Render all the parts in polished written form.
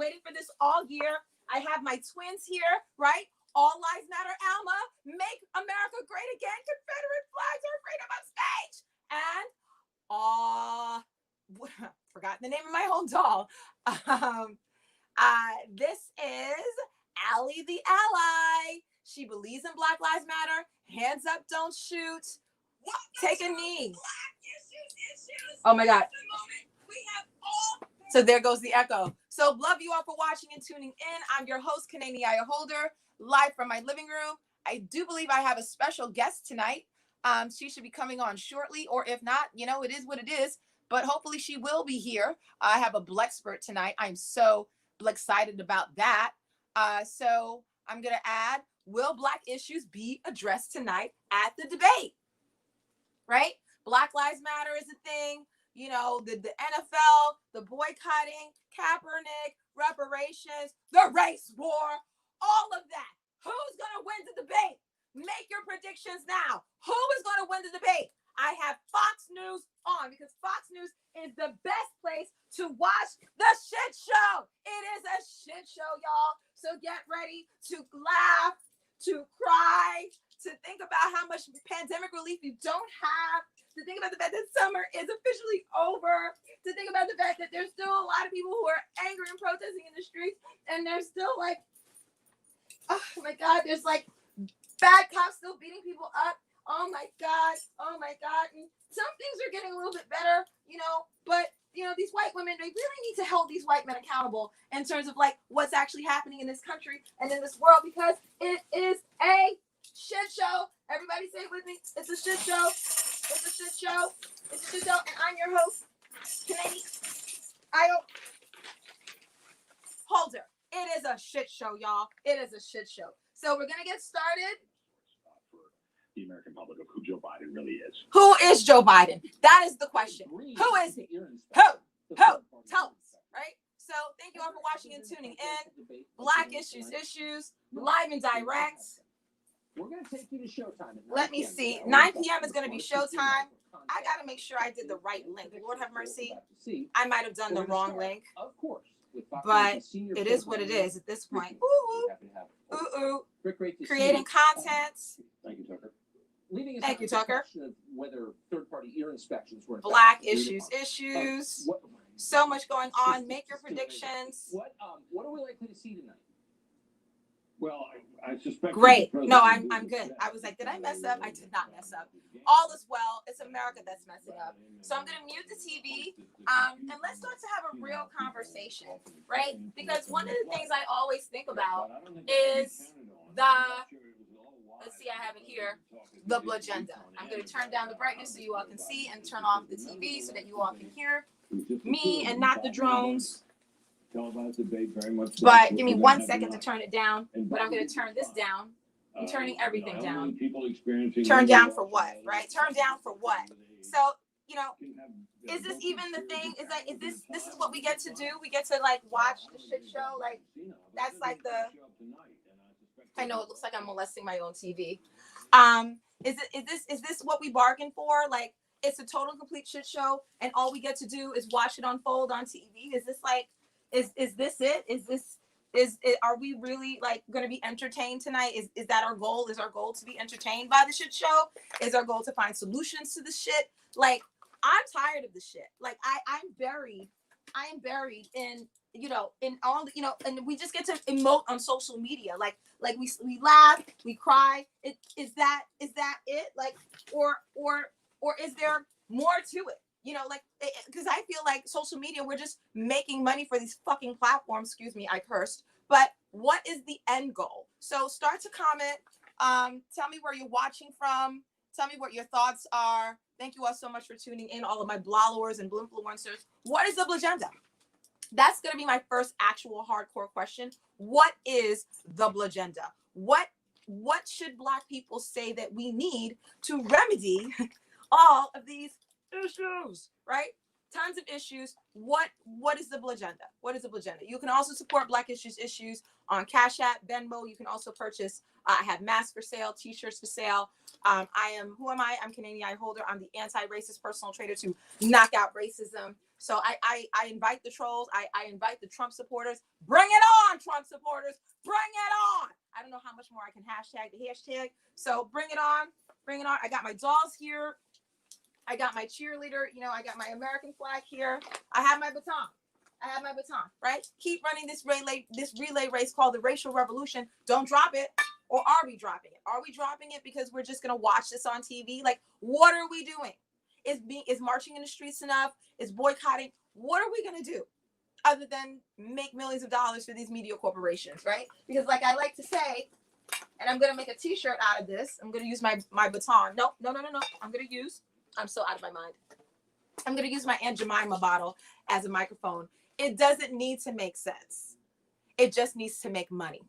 waiting for this all year. I have my twins here, right? All lives matter, Alma. Make America great again. Confederate flags are freedom of speech. And forgot the name of my home doll. This is Allie the Ally. She believes in Black Lives Matter. Hands up, don't shoot. Take a knee. Oh my God. So there goes the echo. So love you all for watching and tuning in. I'm your host, Kanani Holder, live from my living room. I do believe I have a special guest tonight. She should be coming on shortly, or if not, you know, it is what it is. But hopefully she will be here. I have a Blexpert tonight. I'm so excited about that. So I'm going to add, will Black issues be addressed tonight at the debate? Right? Black Lives Matter is a thing. You know, the NFL, the boycotting, Kaepernick, reparations, the race war, all of that. Who's going to win the debate? Make your predictions now. Who is going to win the debate? I have Fox News on because Fox News is the best place to watch the shit show. It is a shit show, y'all. So get ready to laugh, to cry, to think about how much pandemic relief you don't have, to think about the fact that summer is officially over, to think about the fact that there's still a lot of people who are angry and protesting in the streets, and there's still like, oh my God, there's like bad cops still beating people up. Oh my God. And some things are getting a little bit better, you know, but you know, these white women, they really need to hold these white men accountable in terms of like what's actually happening in this country and in this world, because it is a shit show. Everybody say it with me. It's a shit show. It's a shit show. It's a shit show. And I'm your host, Kanani Holder. It is a shit show, y'all. It is a shit show. So we're going to get started. The American public of who Joe Biden really is. Who is Joe Biden? That is the question. Who is he? Who? Tell us, right? So thank you all for watching and tuning in. Black Issues, live and direct. We're going to take you to showtime. Let me see. 9 p.m. is going to be showtime. I got to make sure I did the right link. Lord have mercy. I might have done the wrong link. Of course. But it is what it is at this point. Ooh. Creating content. Thank you, Tucker. Thank you, Tucker. Whether third-party ear inspections were Black issues. So much going on. Make your predictions. What are we likely to see tonight? Well, I suspect. Great. No, I'm good. I was like, did I mess up? I did not mess up. All is well. It's America that's messing up. So I'm going to mute the TV and let's start to have a real conversation, right? Because one of the things I always think about is let's see, I have it here, the BLURGENT. I'm going to turn down the brightness so you all can see and turn off the TV so that you all can hear me and not the drones. But give me 1 second to turn it down. But I'm going to turn this down. I'm turning everything down. Turn down for what, right? Turn down for what? So, you know, is this even the thing? Is this is what we get to do? We get to like watch the shit show? Like, that's like I know it looks like I'm molesting my own TV. Is this what we bargained for? Like, it's a total complete shit show and all we get to do is watch it unfold on TV? Is this like, is this it? Are we really like going to be entertained tonight? Is that our goal? Is our goal to be entertained by the shit show? Is our goal to find solutions to the shit? Like, I'm tired of the shit. Like, I am buried in, you know, in all, you know, and we just get to emote on social media. Like we laugh, we cry. Is that it? Like, or is there more to it? You know, like, because I feel like social media, we're just making money for these fucking platforms. Excuse me, I cursed. But what is the end goal? So start to comment. Tell me where you're watching from. Tell me what your thoughts are. Thank you all so much for tuning in, all of my blowers and blimfluencers. What is the BLURGENT? That's going to be my first actual hardcore question. What is the BLURGENT? What should Black people say that we need to remedy all of these issues, right? Tons of issues. What is the BLURGENT? What is the BLURGENT? You can also support Black Issues on Cash App, Venmo. You can also purchase, I have masks for sale, t-shirts for sale. Who am I? I'm Kanani Holder. I'm the anti-racist personal trainer to knock out racism. So I invite the trolls. I invite the Trump supporters. Bring it on, Trump supporters. Bring it on. I don't know how much more I can hashtag the hashtag. So bring it on. Bring it on. I got my dolls here. I got my cheerleader. You know, I got my American flag here. I have my baton. Right? Keep running this relay race called the racial revolution. Don't drop it. Or are we dropping it? Are we dropping it because we're just going to watch this on TV? Like, what are we doing? Is marching in the streets enough? Is boycotting? What are we going to do other than make millions of dollars for these media corporations, right? Because like I like to say, and I'm going to make a t-shirt out of this. I'm going to use my baton. No. I'm so out of my mind. I'm going to use my Aunt Jemima bottle as a microphone. It doesn't need to make sense. It just needs to make money.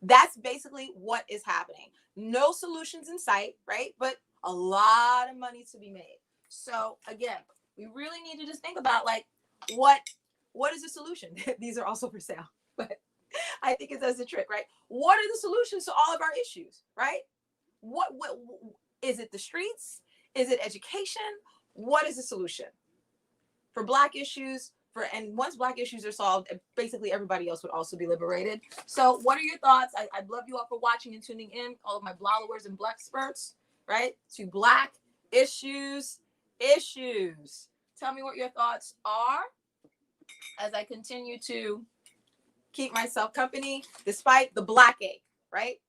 That's basically what is happening. No solutions in sight, right? But a lot of money to be made. So again, we really need to just think about like, what is the solution? These are also for sale, but I think it does the trick, right? What are the solutions to all of our issues, right? What is it? The streets? Is it education? What is the solution for Black issues? And once Black issues are solved, basically everybody else would also be liberated. So what are your thoughts? I'd love you all for watching and tuning in, all of my blowers and black experts, right? To Black issues. Tell me what your thoughts are as I continue to keep myself company despite the black ache, right?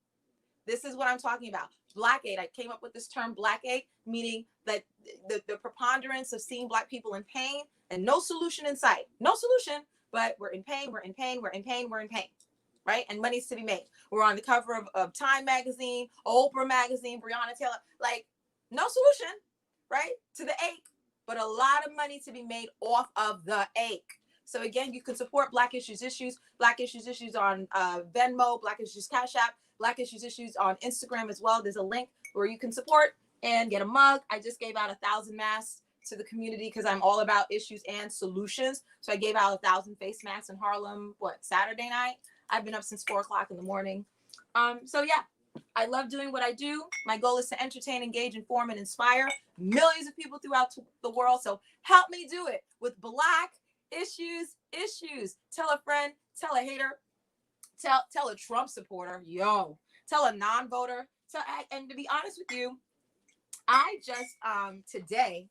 This is what I'm talking about. Black ache. I came up with this term black ache, meaning that the preponderance of seeing Black people in pain and no solution in sight. No solution, but we're in pain, right? And money's to be made. We're on the cover of Time magazine, Oprah magazine, Breonna Taylor. Like, no solution, right? To the ache, but a lot of money to be made off of the ache. So again, you can support Black Issues on Venmo, Black Issues Cash App, Black Issues Issues on Instagram as well. There's a link where you can support and get a mug. I just gave out 1,000 masks to the community because I'm all about issues and solutions. So I gave out 1,000 face masks in Harlem, Saturday night. I've been up since 4:00 in the morning. So yeah, I love doing what I do. My goal is to entertain, engage, inform, and inspire millions of people throughout the world. So help me do it with Black Issues. Tell a friend, tell a hater, tell a Trump supporter, tell a non-voter. And to be honest with you, I just today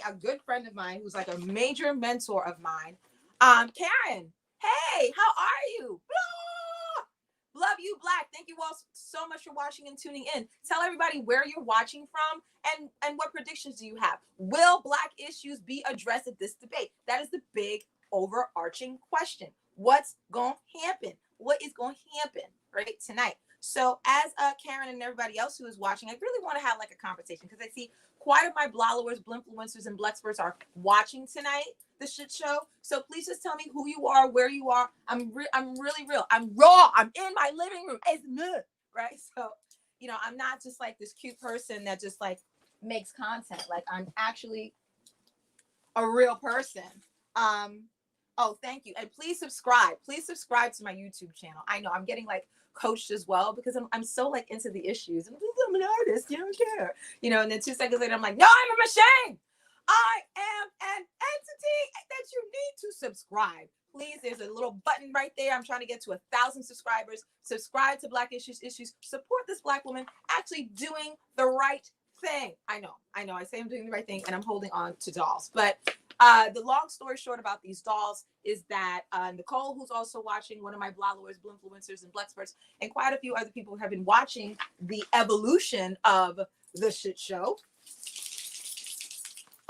a good friend of mine who's like a major mentor of mine, Karen. Hey, how are you? Blah! Love you, Black. Thank you all so much for watching and tuning in. Tell everybody where you're watching from and what predictions do you have? Will Black issues be addressed at this debate? That is the big overarching question. What's going to happen? What is going to happen right tonight? So as Karen and everybody else who is watching, I really want to have like a conversation because I see quite of my blowers, blinfluencers, and blexperts are watching tonight, the shit show. So please just tell me who you are, where you are. I'm really real. I'm raw. I'm in my living room. It's me, right? So, I'm not just like this cute person that just like makes content. Like I'm actually a real person. Oh, thank you. And please subscribe. Please subscribe to my YouTube channel. I know I'm getting like coached as well because I'm so like into the issues. And I'm an artist, you don't care. And then 2 seconds later, I'm like, no, I'm a machine. I am an entity that you need to subscribe. Please, there's a little button right there. I'm trying to get to 1,000 subscribers. Subscribe to Black Issues. Support this Black woman actually doing the right thing. I know. I say I'm doing the right thing and I'm holding on to dolls. But the long story short about these dolls is that Nicole, who's also watching, one of my blowers, blinfluencers, and blexperts, and quite a few other people have been watching the evolution of the shit show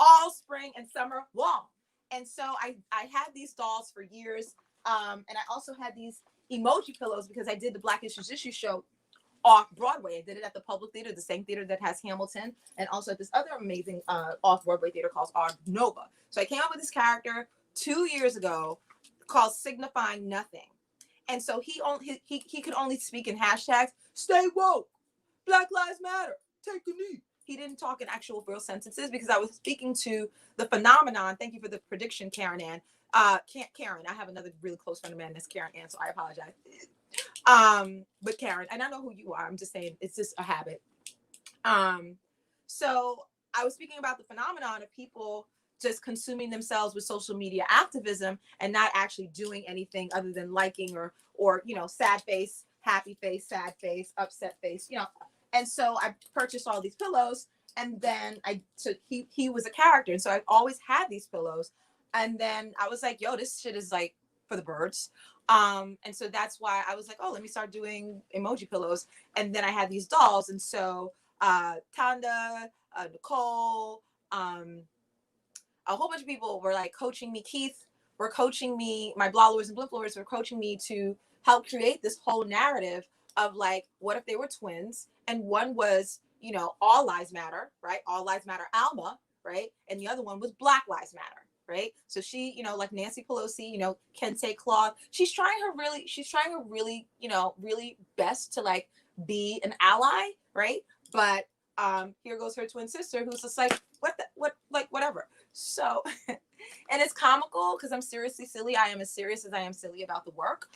all spring and summer long. And so I had these dolls for years. And I also had these emoji pillows because I did the Black Issues show off Broadway. I did it at the Public Theater, the same theater that has Hamilton, and also at this other amazing off Broadway theater called Art Nova. So I came up with this character 2 years ago called Signifying Nothing. And so he could only speak in hashtags, stay woke, Black Lives Matter, take a knee. He didn't talk in actual real sentences because I was speaking to the phenomenon. Thank you for the prediction, Karen Ann. Karen, I have another really close friend of mine that's Karen Ann, so I apologize. But Karen, and I know who you are. I'm just saying it's just a habit. So I was speaking about the phenomenon of people just consuming themselves with social media activism and not actually doing anything other than liking or you know, sad face, happy face, sad face, upset face, you know. And so I purchased all these pillows, and then I took he was a character, and so I always had these pillows. And then I was like, yo, this shit is like for the birds. And so that's why I was like, oh, let me start doing emoji pillows. And then I had these dolls, and so Tanda, Nicole, a whole bunch of people were like coaching me. Keith were coaching me. My blowers and blowers were coaching me to help create this whole narrative of like, what if they were twins? And one was, you know, all lives matter, right? All lives matter, Alma, right? And the other one was Black Lives Matter, right? So she, you know, like Nancy Pelosi, you know, Kente Cloth, she's trying her really, you know, really best to like be an ally, right? But here goes her twin sister, who's just like, whatever. So, and it's comical because I'm seriously silly. I am as serious as I am silly about the work.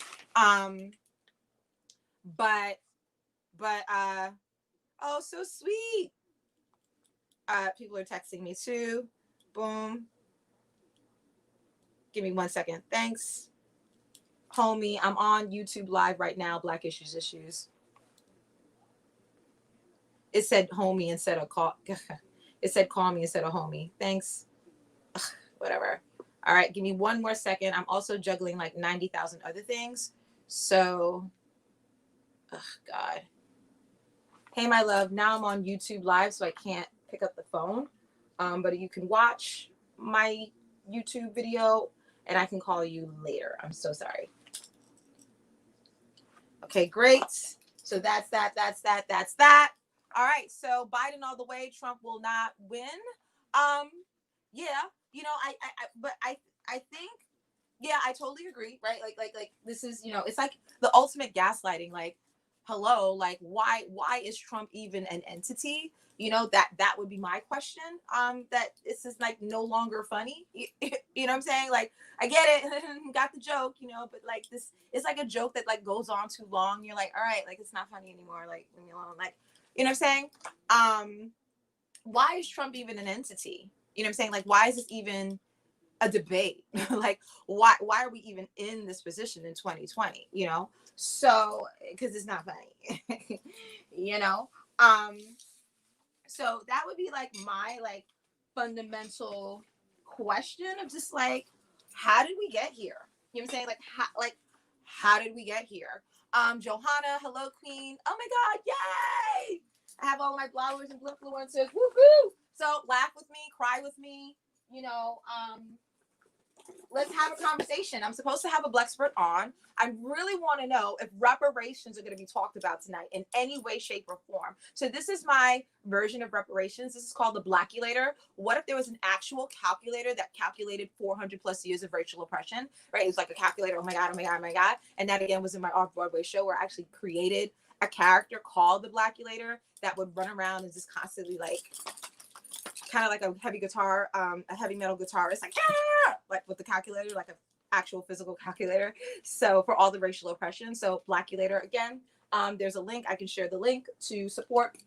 But oh, so sweet. People are texting me too. Boom. Give me 1 second. Thanks, homie. I'm on YouTube live right now. Black Issues Issues. It said homie instead of call. It said call me instead of homie. Thanks. Ugh, whatever. All right, give me 1 more second. I'm also juggling like 90,000 other things. So, oh God. Hey, my love. Now I'm on YouTube live, so I can't pick up the phone. But you can watch my YouTube video, and I can call you later. I'm so sorry. Okay, great. So that's that. All right. So Biden all the way. Trump will not win. Yeah. You know, I think, yeah, I totally agree. Right. Like this is, you know, it's like the ultimate gaslighting. Like, hello, like why is Trump even an entity? You know, that would be my question. That this is like no longer funny. You know what I'm saying? Like, I get it, got the joke, you know, but like this, it's like a joke that like goes on too long. You're like, all right, like it's not funny anymore. Like, leave me alone. Like, you know what I'm saying? Why is Trump even an entity? You know what I'm saying? Like, why is this even a debate? Like, why are we even in this position in 2020? You know, so because it's not funny. You know. So that would be like my like fundamental question of just like, how did we get here? You know what I'm saying? How did we get here? Johanna, hello, Queen. Oh my God, yay! I have all my flowers and influencers. Woohoo! So laugh with me, cry with me. You know, let's have a conversation. I'm supposed to have a Blexpert on. I really want to know if reparations are going to be talked about tonight in any way, shape, or form. So this is my version of reparations. This is called the Blackulator. What if there was an actual calculator that calculated 400 plus years of racial oppression, right? It was like a calculator. Oh my God, oh my God, oh my God. And that again was in my off-Broadway show where I actually created a character called the Blackulator that would run around and just constantly like, kind of like a heavy guitar, a heavy metal guitarist, like with the calculator, like an actual physical calculator. So for all the racial oppression. So Blackulator again. There's a link. I can share the link to support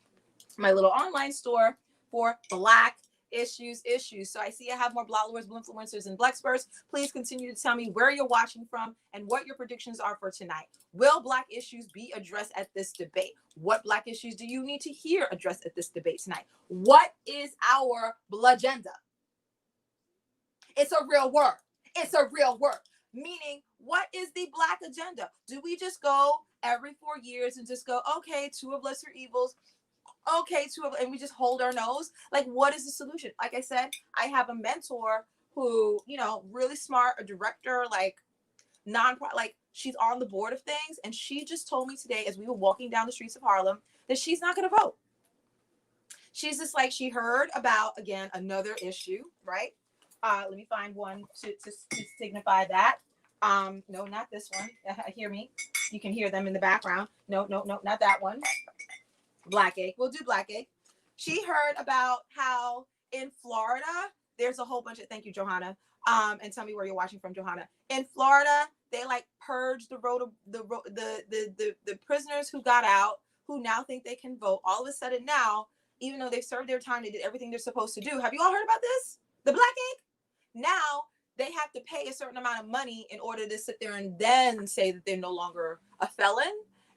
my little online store for Black Issues. So I see I have more blowers, influencers, and Blexperts. Please continue to tell me where you're watching from and what your predictions are for tonight. Will Black issues be addressed at this debate? What Black issues do you need to hear addressed at this debate tonight? What is our BLURGENT? It's a real word. It's a real word. Meaning, what is the Black agenda? Do we just go every 4 years and just go, okay, 2 of lesser evils, okay, 2 of, and we just hold our nose? Like, what is the solution? Like I said, I have a mentor who, you know, really smart, a director, like like she's on the board of things, and she just told me today as we were walking down the streets of Harlem that she's not going to vote. She's just like, she heard about, again, another issue, right? Let me find one to signify that. No, not this one. Hear me. You can hear them in the background. No, not that one. Black egg. We'll do black egg. She heard about how in Florida, there's a whole bunch of, thank you, Johanna. And tell me where you're watching from, Johanna. In Florida, they like purged the prisoners who got out, who now think they can vote. All of a sudden now, even though they've served their time, they did everything they're supposed to do. Have you all heard about this? The black egg? now they have to pay a certain amount of money in order to sit there and then say that they're no longer a felon.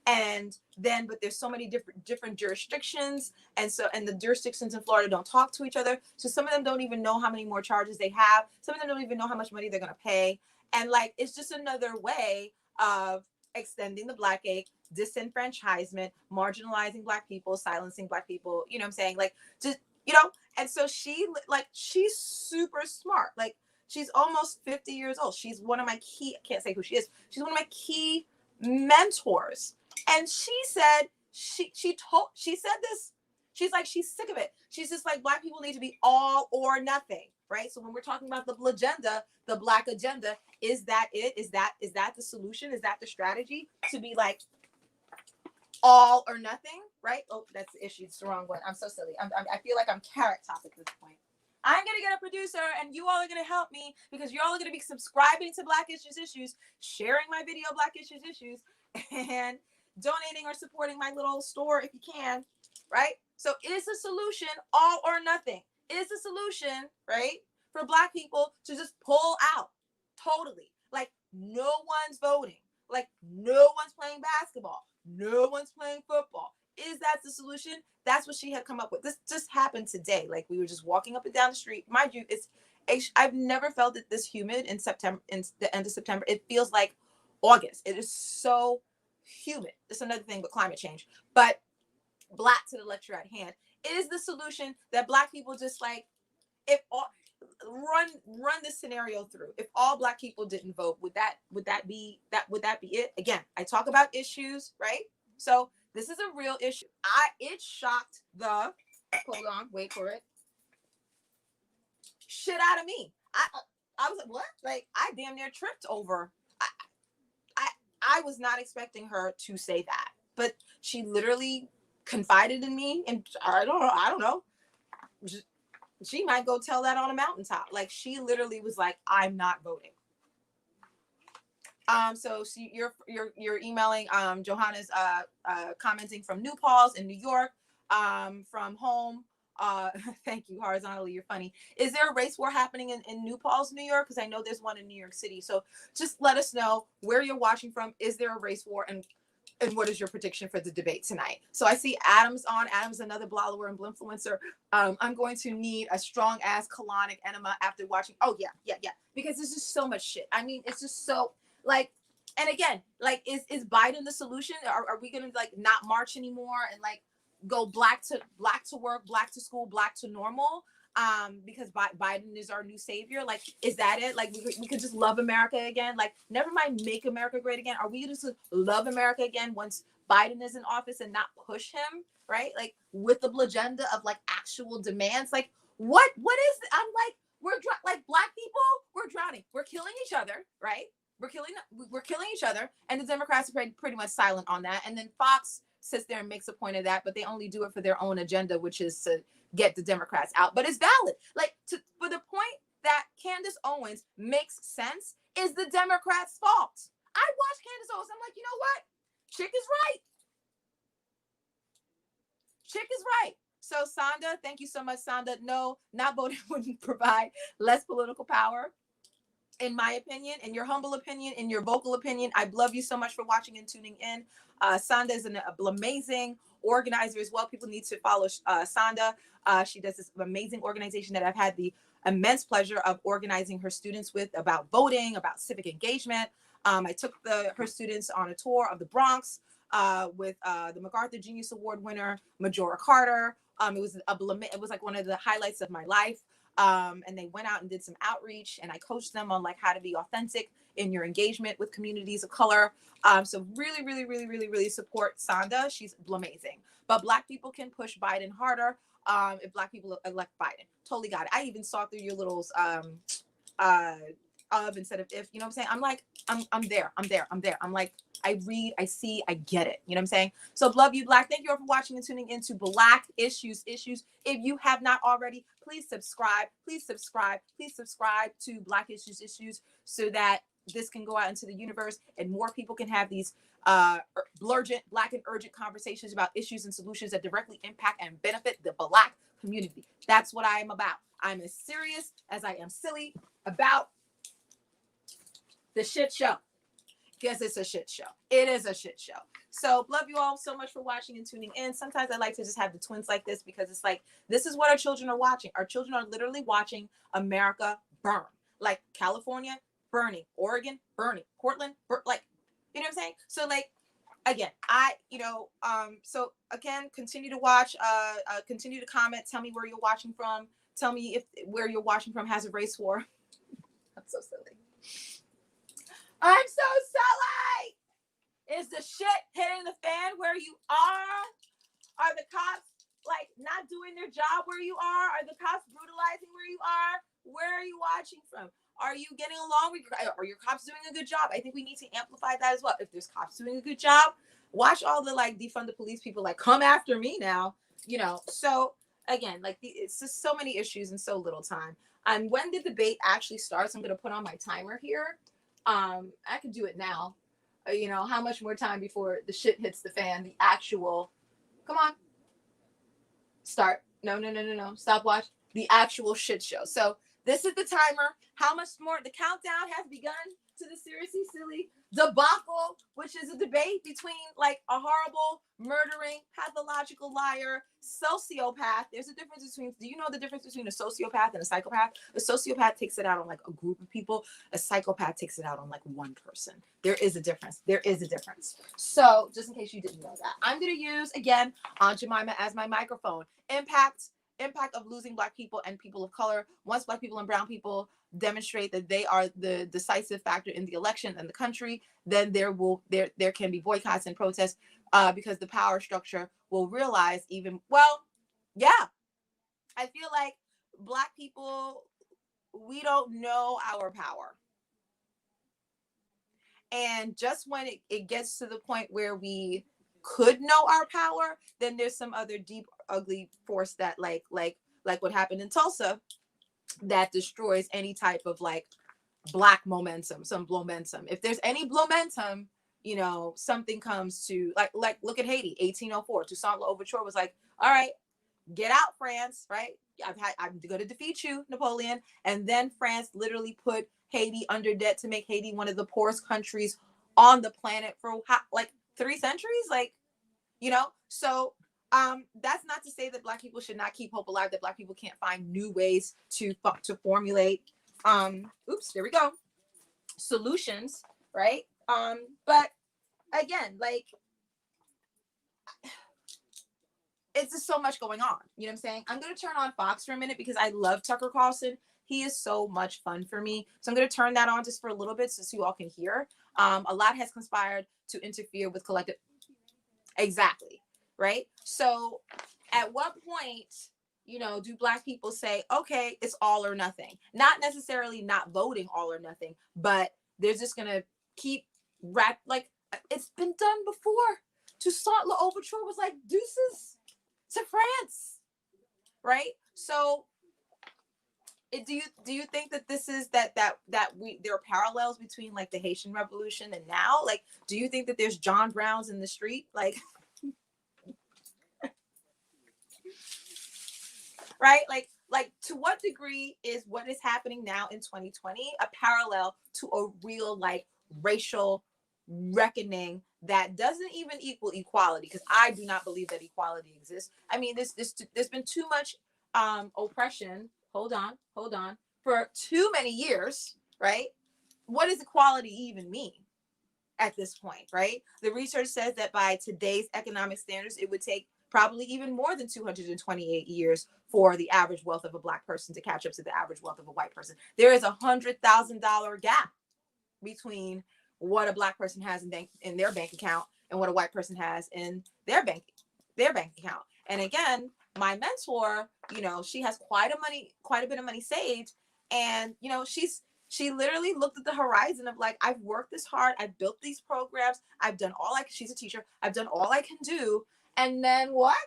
And then, but there's so many different jurisdictions, and the jurisdictions in Florida don't talk to each other, so some of them don't even know how many more charges they have. Some of them don't even know how much money they're going to pay, and like it's just another way of extending the Black ache, disenfranchisement, marginalizing Black people, silencing Black people. You know what I'm saying? Like, just, you know. And so she's super smart. Like, she's almost 50 years old. She's one of my key. I can't say who she is. She's one of my key mentors. And she said she said this. She's like, she's sick of it. She's just like, Black people need to be all or nothing, right? So when we're talking about the BLAGEDNA, the Black agenda, is that it? Is that the solution? Is that the strategy, to be like all or nothing, right? Oh, that's the issue. It's the wrong one. I'm so silly. I feel like I'm Carrot Top at this point. I'm going to get a producer, and you all are going to help me, because you all are going to be subscribing to Black Issues Issues, sharing my video Black Issues Issues, and donating or supporting my little store if you can, right? So is the solution all or nothing? Is the solution, right, for Black people to just pull out totally? Like, no one's voting. Like, no one's playing basketball. No one's playing football. Is that the solution? That's what she had come up with. This just happened today. Like, we were just walking up and down the street. Mind you, I've never felt it this humid in September, in the end of September. It feels like August. It is so humid. It's another thing with climate change. But Black, to the lecture at hand, is the solution that Black people just like, if all, run this scenario through. If all Black people didn't vote, would that be it? Again, I talk about issues, right? So this is a real issue. It shocked the, hold on, wait for it, shit out of me. I was like, what? Like, I damn near tripped over. I was not expecting her to say that, but she literally confided in me, and I don't know. She might go tell that on a mountaintop. Like, she literally was like, I'm not voting. So you're emailing Johanna's commenting from New Paltz in New York, from home. Thank you, horizontally, you're funny. Is there a race war happening in New Paltz, New York? Because I know there's one in New York City. So just let us know where you're watching from. Is there a race war, and what is your prediction for the debate tonight? So I see Adam's on. Adam's another blogger and influencer. I'm going to need a strong ass colonic enema after watching. Oh yeah. Because there's just so much shit. I mean, it's just so, like, and again, like, is Biden the solution? Are we gonna like not march anymore and like go black to work, Black to school, Black to normal? Because Biden is our new savior. Like, is that it? Like, we could just love America again? Like, never mind make America great again. Are we just love America again once Biden is in office and not push him, right? Like, with the agenda of like actual demands. Like, what is it? I'm like, like, Black people, we're drowning. We're killing each other, right? We're killing each other, and the Democrats are pretty much silent on that. And then Fox sits there and makes a point of that, but they only do it for their own agenda, which is to get the Democrats out. But it's valid. Like, for the point that Candace Owens makes sense is the Democrats' fault. I watched Candace Owens. I'm like, you know what? Chick is right. Chick is right. So Sonda, thank you so much, Sonda. No, not voting wouldn't provide less political power. In my opinion, in your humble opinion, in your vocal opinion. I love you so much for watching and tuning in. Sonda is an amazing organizer as well. People need to follow Sonda. She does this amazing organization that I've had the immense pleasure of organizing her students with, about voting, about civic engagement. I took her students on a tour of the Bronx with the MacArthur Genius Award winner, Majora Carter. It was like one of the highlights of my life. And they went out and did some outreach, and I coached them on like how to be authentic in your engagement with communities of color. So really support Sonda. She's amazing. But Black people can push Biden harder if Black people elect Biden. Totally got it. I even saw through your little of instead of if, you know what I'm saying? I'm like, I'm there. I'm like, I read, I see, I get it. You know what I'm saying? So love you, Black. Thank you all for watching and tuning into Black Issues. If you have not already, please subscribe to Black Issues so that this can go out into the universe and more people can have these blurgent, Black and urgent conversations about issues and solutions that directly impact and benefit the Black community. That's what I am about. I'm as serious as I am silly. about the shit show. Because it's a shit show. It is a shit show. So love you all so much for watching and tuning in. Sometimes I like to just have the twins like this because it's like, this is what our children are watching. Our children are literally watching America burn. Like California burning, Oregon burning, Portland, like, you know what I'm saying? So like, again, so again, continue to watch, continue to comment. Tell me where you're watching from. Tell me if where you're watching from has a race war. I'm so silly. I'm so silly. Is the shit hitting the fan where you are? Are the cops like not doing their job where you are? Are the cops brutalizing where you are? Where are you watching from? Are you getting along with are your cops doing a good job? I think we need to amplify that as well. If there's cops doing a good job, watch all the like defund the police people like come after me now, you know. So again, like it's just so many issues in so little time. And when the debate actually starts, I'm going to put on my timer here. I could do it now. You know, how much more time before the shit hits the fan? The actual, come on, start. No. Stop watch. The actual shit show. So this is the timer. How much more? The countdown has begun to the Seriously Silly debacle, which is a debate between like a horrible, murdering, pathological liar, sociopath. There's a difference between, do you know the difference between a sociopath and a psychopath? A sociopath takes it out on like a group of people. A psychopath takes it out on like one person. There is a difference. There is a difference. So just in case you didn't know that, I'm going to use, again, Aunt Jemima as my microphone. Impact of losing Black people and people of color. Once Black people and brown people demonstrate that they are the decisive factor in the election and the country, then there can be boycotts and protests because the power structure will realize I feel like Black people, we don't know our power. And just when it gets to the point where we could know our power, then there's some other deep, ugly force that like what happened in Tulsa that destroys any type of like Black momentum, some momentum. If there's any momentum, you know, something comes to like look at Haiti, 1804. Toussaint Louverture was like, all right, get out, France, right? I'm going to defeat you, Napoleon. And then France literally put Haiti under debt to make Haiti one of the poorest countries on the planet for like 3 centuries, like, you know. So that's not to say that Black people should not keep hope alive, that Black people can't find new ways to formulate there we go, solutions, right? But again, like, it's just so much going on. You know what I'm saying? I'm going to turn on Fox for a minute because I love Tucker Carlson. He is so much fun for me. So I'm going to turn that on just for a little bit so you all can hear. A lot has conspired to interfere with collective. Exactly. Right. So at what point, you know, do Black people say, okay, it's all or nothing? Not necessarily not voting all or nothing, but they're just going to keep like it's been done before. Toussaint Louverture was like, deuces to France, right? So do you think that this is that there are parallels between like the Haitian Revolution and now? Like, do you think that there's John Browns in the street? Like, right? Like to what degree is what is happening now in 2020 a parallel to a real like racial reckoning that doesn't even equal equality? Because I do not believe that equality exists. I mean, there's been too much oppression. Hold on, for too many years, right? What does equality even mean at this point, right? The research says that by today's economic standards, it would take probably even more than 228 years for the average wealth of a Black person to catch up to the average wealth of a white person. There is $100,000 gap between what a Black person has in their bank account and what a white person has in their bank account. And again, my mentor, you know, she has quite a bit of money saved, and you know, she literally looked at the horizon of like, I've worked this hard, I've built these programs, I've done she's a teacher, I've done all I can do, and then what?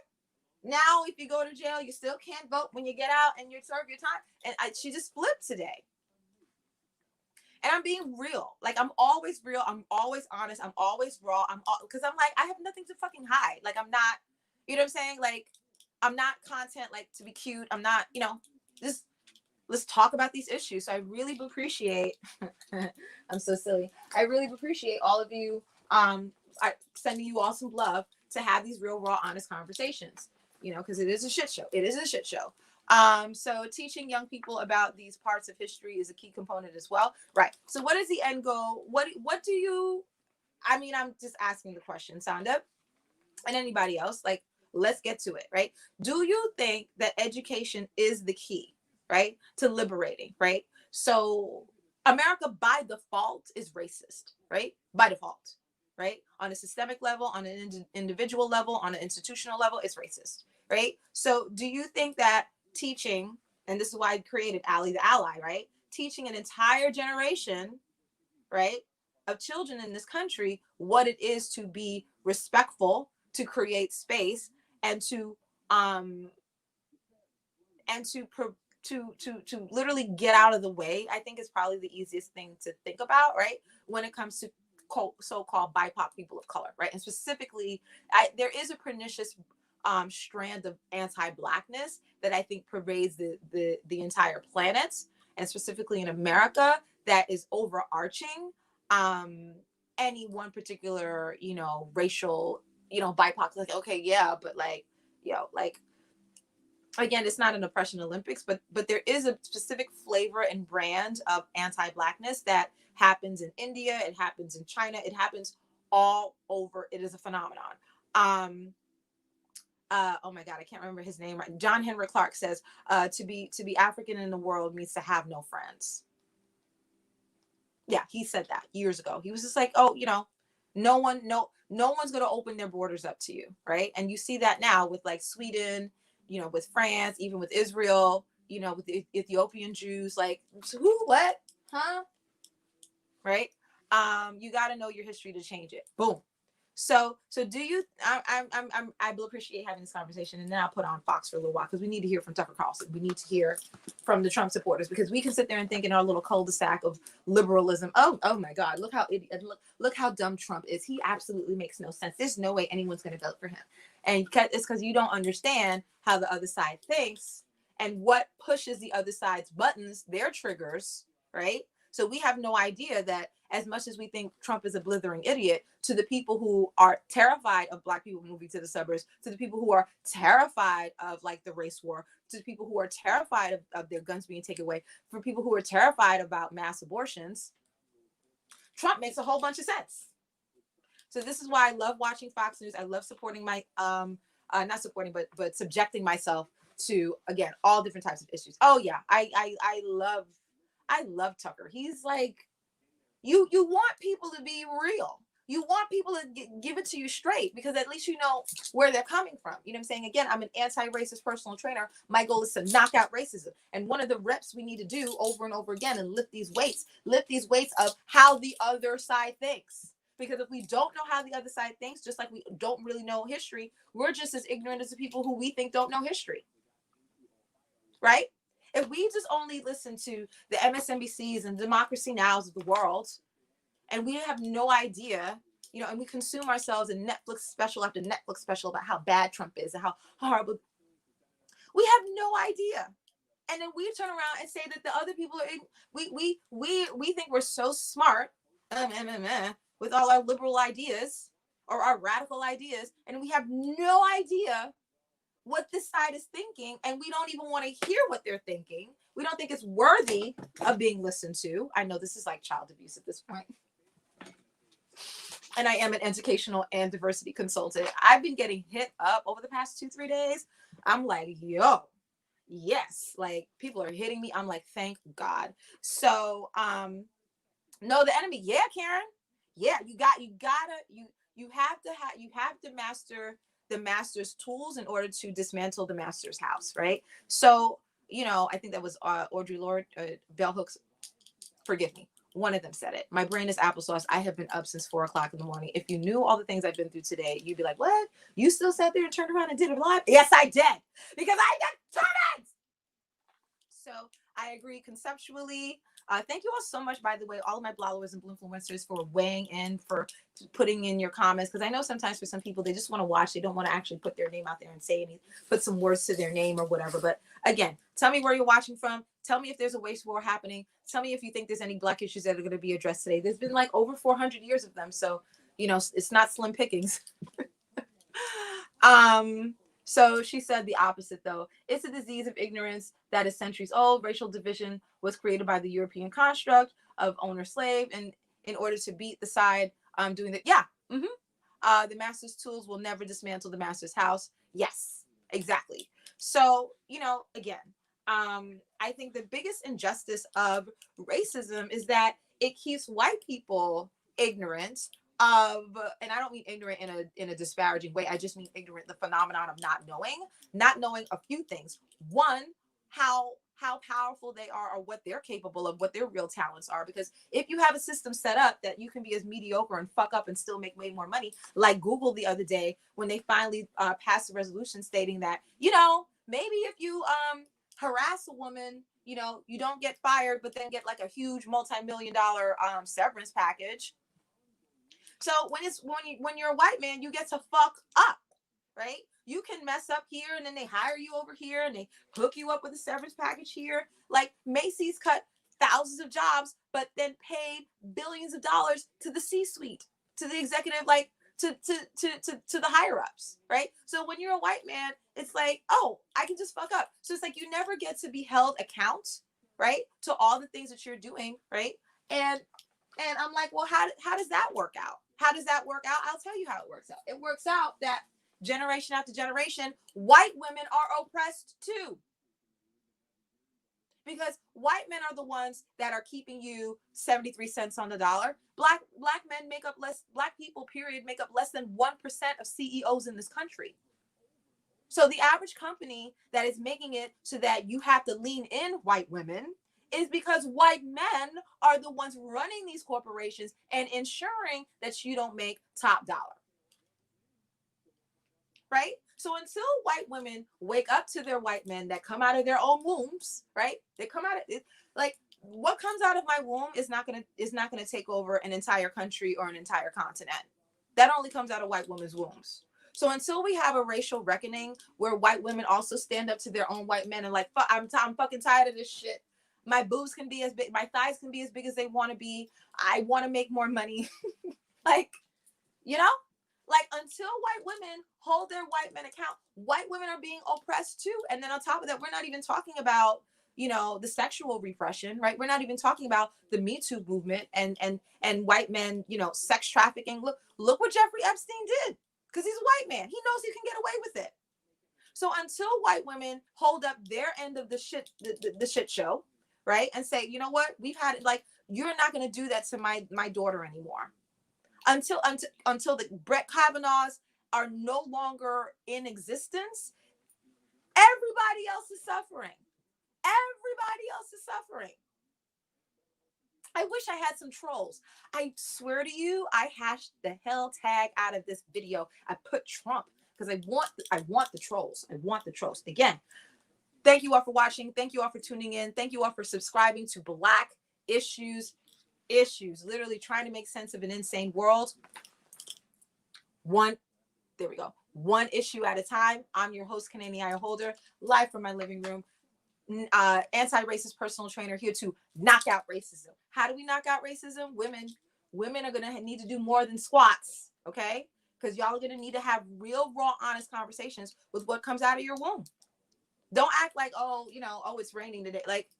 Now, if you go to jail, you still can't vote when you get out and you serve your time. And she just flipped today. And I'm being real. Like, I'm always real. I'm always honest. I'm always raw. Because I'm like, I have nothing to fucking hide. Like, I'm not, you know what I'm saying? Like, I'm not content like to be cute. I'm not, you know, just let's talk about these issues. So I really appreciate, I'm so silly. I really appreciate all of you sending you all some love to have these real, raw, honest conversations, you know, because it is a shit show. It is a shit show. So teaching young people about these parts of history is a key component as well. Right. So what is the end goal? What do you, I mean, I'm just asking the question, Sonda, and anybody else, like, let's get to it, right? Do you think that education is the key, right, to liberating, right? So America by default is racist, right? By default, right? On a systemic level, on an individual level, on an institutional level, it's racist, right? So do you think that teaching, and this is why I created Ally the Ally, right? Teaching an entire generation, right, of children in this country what it is to be respectful, to create space, and to to literally get out of the way, I think is probably the easiest thing to think about, right, when it comes to so-called BIPOC people of color, right? And specifically, there is a pernicious strand of anti-Blackness that I think pervades the entire planet, and specifically in America, that is overarching any one particular, you know, racial, you know, BIPOC. Like, okay, yeah, but like, you know, like, again, it's not an oppression Olympics, but there is a specific flavor and brand of anti-Blackness that happens in India, it happens in China, it happens all over. It is a phenomenon. Oh my God, I can't remember his name right. John Henry Clark says, to be African in the world means to have no friends. Yeah, he said that years ago. He was just like, oh, you know, no one's going to open their borders up to you, right? And you see that now with like Sweden, you know, with France, even with Israel, you know, with the Ethiopian Jews, like, who, what, huh? Right? You got to know your history to change it. Boom. So do you? I will appreciate having this conversation, and then I'll put on Fox for a little while because we need to hear from Tucker Carlson. We need to hear from the Trump supporters, because we can sit there and think in our little cul-de-sac of liberalism. Oh my God, look how look how dumb Trump is. He absolutely makes no sense. There's no way anyone's going to vote for him, and it's because you don't understand how the other side thinks and what pushes the other side's buttons, their triggers, right? So we have no idea that as much as we think Trump is a blithering idiot, to the people who are terrified of Black people moving to the suburbs, to the people who are terrified of like the race war, to the people who are terrified of their guns being taken away, for people who are terrified about mass abortions, Trump makes a whole bunch of sense. So this is why I love watching Fox News. I love supporting my, not supporting, but subjecting myself to, again, all different types of issues. Oh yeah, I love Tucker. He's like, you want people to be real. You want people to give it to you straight, because at least you know where they're coming from. You know what I'm saying? Again, I'm an anti-racist personal trainer. My goal is to knock out racism. And one of the reps we need to do over and over again and lift these weights of how the other side thinks. Because if we don't know how the other side thinks, just like we don't really know history, we're just as ignorant as the people who we think don't know history. Right? If we just only listen to the MSNBCs and Democracy Nows of the world, and we have no idea, you know, and we consume ourselves in Netflix special after Netflix special about how bad Trump is and how horrible, we have no idea. And then we turn around and say that the other people are, we think we're so smart with all our liberal ideas or our radical ideas, and we have no idea what this side is thinking, and we don't even want to hear what they're thinking. We don't think it's worthy of being listened to. I know this is like child abuse at this point. And I am an educational and diversity consultant. I've been getting hit up over the past 2-3 days. I'm like, yo, yes, like people are hitting me. I'm like, thank God. So know the enemy. Yeah, Karen. Yeah, you have to master the master's tools in order to dismantle the master's house, right? So, you know, I think that was Audre Lorde, Bell Hooks, forgive me. One of them said it. My brain is applesauce. I have been up since 4:00 in the morning. If you knew all the things I've been through today, you'd be like, what? You still sat there and turned around and did it live? Yes, I did. Because I determined. So I agree conceptually. Thank you all so much, by the way, all of my bloggers and influencers, for weighing in, for putting in your comments. Because I know sometimes for some people, they just want to watch. They don't want to actually put their name out there and say anything, put some words to their name or whatever. But again, tell me where you're watching from. Tell me if there's a waste war happening. Tell me if you think there's any Black issues that are going to be addressed today. There's been like over 400 years of them. So, you know, it's not slim pickings. So she said the opposite, though. It's a disease of ignorance that is centuries old. Racial division was created by the European construct of owner-slave, and in order to beat the side doing that. Yeah. The master's tools will never dismantle the master's house. Yes, exactly. So, you know, again, I think the biggest injustice of racism is that it keeps white people ignorant of, and I don't mean ignorant in a disparaging way. I just mean ignorant, the phenomenon of not knowing a few things. One, how powerful they are, or what they're capable of, what their real talents are. Because if you have a system set up that you can be as mediocre and fuck up and still make way more money, like Google the other day when they finally passed a resolution stating that, you know, maybe if you harass a woman, you know, you don't get fired, but then get like a huge multi-million-dollar severance package. So when you're a white man, you get to fuck up, right? You can mess up here, and then they hire you over here, and they hook you up with a severance package here. Like Macy's cut thousands of jobs, but then paid billions of dollars to the C-suite, to the executive, like to the higher ups, right? So when you're a white man, it's like, oh, I can just fuck up. So it's like you never get to be held account, right, to all the things that you're doing, right? And I'm like, well, how does that work out? How does that work out? I'll tell you how it works out. It works out that generation after generation, white women are oppressed too. Because white men are the ones that are keeping you 73 cents on the dollar. Black men make up less, Black people, period, make up less than 1% of CEOs in this country. So the average company that is making it so that you have to lean in white women is because white men are the ones running these corporations and ensuring that you don't make top dollar. Right? So until white women wake up to their white men that come out of their own wombs, right? They come out of it, like what comes out of my womb is not gonna take over an entire country or an entire continent. That only comes out of white women's wombs. So until we have a racial reckoning where white women also stand up to their own white men and like, I'm fucking tired of this shit. My boobs can be as big, my thighs can be as big as they want to be. I want to make more money. Like, you know, like until white women hold their white men account, white women are being oppressed too. And then on top of that, we're not even talking about, you know, the sexual repression, right? We're not even talking about the Me Too movement and white men, you know, sex trafficking. Look what Jeffrey Epstein did, because he's a white man. He knows he can get away with it. So until white women hold up their end of the shit show, right, and say, you know what, we've had it, like, you're not going to do that to my daughter anymore. Until the Brett Kavanaughs are no longer in existence, everybody else is suffering. Everybody else is suffering. I wish I had some trolls. I swear to you, I hashed the hell tag out of this video. I put Trump because I want the trolls. I want the trolls. Again, thank you all for watching. Thank you all for tuning in. Thank you all for subscribing to Black Issues, literally trying to make sense of an insane world. One issue at a time. I'm your host, Kanani Holder, live from my living room. Anti-racist personal trainer, here to knock out racism. How do we knock out racism? Women are going to need to do more than squats, okay? Because y'all are going to need to have real, raw, honest conversations with what comes out of your womb. Don't act like, oh, you know, oh, it's raining today. Like,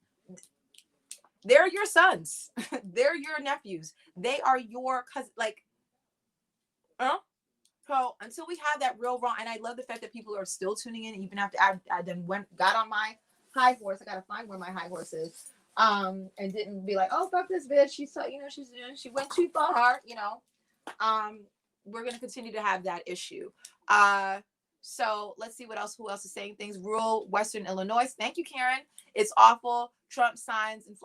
they're your sons. They're your nephews. They are your cousin. Like, so until we have that real raw, and I love the fact that people are still tuning in, even after I then got on my high horse. I got to find where my high horse is. And didn't be like, oh, fuck this bitch. She went too far, you know. We're going to continue to have that issue. So let's see who else is saying things. Rural Western Illinois. Thank you, Karen. It's awful. Trump signs. And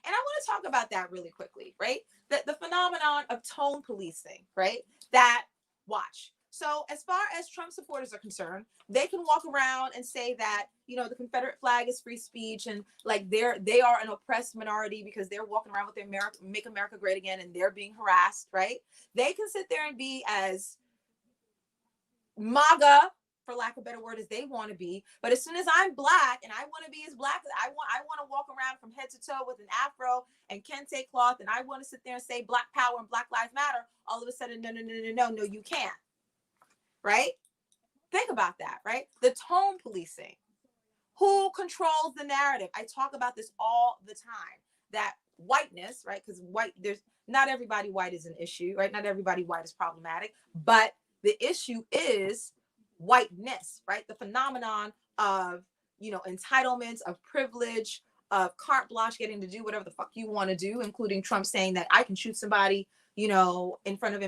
I want to talk about that really quickly, right? The phenomenon of tone policing, right? That, watch. So as far as Trump supporters are concerned, they can walk around and say that, you know, the Confederate flag is free speech, and like they are an oppressed minority because they're walking around with their Make America Great Again, and they're being harassed, right? They can sit there and be as MAGA, for lack of a better word, as they want to be. But as soon as I'm black and I want to be as black, I want to walk around from head to toe with an afro and kente cloth, and I want to sit there and say Black Power and Black Lives Matter, all of a sudden, no, you can't. Right? Think about that, right? The tone policing. Who controls the narrative? I talk about this all the time, that whiteness, right? Because there's not everybody white is an issue, right? Not everybody white is problematic, but the issue is whiteness, right? The phenomenon of, entitlements, of privilege, of carte blanche, getting to do whatever the fuck you want to do, including Trump saying that I can shoot somebody, in front of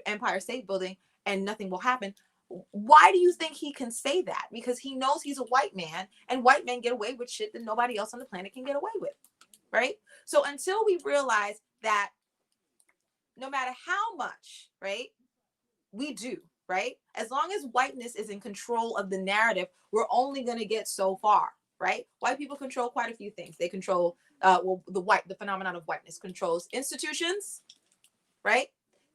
Empire State Building and nothing will happen. Why do you think he can say that? Because he knows he's a white man, and white men get away with shit that nobody else on the planet can get away with, right? So until we realize that no matter how much, right, we do, right, as long as whiteness is in control of the narrative, we're only going to get so far, right? White people control quite a few things. They control, the phenomenon of whiteness controls institutions, right?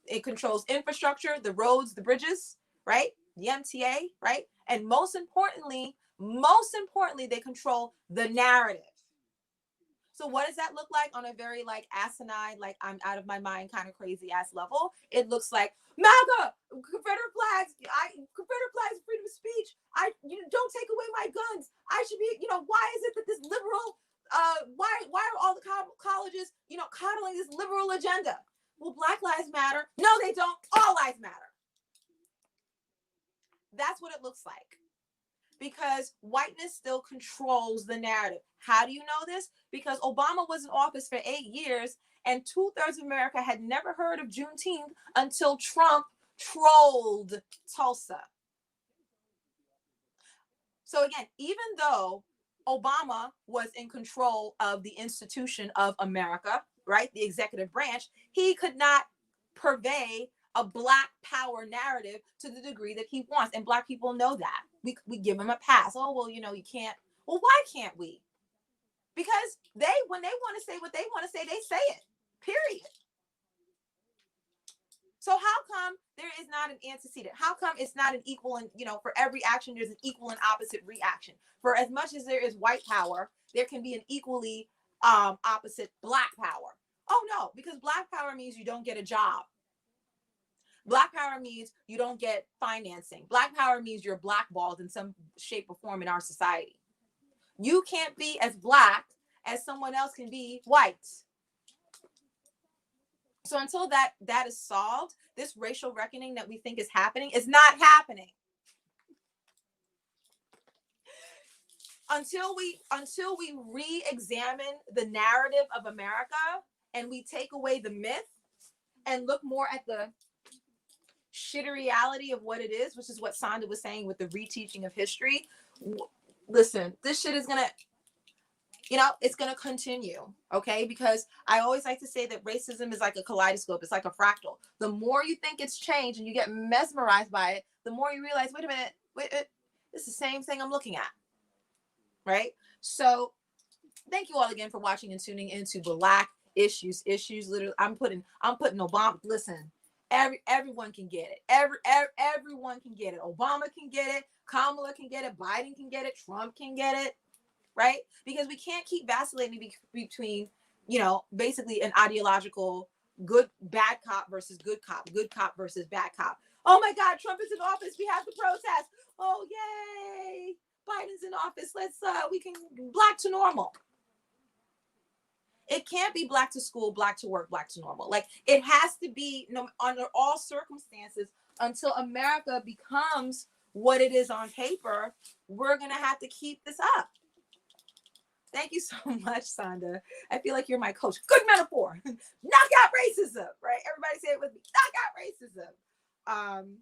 It controls infrastructure, the roads, the bridges, right? The MTA, right? And most importantly, they control the narrative. So what does that look like on a very asinine, I'm out of my mind kind of crazy ass level? It looks like MAGA, Confederate flags, freedom of speech. Don't take away my guns. I should be, why is it that this liberal, why are all the colleges, coddling this liberal agenda? Well, Black Lives Matter. No, they don't. All lives matter. That's what it looks like, because whiteness still controls the narrative. How do you know this? Because Obama was in office for 8 years, and 2/3 of America had never heard of Juneteenth until Trump trolled Tulsa. So again, even though Obama was in control of the institution of America, right, the executive branch, he could not purvey a Black power narrative to the degree that he wants. And Black people know that. We give him a pass. Oh, well, you can't. Well, why can't we? Because when they want to say what they want to say, they say it, period. So how come there is not an antecedent? How come it's not an equal and, for every action, there's an equal and opposite reaction? For as much as there is white power, there can be an equally opposite Black power. Oh, no, because Black power means you don't get a job. Black power means you don't get financing. Black power means you're blackballed in some shape or form in our society. You can't be as Black as someone else can be white. So until that is solved, this racial reckoning that we think is happening is not happening. Until we re-examine the narrative of America and we take away the myth and look more at the shitty reality of what it is, which is what Sonda was saying with the reteaching of history. Listen, this shit is gonna, it's gonna continue, okay? Because I always like to say that racism is like a kaleidoscope. It's like a fractal. The more you think it's changed and you get mesmerized by it, the more you realize, wait a minute, it's the same thing I'm looking at, right? So thank you all again for watching and tuning into Black Issues. Literally, I'm putting Obama. Listen, everyone can get it. Everyone can get it. Obama can get it. Kamala can get it. Biden can get it. Trump can get it. Right? Because we can't keep vacillating between, basically an ideological bad cop versus good cop versus bad cop. Oh my God, Trump is in office. We have the protest. Oh, yay. Biden's in office. We can Black to normal. It can't be Black to school, Black to work, Black to normal. Like, it has to be under all circumstances until America becomes what it is on paper. We're going to have to keep this up. Thank you so much, Sonda. I feel like you're my coach. Good metaphor. Knock out racism, right? Everybody say it with me. Knock out racism.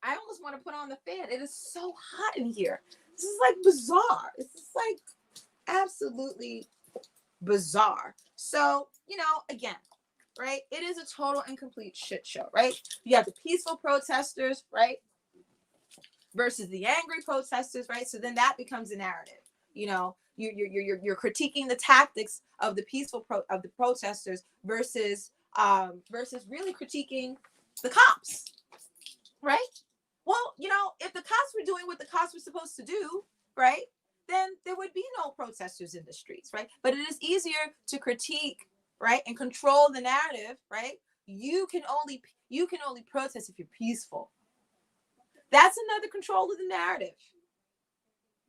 I almost want to put on the fan. It is so hot in here. This is like bizarre. This is like absolutely bizarre. So, again, right? It is a total and complete shit show, right? You have the peaceful protesters, right? Versus the angry protesters, right? So then that becomes a narrative. You're critiquing the tactics of the peaceful protesters versus really critiquing the cops, right? Well, if the cops were doing what the cops were supposed to do, right, then there would be no protesters in the streets, right? But it is easier to critique, right, and control the narrative, right? You can only protest if you're peaceful. That's another control of the narrative,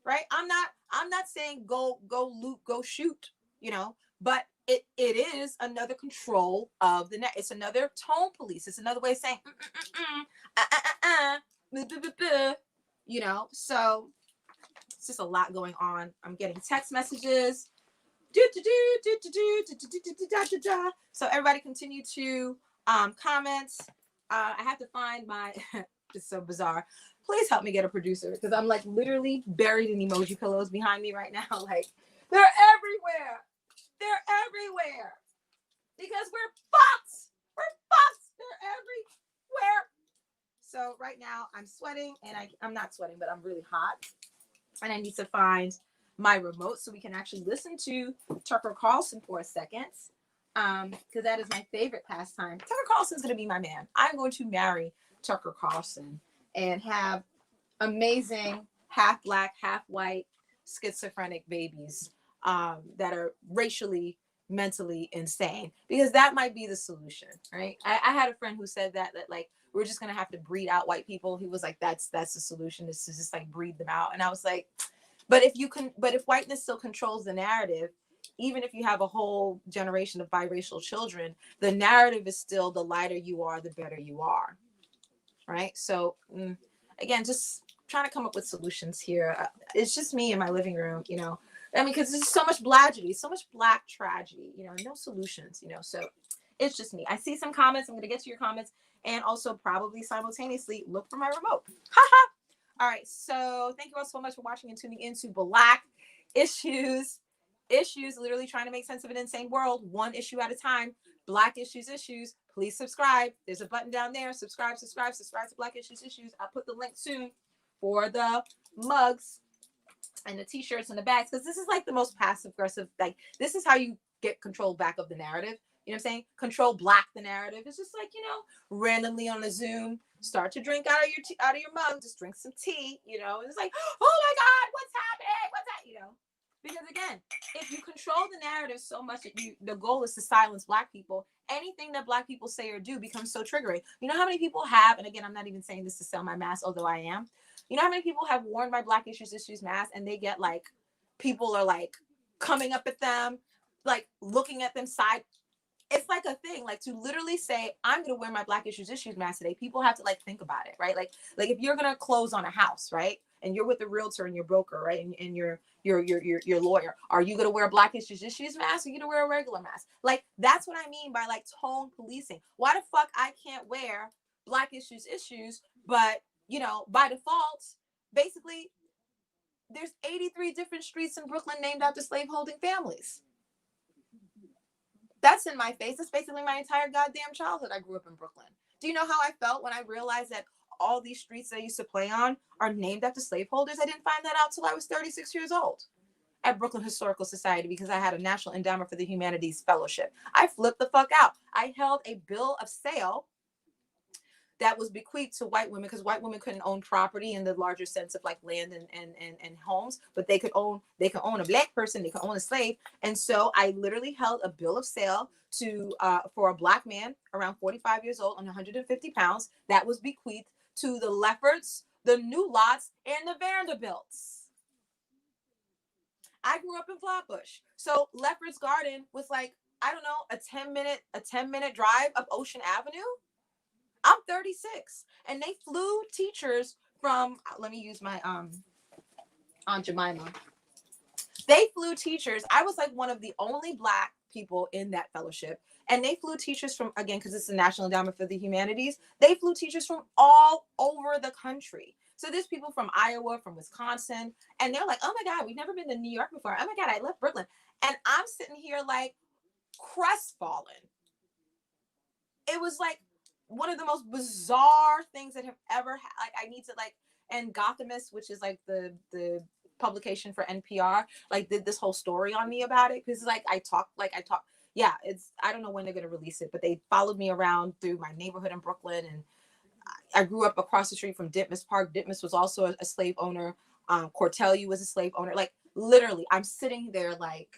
right? I'm not saying go loot, go shoot, but it is another control of the net. It's another tone police. It's another way of saying so it's just a lot going on. I'm getting text messages. So everybody continue to comment. I have to find my it's so bizarre. Please help me get a producer because I'm like literally buried in emoji pillows behind me right now. Like they're everywhere. They're everywhere. Because we're fucked. We're fucked. They're everywhere. So right now I'm sweating and I'm not sweating, but I'm really hot. And I need to find my remote so we can actually listen to Tucker Carlson for a second. Because that is my favorite pastime. Tucker Carlson's going to be my man. I'm going to marry Tucker Carlson and have amazing half black, half white, schizophrenic babies that are racially, mentally insane. Because that might be the solution, right? I had a friend who said that like we're just gonna have to breed out white people. He was like, that's the solution, is to just like breed them out. And I was like, but if whiteness still controls the narrative, even if you have a whole generation of biracial children, the narrative is still the lighter you are, the better you are. Right. So again, just trying to come up with solutions here. It's just me in my living room, I mean, because there's so much blagedy, so much black tragedy, no solutions, so it's just me. I see some comments. I'm going to get to your comments and also probably simultaneously look for my remote. All right. So thank you all so much for watching and tuning into Black Issues, literally trying to make sense of an insane world, one issue at a time. Black Issues. Please subscribe. There's a button down there. Subscribe to Black Issues. I'll put the link soon for the mugs and the t-shirts and the bags, because this is like the most passive aggressive, like this is how you get control back of the narrative. You know what I'm saying? Control black the narrative. It's just like, randomly on a Zoom, start to drink out of your mug, just drink some tea, it's like, oh my God, what's happening? What's that? Because again, if you control the narrative so much that the goal is to silence black people, anything that black people say or do becomes so triggering. You know how many people have, and again, I'm not even saying this to sell my mask, although I am. You know how many people have worn my Black Issues mask and they get like, people are like coming up at them, like looking at them side. It's like a thing, like to literally say, I'm going to wear my Black Issues mask today. People have to like think about it, right? Like if you're going to close on a house, right? And you're with a realtor and your broker, right? And your lawyer. Are you going to wear a Black Issues mask or are you going to wear a regular mask? Like, that's what I mean by like tone policing. Why the fuck I can't wear Black Issues, but by default, basically, there's 83 different streets in Brooklyn named after slaveholding families. That's in my face. That's basically my entire goddamn childhood. I grew up in Brooklyn. Do you know how I felt when I realized that all these streets I used to play on are named after slaveholders? I didn't find that out till I was 36 years old at Brooklyn Historical Society because I had a National Endowment for the Humanities Fellowship. I flipped the fuck out. I held a bill of sale that was bequeathed to white women because white women couldn't own property in the larger sense of like land and homes, but they could own a black person, they could own a slave. And so I literally held a bill of sale for a black man around 45 years old on 150 pounds that was bequeathed to the Lefferts, the New Lots, and the Vanderbilts. I grew up in Flatbush. So Lefferts Garden was like, I don't know, a 10-minute drive up Ocean Avenue. I'm 36, and they flew teachers from, let me use my Aunt Jemima. They flew teachers. I was like one of the only black people in that fellowship. And they flew teachers from, again, because it's the National Endowment for the Humanities, they flew teachers from all over the country. So there's people from Iowa, from Wisconsin, and they're like, oh my God, we've never been to New York before. Oh my God, I left Brooklyn. And I'm sitting here like crestfallen. It was like one of the most bizarre things that have ever like I need to like, and Gothamist, which is like the publication for NPR, like did this whole story on me about it because like I talk. Yeah, it's, I don't know when they're gonna release it, but they followed me around through my neighborhood in Brooklyn, and I grew up across the street from Ditmas Park. Ditmas was also a slave owner. Cortelyou was a slave owner. Like literally, I'm sitting there like,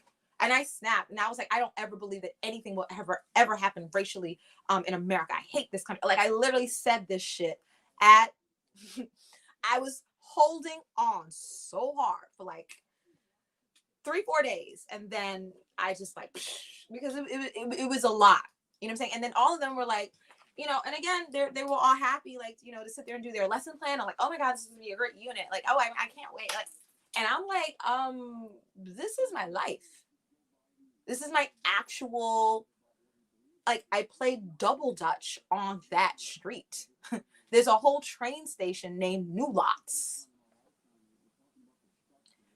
and I snapped, and I was like, I don't ever believe that anything will ever happen racially in America. I hate this country. Like I literally said this shit at. I was holding on so hard for like 3-4 days, and then I just like because it was a lot. You know what I'm saying? And then all of them were like, you know, and again, they were all happy, like, you know, to sit there and do their lesson plan. I'm like, oh my God, this is gonna be a great unit. Like, oh, I can't wait. Like, and I'm like, this is my life. This is my actual, like, I played double dutch on that street. There's a whole train station named New Lots.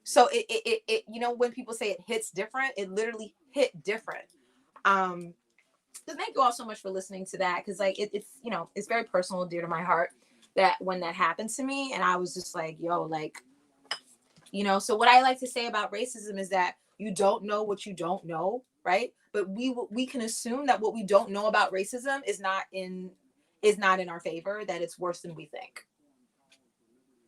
So it you know, when people say it hits different, it literally hit different. So thank you all so much for listening to that, because like it's, you know, it's very personal, dear to my heart, that when that happened to me, and I was just like, yo, like, you know. So what I like to say about racism is that you don't know what you don't know, right? But we can assume that what we don't know about racism is not in our favor, that it's worse than we think.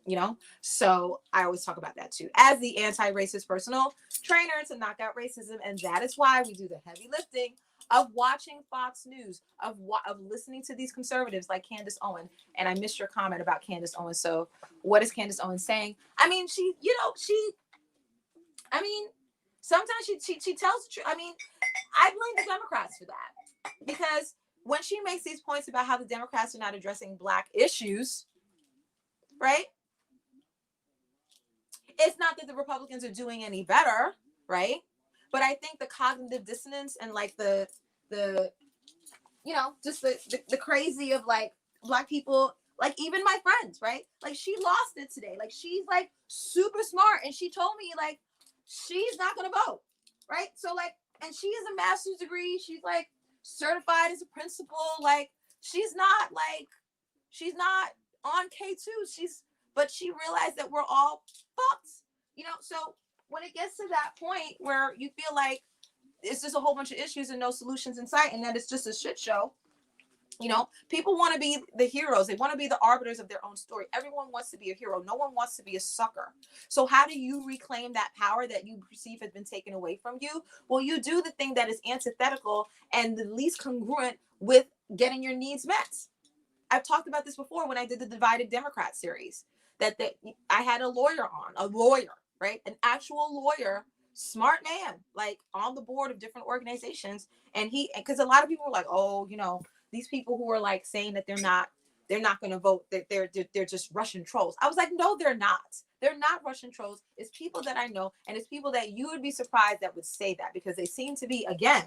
You know, so I always talk about that too, as the anti-racist personal trainer to knock out racism. And that is why we do the heavy lifting of watching Fox News, of listening to these conservatives like Candace Owens. And I missed your comment about Candace Owens. So what is Candace Owens saying? I mean, she, you know, I mean, sometimes she tells the truth. I mean, I blame the Democrats for that, because when she makes these points about how the Democrats are not addressing Black issues, right? It's not that the Republicans are doing any better, right? But I think the cognitive dissonance and like the you know, just the crazy of like Black people, like even my friends, right? Like she lost it today. Like she's like super smart, and she told me like she's not gonna vote, right? So like, and she has a master's degree. She's like certified as a principal. Like she's not on K2. But she realized that we're all fucked, you know. So when it gets to that point where you feel like it's just a whole bunch of issues and no solutions in sight, and that it's just a shit show, you know, people want to be the heroes. They want to be the arbiters of their own story. Everyone wants to be a hero. No one wants to be a sucker. So how do you reclaim that power that you perceive has been taken away from you? Well, you do the thing that is antithetical and the least congruent with getting your needs met. I've talked about this before when I did the Divided Democrat series, that I had a lawyer, right? An actual lawyer, smart man, like on the board of different organizations. And because a lot of people were like, oh, you know, these people who are like saying that they're not going to vote, that they're just Russian trolls. I was like, no, they're not. They're not Russian trolls. It's people that I know, and it's people that you would be surprised that would say that, because they seem to be, again,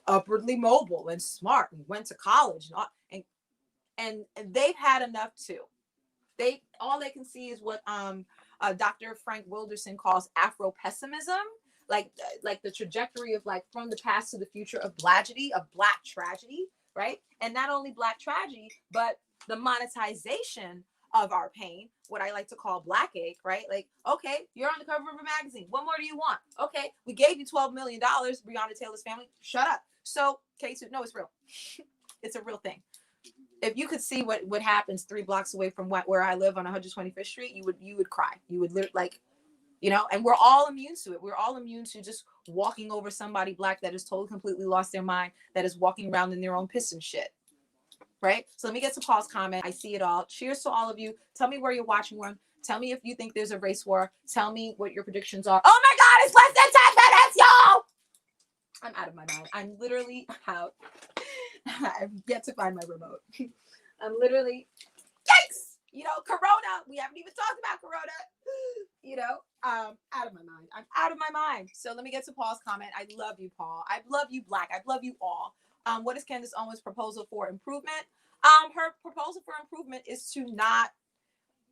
upwardly mobile and smart and went to college and they've had enough too. All they can see is what Dr. Frank Wilderson calls Afro pessimism, like the trajectory of like from the past to the future of blagedy, of Black tragedy, right? And not only Black tragedy, but the monetization of our pain, what I like to call Black ache, right? Like, okay, you're on the cover of a magazine. What more do you want? Okay, we gave you $12 million, Breonna Taylor's family. Shut up. So, K2, no, it's real. It's a real thing. If you could see what happens 3 blocks away from where I live on 125th Street, you would cry. You would like, you know, and we're all immune to it. We're all immune to just walking over somebody Black that is totally completely lost their mind, that is walking around in their own piss and shit. Right? So let me get to Paul's comment. I see it all. Cheers to all of you. Tell me where you're watching from. Tell me if you think there's a race war. Tell me what your predictions are. Oh my God, it's less than 10 minutes, y'all. I'm out of my mind. I'm literally out. I've yet to find my remote. I'm literally, yikes! You know, Corona. We haven't even talked about Corona. You know, out of my mind. I'm out of my mind. So let me get to Paul's comment. I love you, Paul. I love you, Black. I love you all. What is Candace Owens' proposal for improvement? Her proposal for improvement is to not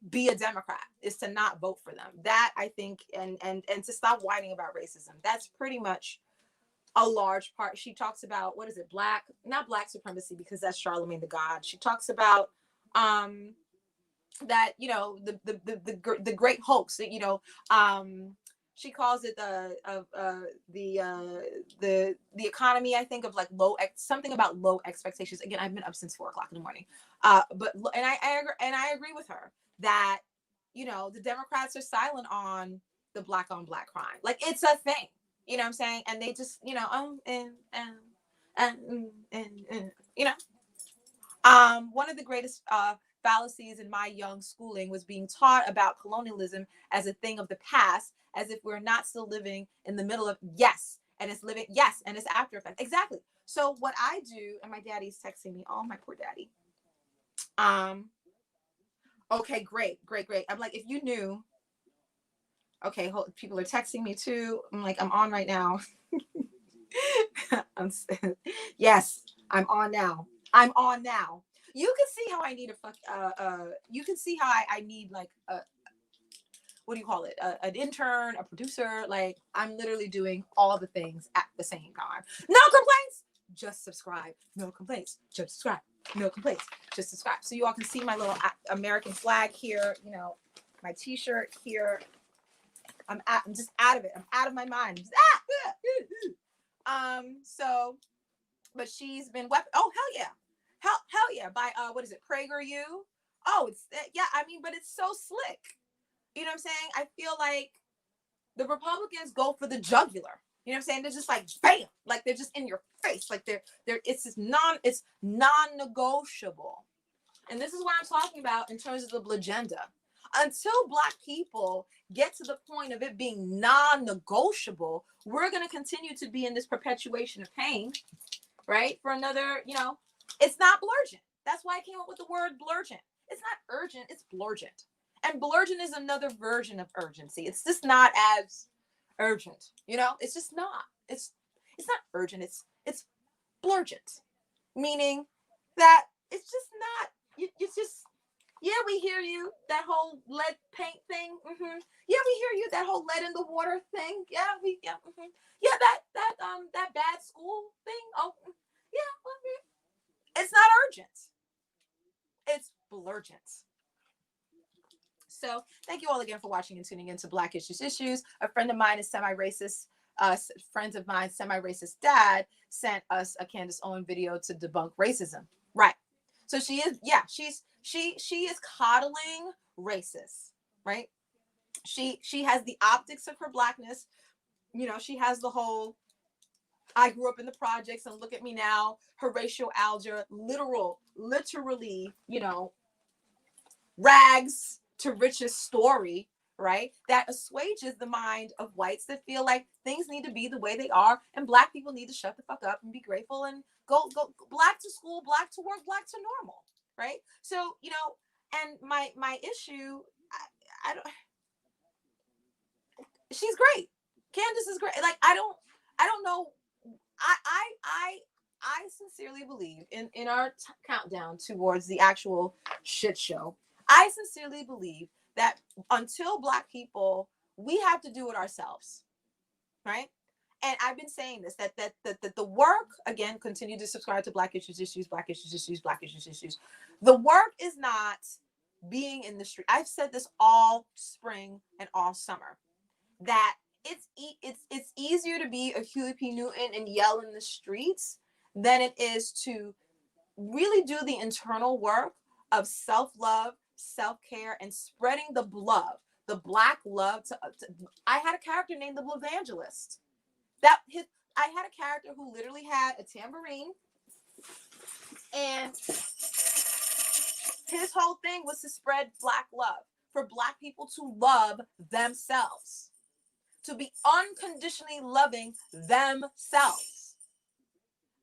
be a Democrat, is to not vote for them. That, I think, and to stop whining about racism. That's pretty much a large part. She talks about, what is it, not Black supremacy, because that's Charlemagne the God. She talks about that, you know, the great hoax that, you know, she calls it the economy, I think, of like something about low expectations. Again, I've been up since 4 o'clock in the morning. I agree with her that, you know, the Democrats are silent on the black on black crime. Like, it's a thing. You know what I'm saying? And they just, you know, you know, one of the greatest fallacies in my young schooling was being taught about colonialism as a thing of the past, as if we're not still living in the middle of yes, and it's after effects. Exactly. So what I do, and my daddy's texting me. Oh, my poor daddy. Okay, great. I'm like, if you knew. Okay, people are texting me too. I'm like, I'm on right now. Yes, I'm on now. You can see how I need you can see how I need like what do you call it? An intern, a producer. Like, I'm literally doing all the things at the same time. No complaints. Just subscribe. No complaints. Just subscribe. No complaints. Just subscribe. So you all can see my little American flag here. You know, my T-shirt here. I'm just out of it. I'm out of my mind. So, but she's been oh, hell yeah. Hell yeah. By what is it? PragerU. Oh, it's yeah. I mean, but it's so slick. You know what I'm saying? I feel like the Republicans go for the jugular. You know what I'm saying? They're just like bam, like they're just in your face. Like they're it's non-negotiable. And this is what I'm talking about in terms of the BLAGEDNA. Until Black people get to the point of it being non-negotiable, we're going to continue to be in this perpetuation of pain, right? For another, you know, it's not BLURGENT. That's why I came up with the word BLURGENT. It's not urgent, it's BLURGENT. And BLURGENT is another version of urgency. It's just not as urgent, you know? It's just not. It's not urgent. It's BLURGENT, meaning that it's just not. It's just, yeah, we hear you. That whole lead paint thing. Mm-hmm. Yeah, we hear you. That whole lead in the water thing. Yeah, mm-hmm. Yeah, that bad school thing. Oh, yeah. It's not urgent. It's BLURGENT. So thank you all again for watching and tuning into Black Issues Issues. A friend of mine is semi-racist. Friends of mine, semi-racist dad sent us a Candace Owen video to debunk racism. Right. So she is, yeah, she is coddling racists, right? She has the optics of her Blackness. You know, she has the whole I grew up in the projects and look at me now. Horatio Alger, literally, you know, rags to riches story, right? That assuages the mind of whites that feel like things need to be the way they are, and Black people need to shut the fuck up and be grateful and go Black to school, Black to work, Black to normal, right? So, you know, and my issue, I don't. She's great. Candace is great. Like, I don't know. I sincerely believe in our countdown towards the actual shit show. I sincerely believe that until Black people, we have to do it ourselves, right? And I've been saying this, that the work, again, continue to subscribe to Black Issues Issues, Black Issues Issues, Black Issues Issues. The work is not being in the street. I've said this all spring and all summer, that it's easier to be a Huey P. Newton and yell in the streets than it is to really do the internal work of self-love, self-care, and spreading the Black love I had a character named the Blue Evangelist. I had a character who literally had a tambourine, and his whole thing was to spread Black love, for Black people to love themselves, to be unconditionally loving themselves.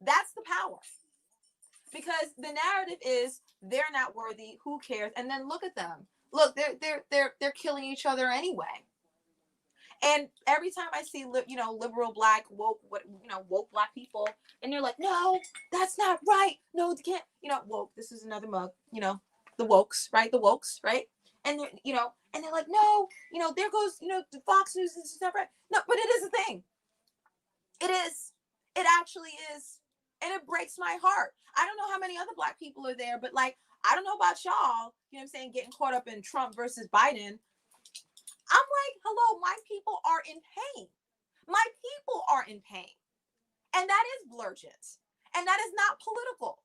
That's the power. Because the narrative is they're not worthy, who cares? And then look at them. Look, they're killing each other anyway. And every time I see, you know, liberal Black woke Black people, and they're like, no, that's not right. No, you can't. You know, woke. This is another mug. You know, the wokes, right? The wokes, right? And they're, you know, and they're like, no, you know, there goes, you know, the Fox News is not right. No, but it is a thing. It is. It actually is. And it breaks my heart. I don't know how many other Black people are there, but like, I don't know about y'all, you know what I'm saying, getting caught up in Trump versus Biden. I'm like, hello, my people are in pain. My people are in pain. And that is BLURGENT. And that is not political.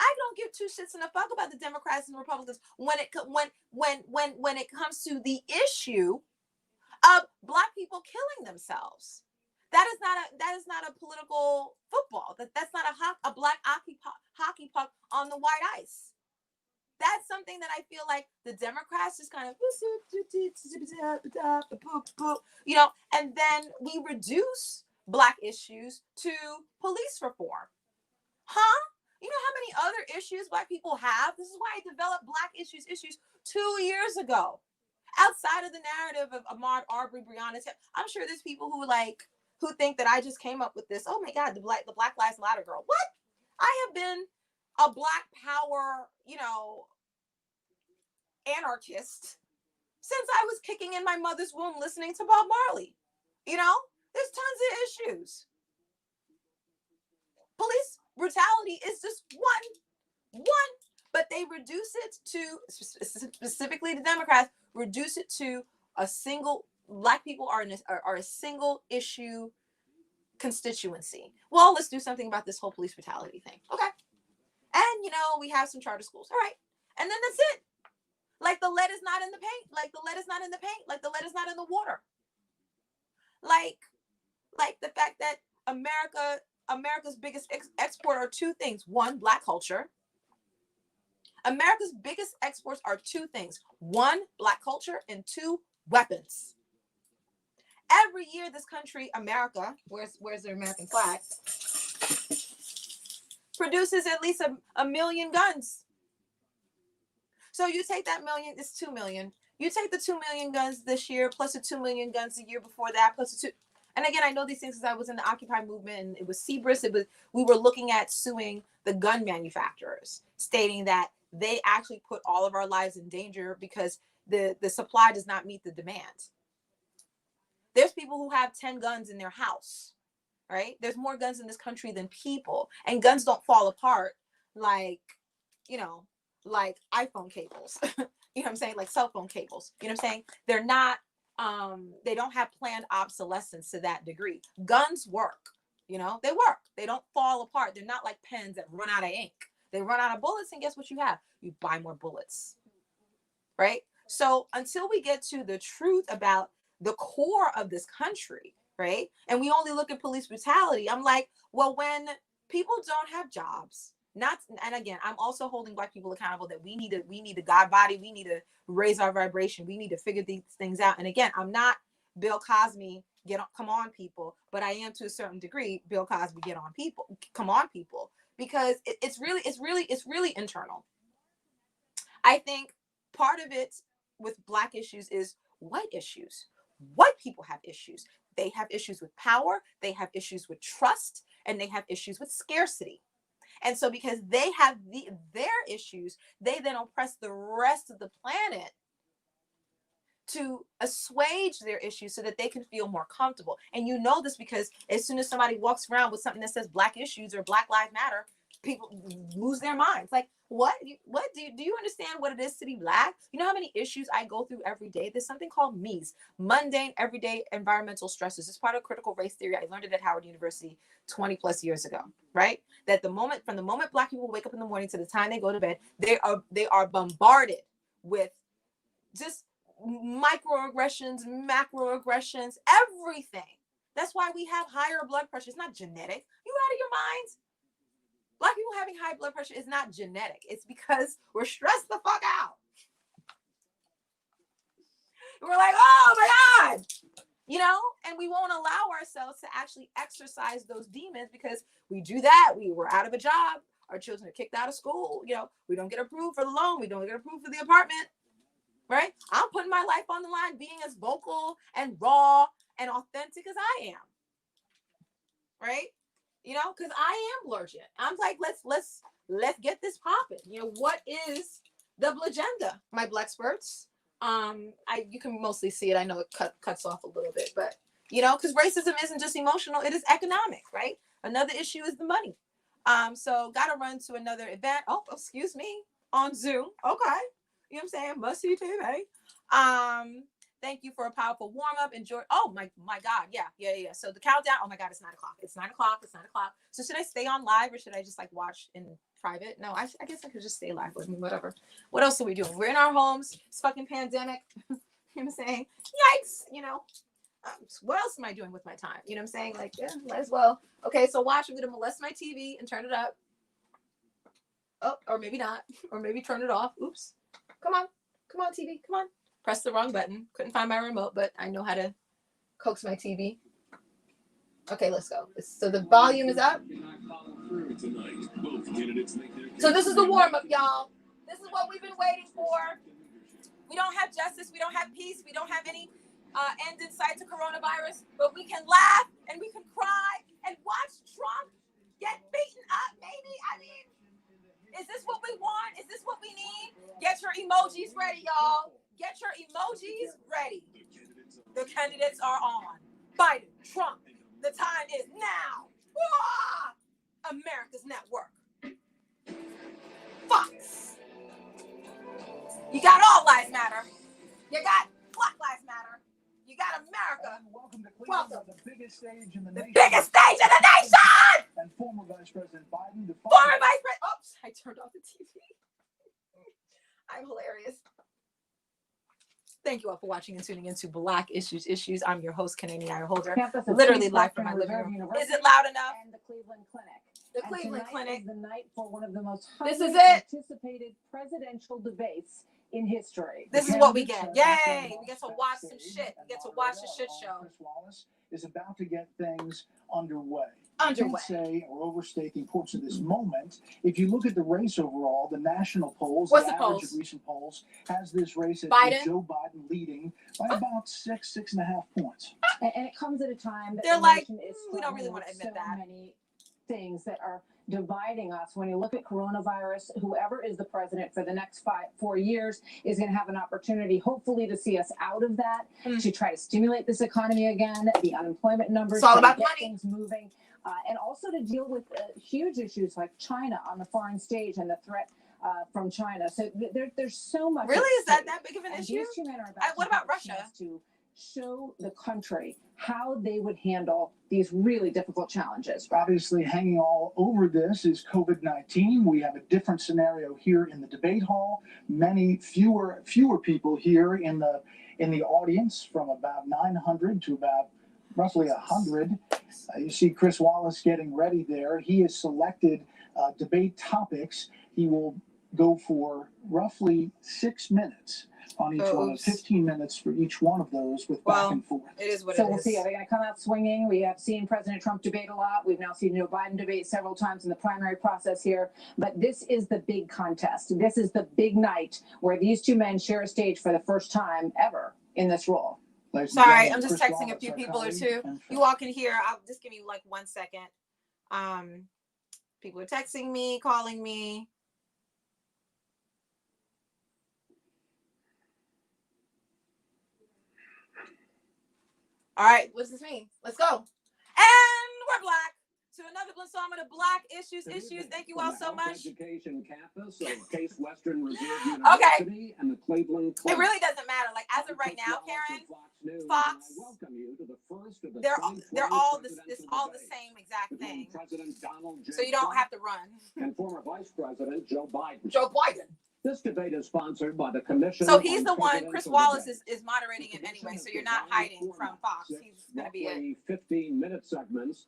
I don't give two shits and a fuck about the Democrats and the Republicans when it comes to the issue of Black people killing themselves. That is not a political football. That's not a black hockey puck on the white ice. That's something that I feel like the Democrats just kind of, you know, and then we reduce Black issues to police reform. Huh? You know how many other issues Black people have? This is why I developed BlackIssuesISSUES 2 years ago. Outside of the narrative of Ahmaud Arbery, Breonna Taylor, I'm sure there's people who think that I just came up with this. Oh my God, the Black Lives Matter girl. What? I have been a Black Power, you know, anarchist since I was kicking in my mother's womb listening to Bob Marley. You know, there's tons of issues. Police brutality is just one, but they reduce it to, specifically the Democrats, reduce it to a single, Black people are a single issue constituency. Well, let's do something about this whole police brutality thing. Okay. And, you know, we have some charter schools. All right. And then that's it. Like the lead is not in the paint. Like the lead is not in the paint. Like the lead is not in the water. Like the fact that America's biggest export are two things. One, Black culture. America's biggest exports are two things. One, Black culture, and two, weapons. Every year, this country, America, where's the American flag, produces at least a million guns. So you take that million, it's 2 million. You take the 2 million guns this year, plus the 2 million guns the year before that, plus the two. And again, I know these things because I was in the Occupy movement, and it was Seabris. We were looking at suing the gun manufacturers, stating that they actually put all of our lives in danger because the supply does not meet the demand. There's people who have 10 guns in their house, right? There's more guns in this country than people, and guns don't fall apart like, you know, like iPhone cables. You know what I'm saying? Like cell phone cables. You know what I'm saying? They're not, they don't have planned obsolescence to that degree. Guns work, you know, they work. They don't fall apart. They're not like pens that run out of ink. They run out of bullets, and guess what you have? You buy more bullets, right? So until we get to the truth about the core of this country, right? And we only look at police brutality. I'm like, well, when people don't have jobs, and again, I'm also holding Black people accountable that we need a God body. We need to raise our vibration. We need to figure these things out. And again, I'm not Bill Cosby, come on people, but I am to a certain degree, Bill Cosby, come on people, because it's really internal. I think part of it with Black issues is white issues. White people have issues. They have issues with power, they have issues with trust, and they have issues with scarcity. And so because they have their issues, they then oppress the rest of the planet to assuage their issues so that they can feel more comfortable. And you know this because as soon as somebody walks around with something that says Black issues or Black Lives Matter, people lose their minds. Like, what do you understand what it is to be Black? You know how many issues I go through every day? There's something called MEES, mundane everyday environmental stresses. It's part of critical race theory. I learned it at Howard University 20 plus years ago, right? That from the moment Black people wake up in the morning to the time they go to bed, they are bombarded with just microaggressions, macroaggressions, everything. That's why we have higher blood pressure. It's not genetic. You out of your minds? Black people having high blood pressure is not genetic. It's because we're stressed the fuck out. We're like, oh my God, you know, and we won't allow ourselves to actually exercise those demons because we do that. We were out of a job. Our children are kicked out of school. You know, we don't get approved for the loan. We don't get approved for the apartment, right? I'm putting my life on the line, being as vocal and raw and authentic as I am, right? You know, because I am BLURGENT. I'm like, let's get this popping. You know, what is the BLAGEDNA, my Black experts? You can mostly see it. I know it cuts off a little bit, but you know, because racism isn't just emotional; it is economic, right? Another issue is the money. So gotta run to another event. Oh, excuse me, on Zoom. Okay, you know what I'm saying? Must see TV. Thank you for a powerful warm-up. Enjoy. Oh my God. Yeah. So the countdown. Oh my God, it's 9 o'clock. It's 9 o'clock. It's 9 o'clock. So should I stay on live or should I just like watch in private? No, I guess I could just stay live with me, whatever. What else are we doing? We're in our homes. It's fucking pandemic. You know what I'm saying? Yikes, you know. What else am I doing with my time? You know what I'm saying? Like, yeah, might as well. Okay, so watch. I'm gonna molest my TV and turn it up. Oh, or maybe not. Or maybe turn it off. Oops. Come on, TV. Come on. Pressed the wrong button. Couldn't find my remote, but I know how to coax my TV. Okay, let's go. So the volume is up. So this is the warm-up, y'all. This is what we've been waiting for. We don't have justice. We don't have peace. We don't have any end in sight to coronavirus. But we can laugh and we can cry and watch Trump get beaten up, maybe. I mean, is this what we want? Is this what we need? Get your emojis ready, y'all. Get your emojis ready. The candidates are on. Biden, Trump. The time is now. Wah! America's network. Fox. You got All Lives Matter. You got Black Lives Matter. You got America. Welcome to Cleveland, the biggest stage in the nation. Biggest stage in the nation! And former Vice President Biden. Former Vice President. Oops, I turned off the TV. I'm hilarious. Thank you all for watching and tuning into Black Issues. I'm your host, Kanani Holder. Literally live from my living room. Is it loud enough? And the Cleveland Clinic. The Cleveland Clinic. Is the night for one of the most This is it. Anticipated presidential debates in history. This is what we get. Yay! We get to watch some shit. We get to watch the shit show. Chris Wallace is about to get things underway. I Underway. can't say or overstate the importance of this moment. If you look at the race overall, the national polls, What's the the average polls? of recent polls, has this race at Biden? Joe Biden leading by about 6.5 points. And it comes at a time that They're the like, nation is we don't really struggling want to with admit so that. many things that are dividing us. When you look at coronavirus, whoever is the president for the next 4 years is going to have an opportunity, hopefully, to see us out of that, to try to stimulate this economy again, the unemployment numbers, It's all about to get money. things moving, and also to deal with huge issues like China on the foreign stage and the threat from China. So there's so much. Really? Is that big of an And issue? these two men are about What to about have a Russia? chance to show the country how they would handle these really difficult challenges. Obviously, hanging all over this is COVID-19. We have a different scenario here in the debate hall. Many fewer people here in the audience, from about 900 to about roughly 100. You see Chris Wallace getting ready there. He has selected debate topics. He will go for roughly 6 minutes on each one, 15 minutes for each one of those with back and forth. It is what So it we'll is. see. Are they going to come out swinging? We have seen President Trump debate a lot. We've now seen Joe Biden debate several times in the primary process here. But this is the big contest. This is the big night where these two men share a stage for the first time ever in this role. Sorry, I'm just texting a few people or two. You all can hear. I'll just give me like 1 second. People are texting me, calling me. All right, what does this mean? Let's go. And we're black. To another Blinsometer Black Issues. Thank you all so much. Education campus of Case Western Reserve Okay. University and the Cleveland It Clinic. really doesn't matter. Like as of right now, Karen, Fox, I welcome you to the first of the they're 2020 all the presidential debates same exact between thing. President Donald J. So you don't Trump have to run. and former Vice President Joe Biden. Joe Biden. This debate is sponsored by the Commission. So he's on the one. Chris Presidential Wallace Debates. is moderating it anyway. So you're not Designed hiding from format, Fox. 6 He's going to be it. roughly 15-minute segments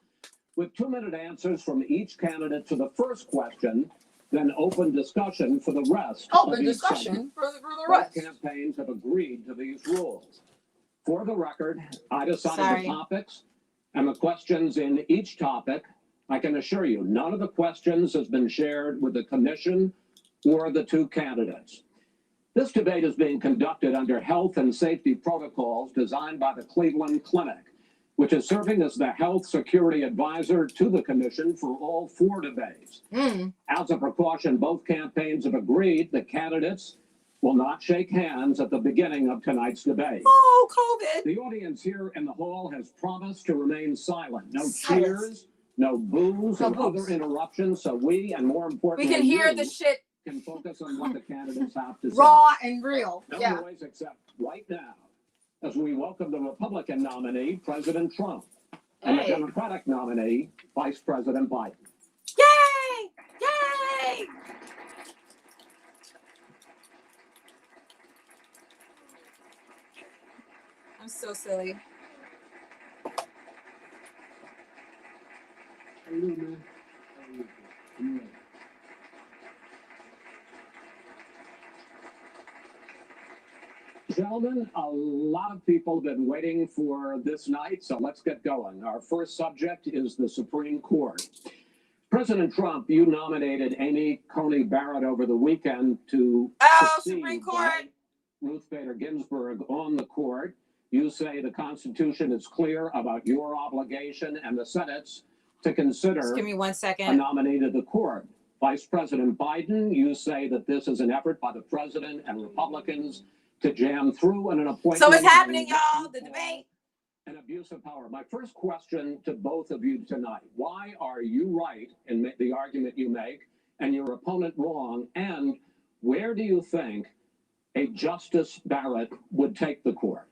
with 2-minute answers from each candidate to the first question, then open discussion for the rest. Open of each discussion segment. for the Both rest. campaigns have agreed to these rules. For the record, I decided Sorry. the topics and the questions in each topic. I can assure you, none of the questions has been shared with the commission or the two candidates. This debate is being conducted under health and safety protocols designed by the Cleveland Clinic, which is serving as the health security advisor to the commission for all 4 debates. As a precaution, both campaigns have agreed the candidates will not shake hands at the beginning of tonight's debate. Oh, COVID. The audience here in the hall has promised to remain silent. No Silence. cheers, no boos, No or boos. other interruptions, so we, and more We importantly, can hear you, the shit can focus on what the candidates have to say. raw and real. No Yeah. noise except right now. as we welcome the Republican nominee, President Trump, and the Hey. Democratic nominee, Vice President Biden. Yay! Yay! I'm so silly. How you doing, man? How you doing? Gentlemen, a lot of people have been waiting for this night, so let's get going. Our first subject is the Supreme Court. President Trump, you nominated Amy Coney Barrett over the weekend to succeed Supreme Court. Ruth Bader Ginsburg on the court. You say the Constitution is clear about your obligation and the Senate's to consider Just give me 1 a second. nominee to the court. Vice President Biden, you say that this is an effort by the president and Republicans to jam through an appointment. So it's happening, y'all. The debate. An abuse of power. My first question to both of you tonight: why are you right in the argument you make, and your opponent wrong? And where do you think a Justice Barrett would take the court?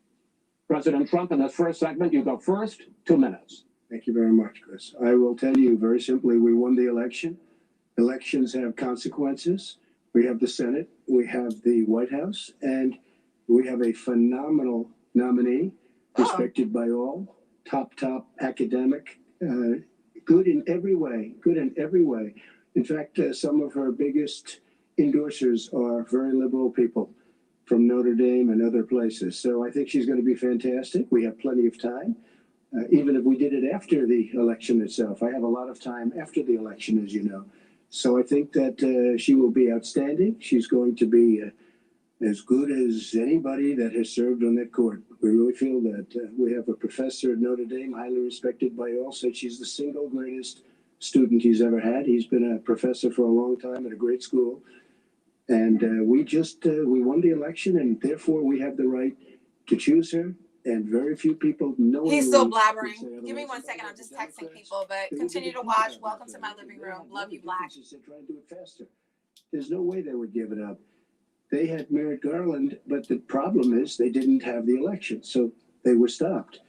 President Trump, in this first segment, you go first. 2 minutes. Thank you very much, Chris. I will tell you very simply, we won the election. Elections have consequences. We have the Senate, we have the White House, and we have a phenomenal nominee, respected by all, top academic, good in every way, In fact, some of her biggest endorsers are very liberal people from Notre Dame and other places. So I think she's going to be fantastic. We have plenty of time. Even if we did it after the election itself. I have a lot of time after the election, as you know. So I think that she will be outstanding. She's going to be as good as anybody that has served on that court. We really feel that. We have a professor at Notre Dame, highly respected by all, said she's the single greatest student he's ever had. He's been a professor for a long time at a great school. And we won the election, and therefore we have the right to choose her. And very few people know. He's still blabbering. Give me 1 second. I'm just texting people, but continue to watch. Welcome to my living room. Love you, Black. Try and do it faster. There's no way they would give it up. They had Merrick Garland, but the problem is they didn't have the election, so they were stopped.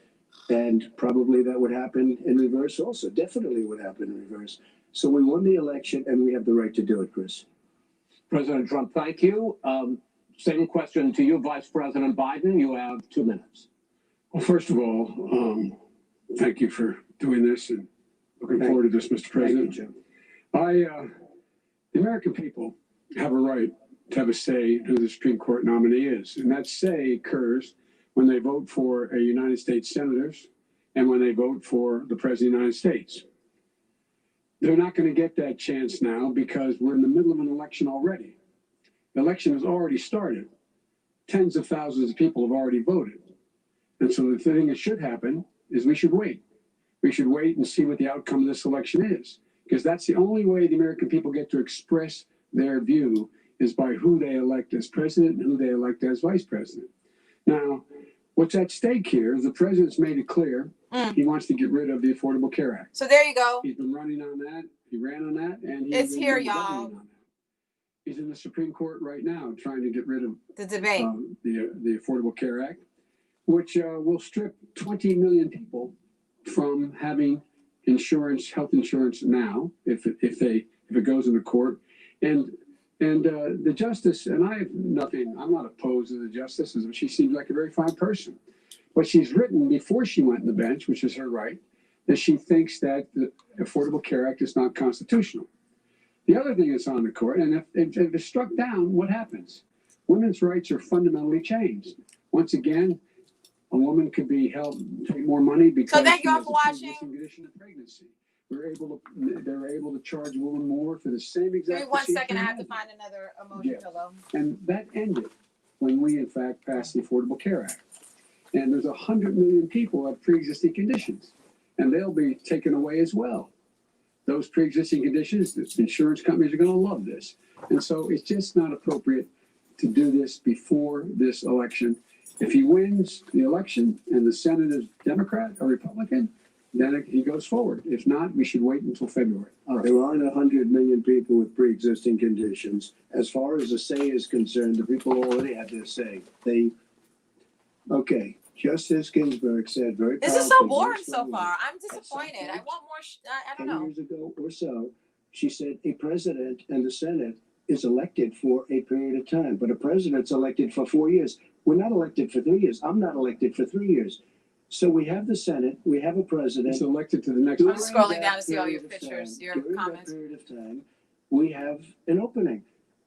And probably that would happen in reverse also. Definitely would happen in reverse. So we won the election, and we have the right to do it, Chris. President Trump, thank you. Same question to you, Vice President Biden. You have 2 minutes. Well, first of all, thank you for doing this and looking forward to this, Mr. President. Thank you, Jim. The American people have a right to have a say in who the Supreme Court nominee is. And that say occurs when they vote for a United States senators and when they vote for the President of the United States. They're not going to get that chance now because we're in the middle of an election already. The election has already started. Tens of thousands of people have already voted. And so the thing that should happen is we should wait. We should wait and see what the outcome of this election is, because that's the only way the American people get to express their view is by who they elect as president and who they elect as vice president. Now, what's at stake here is the president's made it clear he wants to get rid of the Affordable Care Act. So there you go. He's been running on that. He ran on that, and It's here, y'all. He's in the Supreme Court right now trying to get rid of The debate. the Affordable Care Act, which will strip 20 million people from having insurance, health insurance now, if it goes into court. And the justice, and I have nothing, I'm not opposed to the justice, she seems like a very fine person. But she's written before she went on the bench, which is her right, that she thinks that the Affordable Care Act is not constitutional. The other thing that's on the court, and if it's struck down, what happens? Women's rights are fundamentally changed. Once again, a woman could be held to take more money because So thank you all she for has a watching. pre-existing condition of pregnancy. They're able to charge a woman more for the same exact. Give me 1 second. I procedure. have to find another emoji pillow. And that ended when we, in fact, passed the Affordable Care Act. And there's 100 million people who have pre-existing conditions, and they'll be taken away as well. Those pre-existing conditions, the insurance companies are going to love this. And so it's just not appropriate to do this before this election. If he wins the election and the Senate is Democrat or Republican, then he goes forward. If not, we should wait until February. All right. There aren't 100 million people with pre-existing conditions. As far as the say is concerned, the people already had their say. Okay, Justice Ginsburg said very This is so powerfully, very boring so strongly, far. I'm at some disappointed. I point, want more. I don't 10 know. years ago or so, she said a president and the Senate is elected for a period of time, but a president's elected for 4 years. We're not elected for 3 years. I'm not elected for 3 years. So we have the Senate, we have a president. It's elected to the next. I'm During scrolling that down to see all your period of pictures, time, your during comments. that period of time, we have an opening.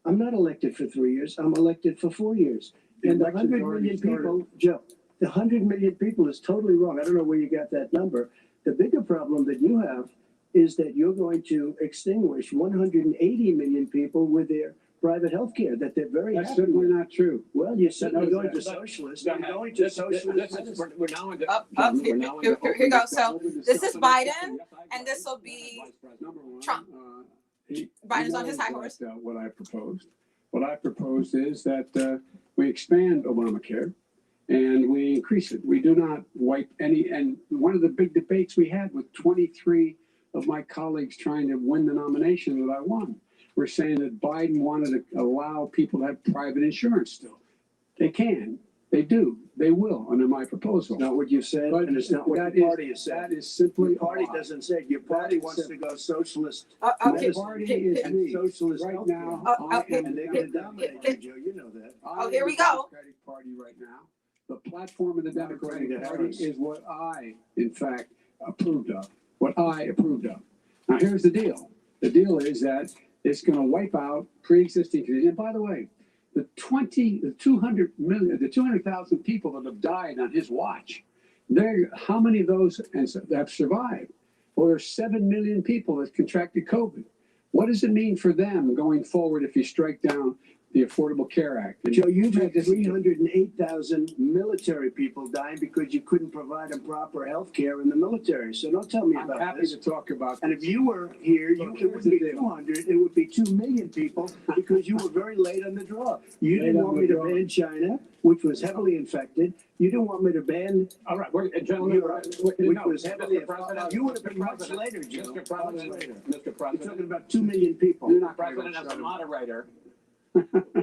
I'm not elected for 3 years. I'm elected for 4 years. The And the election's 100 already million started. people, Joe, the 100 million people is totally wrong. I don't know where you got that number. The bigger problem that you have is that you're going to extinguish 180 million people with their private health care that they're very That's happy simply with. not true. Well, you're certainly No, going to that- socialists. Go You're ahead. going to This- socialist. we're now into. Up, Gentlemen, here- we're now here- into here you go. open So, discussion. this is Biden, Yes, I and this will agree. be Vice President. Number one, Trump. He Biden's on his high knows horse. what I proposed. What I proposed is that we expand Obamacare and we increase it. We do not wipe any. And one of the big debates we had with 23 of my colleagues trying to win the nomination that I won, were saying that Biden wanted to allow people to have private insurance still. They can. They do. They will under my proposal. Not what you said, But and it's not what that the is- party has said. That is simply Your party a lie. doesn't say. Your party is wants to go socialist. okay. medicine party here- is here- and me. socialist Right healthcare. now, Oh, I okay. am And they're the going to dominate you, Joe. You know that. I here am we the go. Democratic Party right now. The platform of the Democratic according to Party Harris. is what I, in fact, approved of. What I approved of. Now, here's the deal. The deal is that it's going to wipe out pre-existing conditions. And by the way, the 200,000 people that have died on his watch, how many of those have survived? Well, there's 7 million people that contracted COVID. What does it mean for them going forward if you strike down the Affordable Care Act? Joe, you've had 308,000 military people dying because you couldn't provide them proper health care in the military. So don't tell me I'm about happy this. to talk about And this. if you were here, it Here's wouldn't the be deal. 200, it would be 2 million people because you were very late on the draw. You Late didn't on want the me to draw. ban China, which was heavily infected. You didn't want me to ban All right, gentlemen, Europe, which was heavily Mr. President, You would have been Mr. much President, later, Joe. Mr. Much President, later. Mr. You're President, talking about 2 million people. You're not President, gonna as a shut moderator,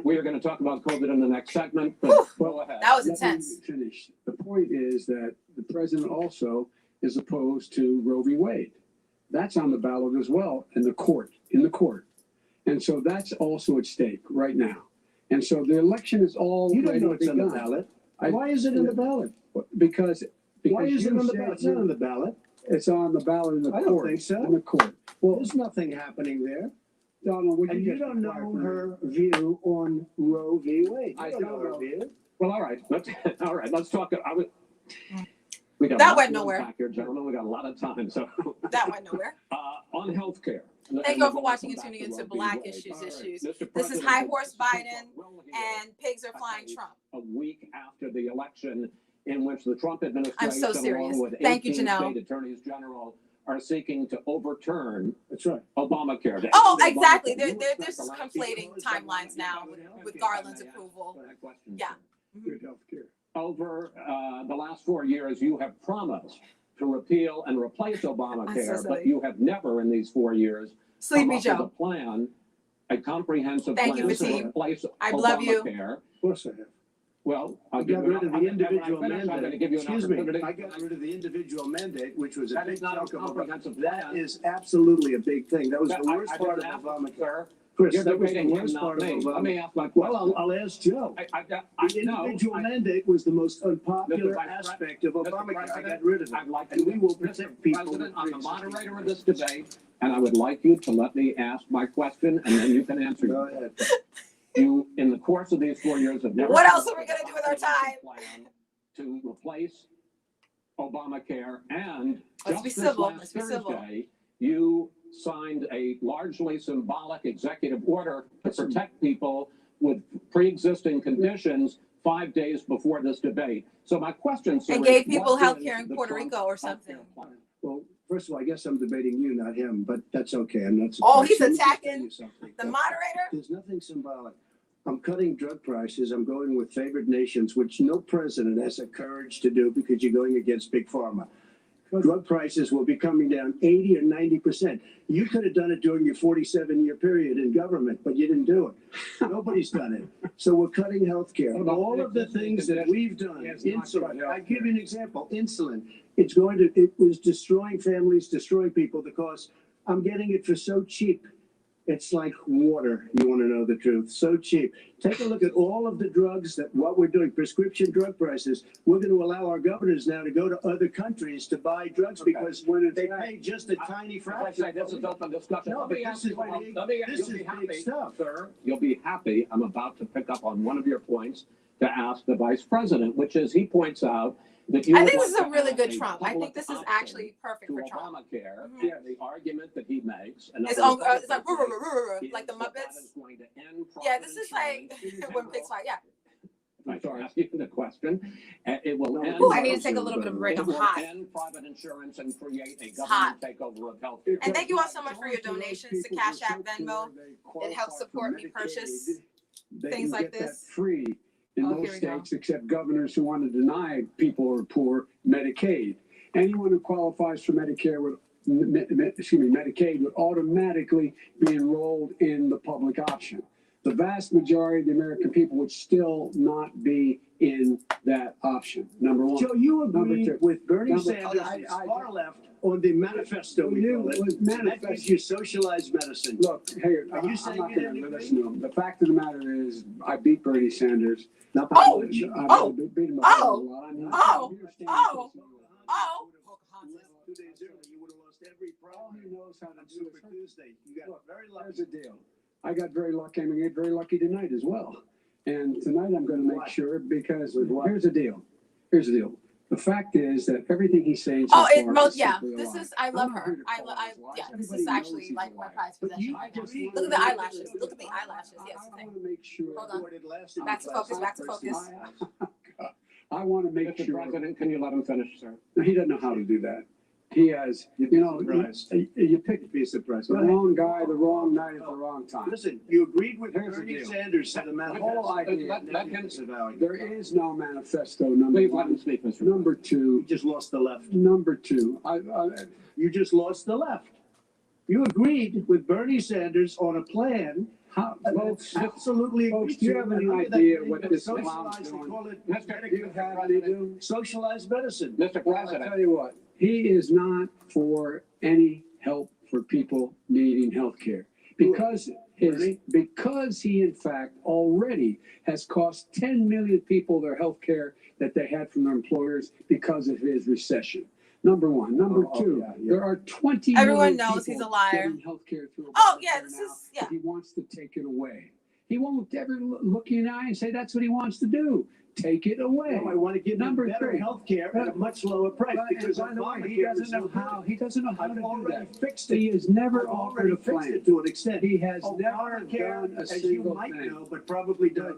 we are going to talk about COVID in the next segment, but go ahead. That was Let me intense. finish. The point is that the president also is opposed to Roe v. Wade. That's on the ballot as well in the court. And so that's also at stake right now. And so the election is all You don't ready know to it's be on the done. ballot. I- Why is it on the ballot? Because Why is it you on the said ballot? It's not on the ballot. it's on the ballot in the I court. don't think so. In the court. Well, There's nothing happening there. Donald, would And you just don't be quiet know for a her view on Roe v. Wade. I You don't know don't her know. view. Well, all right, let's talk. We got That a lot went to nowhere. unpack here, gentlemen. We got a lot of time, so That went nowhere. on healthcare. Thank you all for watching and tuning into Black Issues Issues. This is High Horse Biden and pigs are flying Trump. A week after the election in which the Trump administration, I'm so serious. along with Thank you, 18 Janelle. state attorneys general, are seeking to overturn That's right. Obamacare. to Oh, end exactly. Obamacare. They're You expect just the last conflating people- timelines now with Garland's approval. Go ahead, question. Yeah. good healthcare. Over the last 4 years, you have promised to repeal and replace Obamacare, silly. but you have never in these 4 years come Sleepy up with a Joe. plan, a comprehensive Thank plan you, to Fatim. replace I love you. Obamacare. Of course I have. Well, I'll I give got you rid of an- the when I individual finish, I'm going to mandate. give you an Excuse me, opportunity. I got rid of the individual mandate, which was a That big is not a chunk of comprehensive Obamacare. That plan. is absolutely a big thing. That was the I- worst I part of didn't ask, Obamacare. sir. Chris, You're that was the debating him, worst not part of me. Let me Obamacare. ask my Well, question. I'll ask Joe. The individual mandate was the most unpopular Mr. Vice aspect of Mr. Obamacare. I President, got rid of I'd it. like And you, we will Mr. protect people. President, with I'm the pre-existing moderator of this conditions. debate, and I would like you to let me ask my question, and then you can answer. Go it. ahead. You, in the course of these 4 years, have never. What come else up are we with a gonna do with our time? plan to replace Obamacare, and Let's just be this civil. last Let's be civil. Thursday, you signed a largely symbolic executive order to protect people with pre-existing conditions 5 days before this debate. So my question, sir, And is, gave people what health is care in the Puerto Trump Rico or healthcare something. plan? Well, first of all, I guess I'm debating you, not him, but that's okay. I'm not. Oh, he's surprised. Let me just attacking tell you something. The moderator? There's nothing symbolic. I'm cutting drug prices. I'm going with favored nations, which no president has the courage to do because you're going against big pharma. drug prices will be coming down 80 or 90%. You could have done it during your 47-year period in government, but you didn't do it. Nobody's done it. So we're cutting health care. All of the things that we've done, insulin, I give you an example, insulin. It was destroying families, destroying people because I'm getting it for so cheap. It's like water, you want to know the truth. So cheap. Take a look at all of the drugs that what we're doing, prescription drug prices. We're going to allow our governors now to go to other countries to buy drugs because they pay just a tiny fraction. This is open discussion. No, but this is big stuff. Sir, you'll be happy. I'm about to pick up on one of your points to ask the vice president, which is he points out that I think this is a really good Trump. I think this is actually perfect for Trump. Obamacare, the argument that he makes. It's like the Muppets. Yeah, this is like when pigs fight. Yeah. I'm sorry, asking the question. It will end. Ooh, I need to take a little bit of a break. I'm hot. End private insurance and create a government takeover of health care. And thank you all so much for your donations to Cash App, Venmo. It helps support me purchase things like this. Free. In most states, except governors who want to deny people who are poor Medicaid. Anyone who qualifies for Medicare would, Medicaid would automatically be enrolled in the public option. The vast majority of the American people would still not be in that option. Number one. Joe, you agree with Bernie Sanders, far left, on the manifesto. That gives you socialized medicine. Look, hey, I'm not going to listen to him. The fact of the matter is, I beat Bernie Sanders. Not by much. Oh! 2 days early, you would have lost every problem. He knows how to do Super Tuesday. You got very lucky. Here's the deal. I got very lucky. I'm going to get very lucky tonight as well. And tonight I'm going to make sure because here's the deal. Here's the deal. The fact is that everything he's saying. So this is. I love her. This is actually like my prized possession right now. Look at the eyelashes. Look at the eyelashes. Yes. I want to make sure. Hold on. Back to focus. Back to focus. I want to make sure. President, can you let him finish, sir? He doesn't know how to do that. He has, you picked Be surprised. the wrong guy, the wrong night at the wrong time. Listen, you agreed with Here's the Bernie deal. Sanders to the Let There is no manifesto. Number Please let him one. speak, Mr. Number two. You just lost the left. Number two. You just lost the left. You agreed with Bernie Sanders on a plan. Folks, Absolutely. folks, do you have any idea what this clown's Socialized, doing? they call it Do you have any idea? socialized medicine. Mr. I'll President. tell you what, he is not for any help for people needing health care. Because he in fact already has cost 10 million people their health care that they had from their employers because of his recession. Number one. Number two, there are 20 Everyone million knows he's a people liar. getting health care through Obamacare He wants to take it away. He won't ever look you in the eye and say that's what he wants to do. Take it away. No, I want to give Number them better three. health care at a much lower price because by the way, Obamacare he doesn't is know so how. good. He doesn't know how I've to do already that. fixed it. He has never I've offered already a fixed plan. it to an extent. He has never Obamacare, done a as you single might thing. know, but probably done.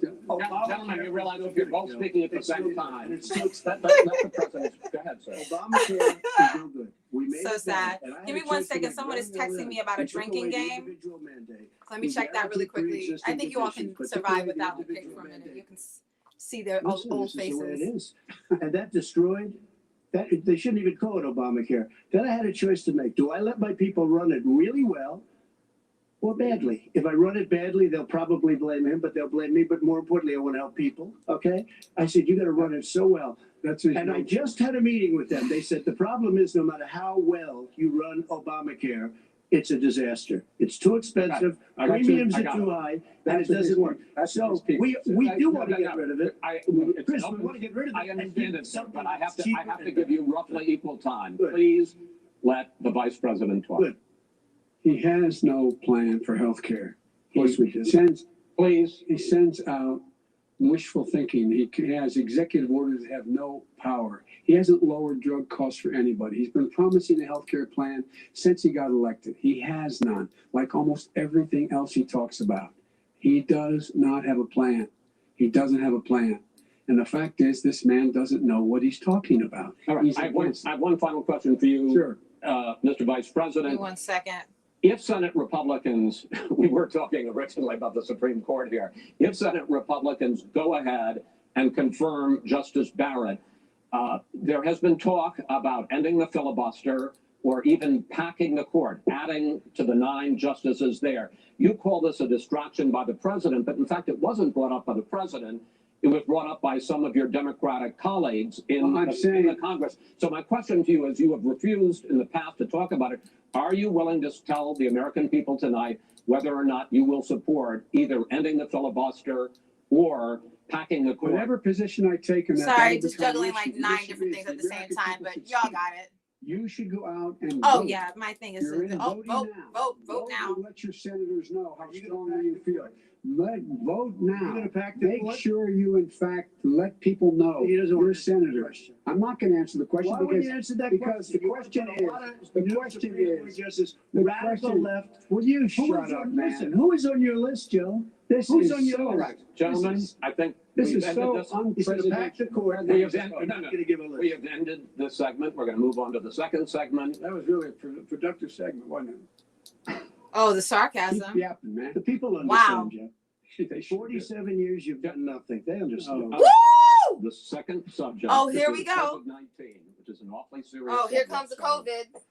Gentlemen, you realize if you're both speaking at the same time. That's the President. Go ahead, sir. Obamacare is no good. We made So it sad. and I had Give me a 1 choice to second. make Someone is right or texting left. me about a They took drinking away the game. individual mandate. Let me check that really quickly. I think you all can survive without me pick for a minute. You can see their Listen, old this is the way it faces. is. And that destroyed, that they shouldn't even call it Obamacare. Then I had a choice to make. Do I let my people run it really well or badly? If I run it badly, they'll probably blame him, but they'll blame me. But more importantly, I want to help people. Okay? I said, you got to run it so well. And I just had a meeting with them. They said the problem is no matter how well you run Obamacare, it's a disaster. It's too expensive. Premiums are too high, and it doesn't work. So we do want to get rid of it. Chris, we want to get rid of it. I understand it, but I have to to give you roughly equal time. Good. Please let the vice president talk. Good. He has no plan for health care. course we do. He sends out wishful thinking. He has executive orders that have no power. He hasn't lowered drug costs for anybody. He's been promising a healthcare plan since he got elected. He has none, like almost everything else he talks about. He does not have a plan. He doesn't have a plan. And the fact is, this man doesn't know what he's talking about. All right, I have one final question for you, Sure. Mr. Vice Give President. me 1 second. If Senate Republicans, we were talking originally about the Supreme Court here, if Senate Republicans go ahead and confirm Justice Barrett, There has been talk about ending the filibuster or even packing the court, adding to the 9 justices there. You call this a distraction by the president, but in fact, it wasn't brought up by the president. It was brought up by some of your Democratic colleagues in the Congress. So my question to you is, you have refused in the past to talk about it. Are you willing to tell the American people tonight whether or not you will support either ending the filibuster or packing the court? Whatever position I take in that. Sorry, just juggling like 9 different things at the same time, but y'all got it. You should go out and Oh vote. yeah, my thing is You're in vote now. And let your senators know how strongly you feel. Vote now. You're going to pack the Make court? sure you, in fact, let people know He doesn't you're want a to senator. question. I'm not going to answer the question Why would because you answer that because question? the question is Justice, the radical question- left. will you Who shut is up, on, man? listen, who is on your list, Joe? This Who's is on your so, list? Gentlemen, this is- I think This we've is ended so this. He's going to pack the court. We have I'm ended, not going to give a list. we have ended this segment. We're going to move on to the second segment. That was really a productive segment, wasn't it? Oh, the Keep sarcasm. yapping, man. The people Wow. understand, Joe. They should do. 47 years, you've done nothing. They understand. Woo! The second subject. Oh, here we is go. COVID-19, which is an awfully serious Oh, here subject. comes the So COVID.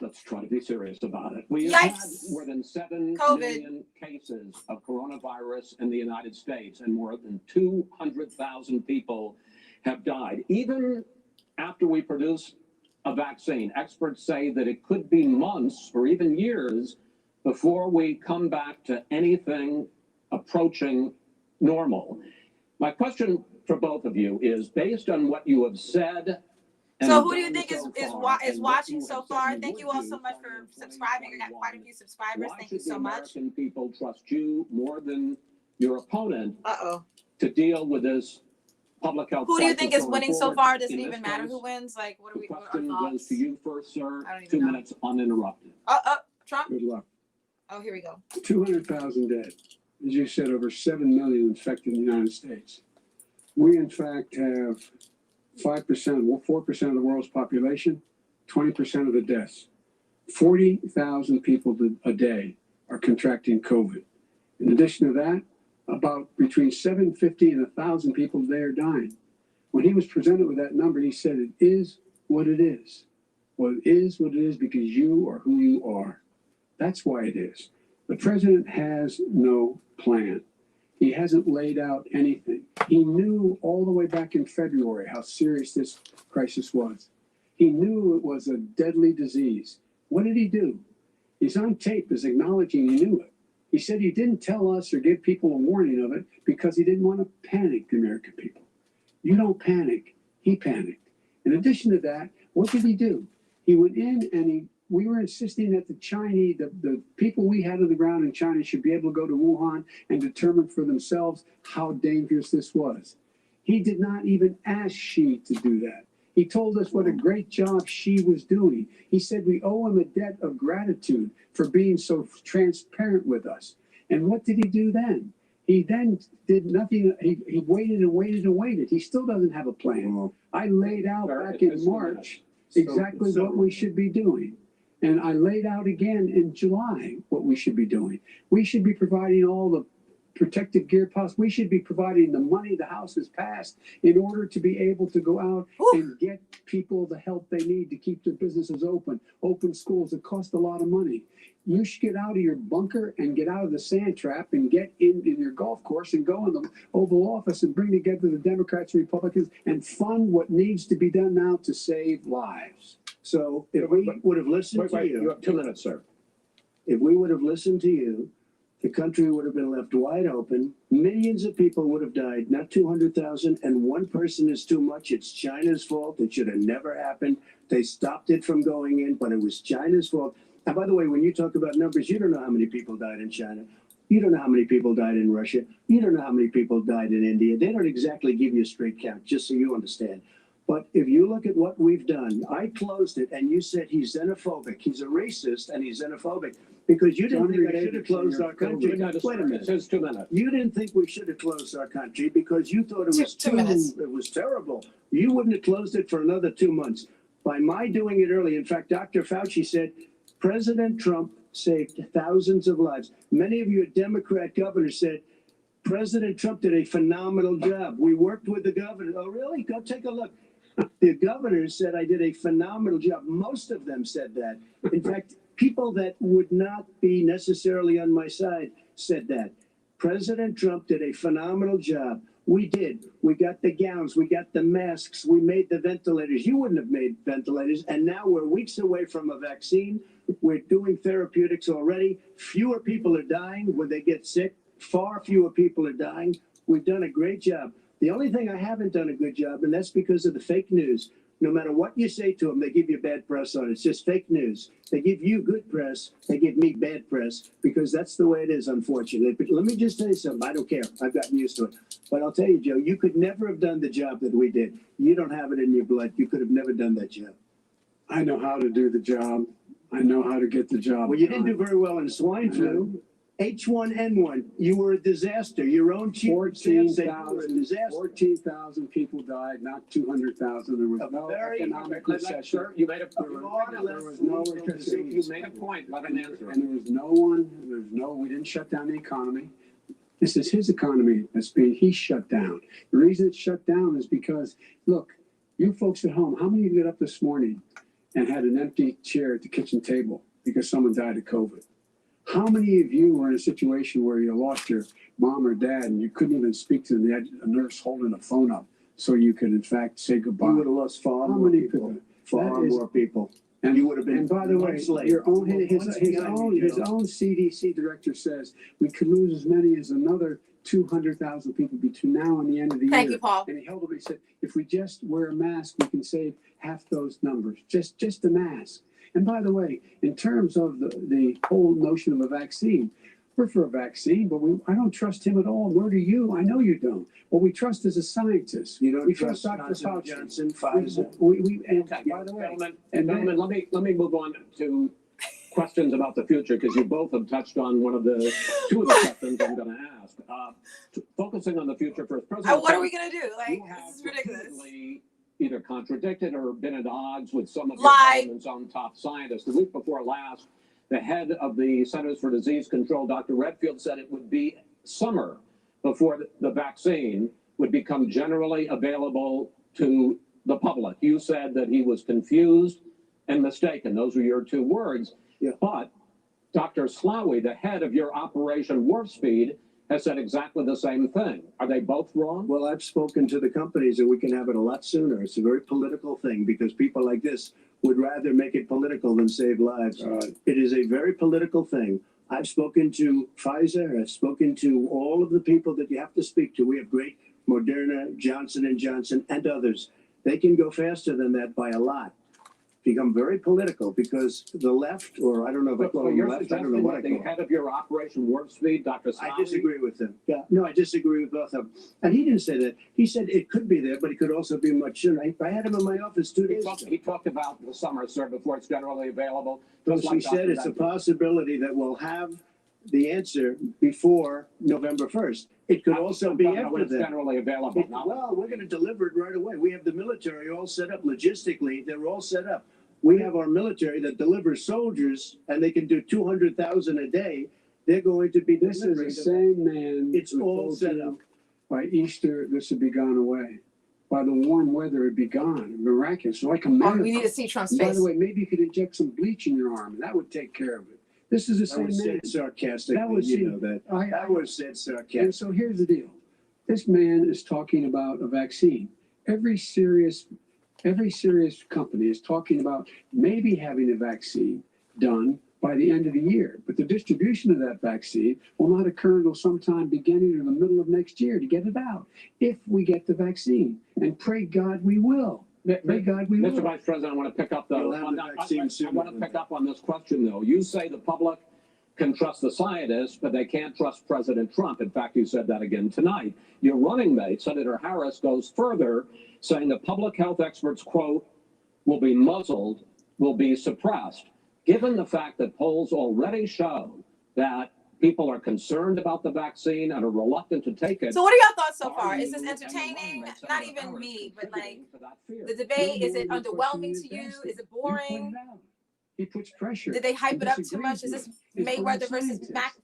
Let's try to be serious about it. We have had Yikes. more than 7 COVID. million cases of coronavirus in the United States, and more than 200,000 people have died. Even after we produce a vaccine, experts say that it could be months or even years before we come back to anything approaching normal. My question for both of you is, based on what you have said. So who do you think is far, is and watching what you so have said far? you Thank would you all do so much for starting in subscribing. We got quite a 2021, few subscribers. why Thank you should the so much. American people trust you more than your opponent Uh-oh. to deal with this public health Who do you crisis think is going winning so forward? far? Does it In even this matter case, who wins? Like, what are the we? What are our question goes thoughts? to you first, sir. I don't even 2 know. minutes uninterrupted. Trump. Good luck. Oh, here we go. 200,000 dead. As you said, over 7 million infected in the United States. We, in fact, have 5%, well, 4% of the world's population, 20% of the deaths. 40,000 people a day are contracting COVID. In addition to that, about between 750 and 1,000 people a day are dying. When he was presented with that number, he said, it is what it is. Well, it is what it is because you are who you are. That's why it is. The president has no plan. He hasn't laid out anything. He knew all the way back in February how serious this crisis was. He knew it was a deadly disease. What did he do? He's on tape as acknowledging he knew it. He said he didn't tell us or give people a warning of it because he didn't want to panic the American people. You don't panic. He panicked. In addition to that, what did he do? He went in and we were insisting that the Chinese, the people we had on the ground in China should be able to go to Wuhan and determine for themselves how dangerous this was. He did not even ask Xi to do that. He told us what a great job Xi was doing. He said we owe him a debt of gratitude for being so transparent with us. And what did he do then? He then did nothing. He waited and waited and waited. He still doesn't have a plan. I laid out back in March exactly what we should be doing. And I laid out again in July what we should be doing. We should be providing all the protective gear possible. We should be providing the money the House has passed in order to be able to go out and get people the help they need to keep their businesses open schools. It costs a lot of money. You should get out of your bunker and get out of the sand trap and get in your golf course and go in the Oval Office and bring together the Democrats and Republicans and fund what needs to be done now to save lives. So if we would have listened to You you, have 2 minutes, sir. if we would have listened to you, the country would have been left wide open. Millions of people would have died, not 200,000. And one person is too much. It's China's fault. It should have never happened. They stopped it from going in, but it was China's fault. And by the way, when you talk about numbers, you don't know how many people died in China. You don't know how many people died in Russia. You don't know how many people died in India. They don't exactly give you a straight count, just so you understand. But if you look at what we've done, I closed it and you said he's xenophobic. He's a racist and he's xenophobic because you didn't think I should have closed our country. Wait a minute. It says 2 minutes. You didn't think we should have closed our country because you thought it was Two minutes. it was terrible. You wouldn't have closed it for another 2 months. By my doing it early, in fact, Dr. Fauci said President Trump saved thousands of lives. Many of your Democrat governors said President Trump did a phenomenal job. We worked with the governor. Oh, really? Go take a look. The governor said I did a phenomenal job. Most of them said that. In fact, people that would not be necessarily on my side said that. President Trump did a phenomenal job. We did. We got the gowns. We got the masks. We made the ventilators. You wouldn't have made ventilators. And now we're weeks away from a vaccine. We're doing therapeutics already. Fewer people are dying when they get sick. Far fewer people are dying. We've done a great job. The only thing I haven't done a good job, and that's because of the fake news. No matter what you say to them, they give you bad press on it. It's just fake news. They give you good press. They give me bad press because that's the way it is, unfortunately. But let me just tell you something. I don't care. I've gotten used to it. But I'll tell you, Joe, you could never have done the job that we did. You don't have it in your blood. You could have never done that job. I know how to do the job. I know how to get the job. Well, you didn't do very well in swine flu. H1N1, you were a disaster. Your own chief said you were a disaster. 14,000 people died, not 200,000. There was no economic recession. You made a point. There was no recession. You made a point. Let him answer. And there was no one, we didn't shut down the economy. This is his economy he's shut down. The reason it's shut down is because, look, you folks at home, how many of you got up this morning and had an empty chair at the kitchen table because someone died of COVID? How many of you were in a situation where you lost your mom or dad and you couldn't even speak to them? You had a nurse holding a phone up so you could, in fact, say goodbye. You would have lost far more people. Far more people. And you would have been. And by the way, your own his own CDC director says we could lose as many as another 200,000 people between now and the end of the year. Thank you, Paul. And he held up. He said, if we just wear a mask, we can save half those numbers. Just the mask. And by the way, in terms of the whole notion of a vaccine, we're for a vaccine, but I don't trust him at all. Where do you? I know you don't. What we trust is a scientist. You don't we trust Dr. Johnson, Fauci. Pfizer. And Okay, by the way, gentlemen, let me move on to questions about the future because you both have touched on two of the questions I'm going to ask. Focusing on the future first, President. What are we gonna do? Like, You have this is ridiculous. repeatedly either contradicted or been at odds with some of your Lied. government's own top scientists. The week before last, the head of the Centers for Disease Control, Dr. Redfield, said it would be summer before the vaccine would become generally available to the public. You said that he was confused and mistaken. Those were your two words. Yeah. But Dr. Slaoui, the head of your Operation Warp Speed, has said exactly the same thing. Are they both wrong? Well, I've spoken to the companies and we can have it a lot sooner. It's a very political thing because people like this would rather make it political than save lives. It is a very political thing. I've spoken to Pfizer. I've spoken to all of the people that you have to speak to. We have great Moderna, Johnson & Johnson, and others. They can go faster than that by a lot. Become very political because the left, or I don't know if I call them left, I don't know what I call them. The head of your Operation Warp Speed, Dr. Slaoui. I disagree with him. Yeah, no, I disagree with both of them. And he didn't say that. He said it could be there, but it could also be much sooner. I had him in my office 2 days ago. He talked about the summer, sir, before it's generally available. He said it's a possibility that we'll have the answer before November 1st. It could also be after it's that. generally available. Well, we're going to deliver it right away. We have the military all set up logistically. They're all set up. We have our military that delivers soldiers, and they can do 200,000 a day. They're going to be. This is the same man. It's all set up. By Easter, this would be gone away. By the warm weather, it'd be gone. Miraculous, like a miracle. We need to see Trump's By face. the way, maybe you could inject some bleach in your arm, and that would take care of it. This is the same man. Said sarcastically. That was you know that. That was said sarcastically. And so here's the deal. This man is talking about a vaccine. Every serious company is talking about maybe having a vaccine done by the end of the year. But the distribution of that vaccine will not occur until sometime beginning or the middle of next year to get it out, if we get the vaccine. And pray God we will. Pray God we will. Mr. Vice President, I want to pick up I want to pick up on this question, though. You say the public can trust the scientists, but they can't trust President Trump. In fact, you said that again tonight. Your running mate, Senator Harris, goes further, saying that public health experts, quote, will be muzzled, will be suppressed. Given the fact that polls already show that people are concerned about the vaccine and are reluctant to take it. So what are y'all thoughts so far? Is this entertaining? Not even me, but like the debate, is it underwhelming to you? Is it boring? He puts pressure. Did they hype it up too much? Is this Mayweather versus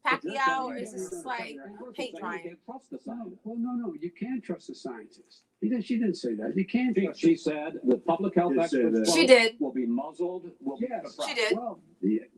Pacquiao, or is this like paint drying? Well, no, you can't trust the scientists. She didn't say that. You can't. She said the public health Did say experts that. She did. will be muzzled. Will be Yes. She did. Well,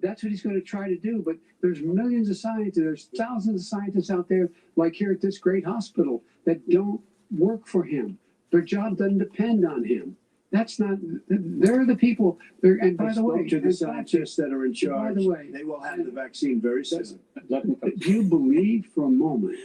that's what he's going to try to do. But there's millions of scientists, there's thousands of scientists out there, like here at this great hospital, that don't work for him. Their job doesn't depend on him. That's not. They're the people. And by the way, to the scientists that are in charge, by the way, they will have the vaccine very soon. do you believe for a moment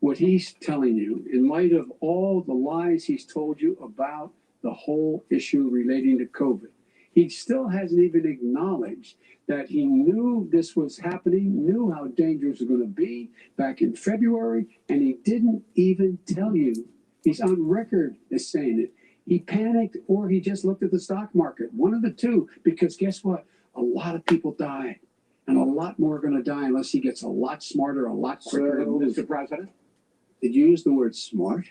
what he's telling you in light of all the lies he's told you about the whole issue relating to COVID? He still hasn't even acknowledged that he knew this was happening, knew how dangerous it was going to be back in February, and he didn't even tell you. He's on record as saying it. He panicked or he just looked at the stock market. One of the two, because guess what? A lot of people died, and a lot more are going to die unless he gets a lot smarter, a lot quicker. Mr. President? Did you use the word smart?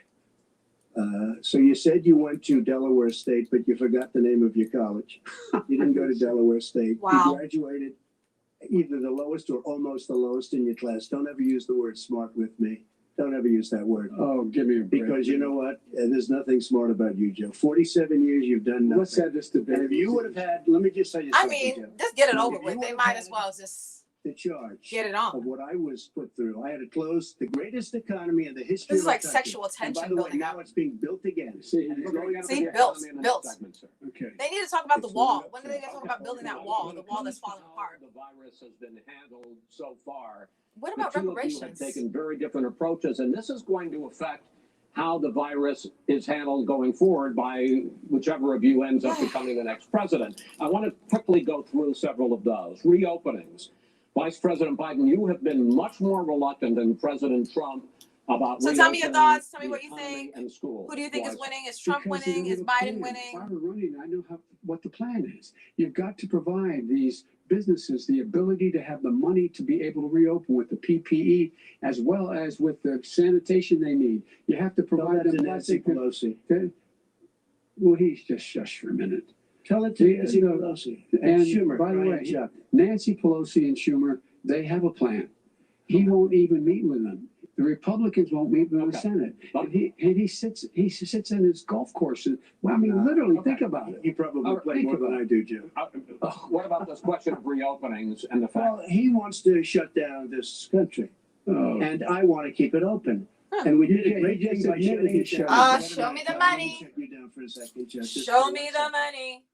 So you said you went to Delaware State, but you forgot the name of your college. You didn't go to Delaware State. Wow. You graduated either the lowest or almost the lowest in your class. Don't ever use the word smart with me. Don't ever use that word. Oh, give me a break. Because you know what? There's nothing smart about you, Joe. 47 years you've done nothing. Let's have this debate. And if you would have had, let me just tell you I something, mean, Joe. just get it over If with. you They would've might had as well just the charge get it of on. what I was put through. I had to close the greatest economy in the history This is of our like country. sexual And tension by the way, building now up. it's being built again. See, And it's okay. going out See, the built, In the next built. segment, sir. Okay. They need to talk about the It's wall. not When are they going to talk about building that Now, wall? when The it wall comes that's to falling how apart. The virus has been handled so far. What The about two of you reparations? have taken very different approaches, and this is going to affect how the virus is handled going forward by whichever of you ends up becoming the next president. I want to quickly go through several of those. Reopenings. Vice President Biden, you have been much more reluctant than President Trump about So tell me your reopening thoughts. Tell me the what you economy think. and schools. Who do you think is Why? winning? Is Trump Because they winning? don't Is have a Biden plan. winning? If I were running, I know what the plan is. You've got to provide these businesses the ability to have the money to be able to reopen with the PPE as well as with the sanitation they need. You have to Tell provide that them to Nancy plastic. Pelosi. Well, he's just shush for a minute. Tell it to Yeah, Nancy no. Pelosi. And Schumer, by the Brian way, Chuck. Nancy Pelosi and Schumer, they have a plan. He won't even meet with them. The Republicans won't meet with the Okay. Senate. And he sits in his golf course. And, well, I mean, literally, think about it. You probably All right, play think more than about I do, Joe. What about this question of reopenings and the fact Well, he wants to shut down this country, Oh, and I want to keep it open. And we did a great He thing just by admitted shutting he it shut down. it Show me the Let me money. shut you down for a second, Joe. Just Show for me one the second. money.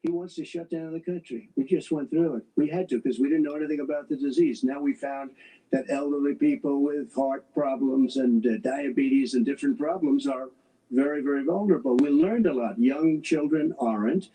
He wants to shut down the country. We just went through it. We had to because we didn't know anything about the disease. Now we found that elderly people with heart problems and diabetes and different problems are very, very vulnerable. We learned a lot. Young children aren't.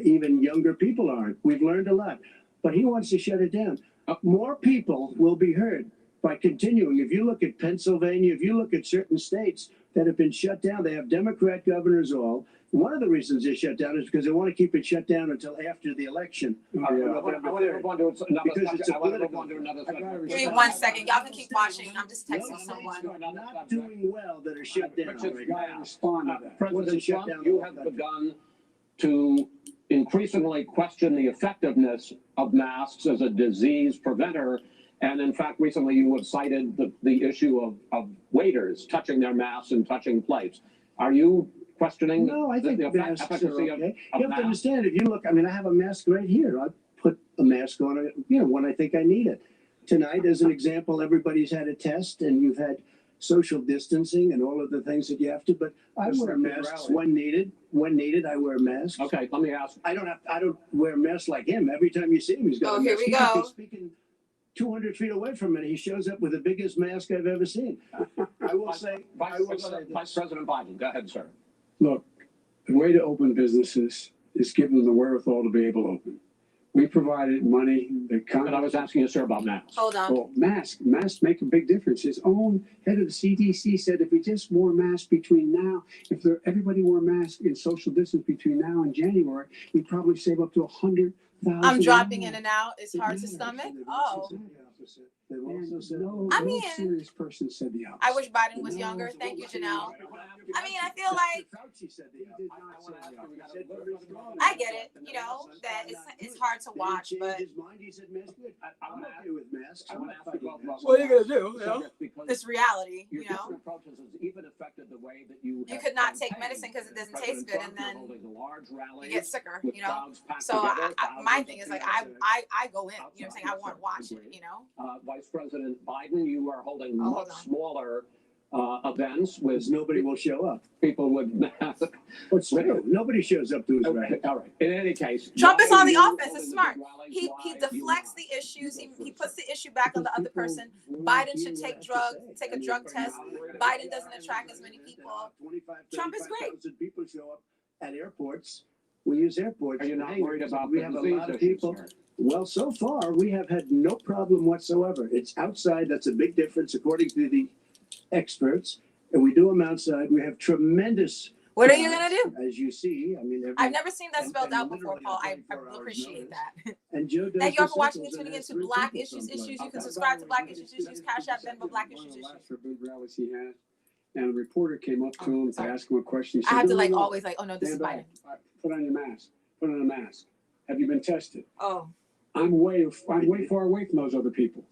Even younger people aren't. We've learned a lot. But he wants to shut it down. More people will be heard by continuing. If you look at Pennsylvania, if you look at certain states that have been shut down, they have Democrat governors all. One of the reasons they shut down is because they want to keep it shut down until after the election. I want to move on to another Because it's subject. a I want to move political on to another I gotta subject. Give me 1 second. Y'all can keep watching. I'm just texting someone. Not doing well that are shut down. Which is right gotta now. respond to that. What's President it shut Trump, down you the have country? begun to increasingly question the effectiveness of masks as a disease preventer. And in fact, recently you have cited the issue of waiters touching their masks and touching plates. Are you questioning No, I think the masks are efficacy okay. of You have to masks? understand, if you look, I mean, I have a mask right here. I put a mask on, when I think I need it. Tonight, as an example, everybody's had a test and you've had social distancing and all of the things that you have to, but I Just wear like the masks rally. when needed. When needed, I wear masks. Okay, let me ask. I don't wear a mask like him. Every time you see him, he's got Oh, a here mask. we He could be go. speaking 200 feet away from me. He shows up with the biggest mask I've ever seen. I will say Vice President Biden, go ahead, sir. look, the way to open businesses is give them the wherewithal to be able to open. We provided money. And I was asking you, sir, about masks. Hold on. Well, masks make a big difference. His own head of the CDC said if we just wore masks between now, everybody wore masks in social distance between now and January, we'd probably save up to 100,000. I'm dropping in and out. It's hard to stomach. Oh, They've also said No, I no mean, serious person said the opposite. I wish Biden was younger. Thank you, Janelle. I mean, I feel like Fauci said that. He did not say that. He said very strong. I get it, you know, that it's hard to watch, He but changed his mind. He said masks good. I'm okay with masks. I'm not ask you fighting about masks. What are you gonna do? You know? it's reality, Your you know. different approaches has even affected the way that you You have could not take campaigned. medicine because it doesn't President taste good, Trump, and you're then holding large rallies you get sicker, with you know. crowds packed So together, my thousands thing of is like people I go in, you know what I'm saying? I want to watch it, you know. Vice President Biden, you are holding Oh, hold much on. smaller events with Because nobody will show up. people with masks. What's true? Nobody shows up to his Okay, rally. all right. In any case, Trump is why on the you offense. holding It's the smart. big rallies? He Why you deflects not? the issues. You He go puts first. the issue back on the other People person. won't Biden hear should what I take have to drugs, say. take a I drug mean, test. Biden doesn't attract as many people. 25, Trump is great. 35,000 people show up at airports. We use airports. Are you not hangars. worried about We the have a disease lot of issues people. here? Well, so far we have had no problem whatsoever. It's outside. That's a big difference according to the experts. And we do them outside. We have tremendous. What are you crowds, gonna do? As you see, I mean, I've never seen that and- spelled and out before, literally Paul. on I 24 hours appreciate notice. that. And Joe does Thank you all the for watching and circles tuning has into 3 Black people Issues someplace. Issues. You can Okay. subscribe to Black Issues Issues, Cash App, Venmo, Black One of Issues the Issues. last big rallies he had, and a reporter came up to Oh, him to sorry. ask him a question. He I said, have to "No, like no, no. always like, oh no, this is Stand Biden. back. Put on your mask. Put on a mask. Have you been tested?" Oh, I'm way far away from those other people.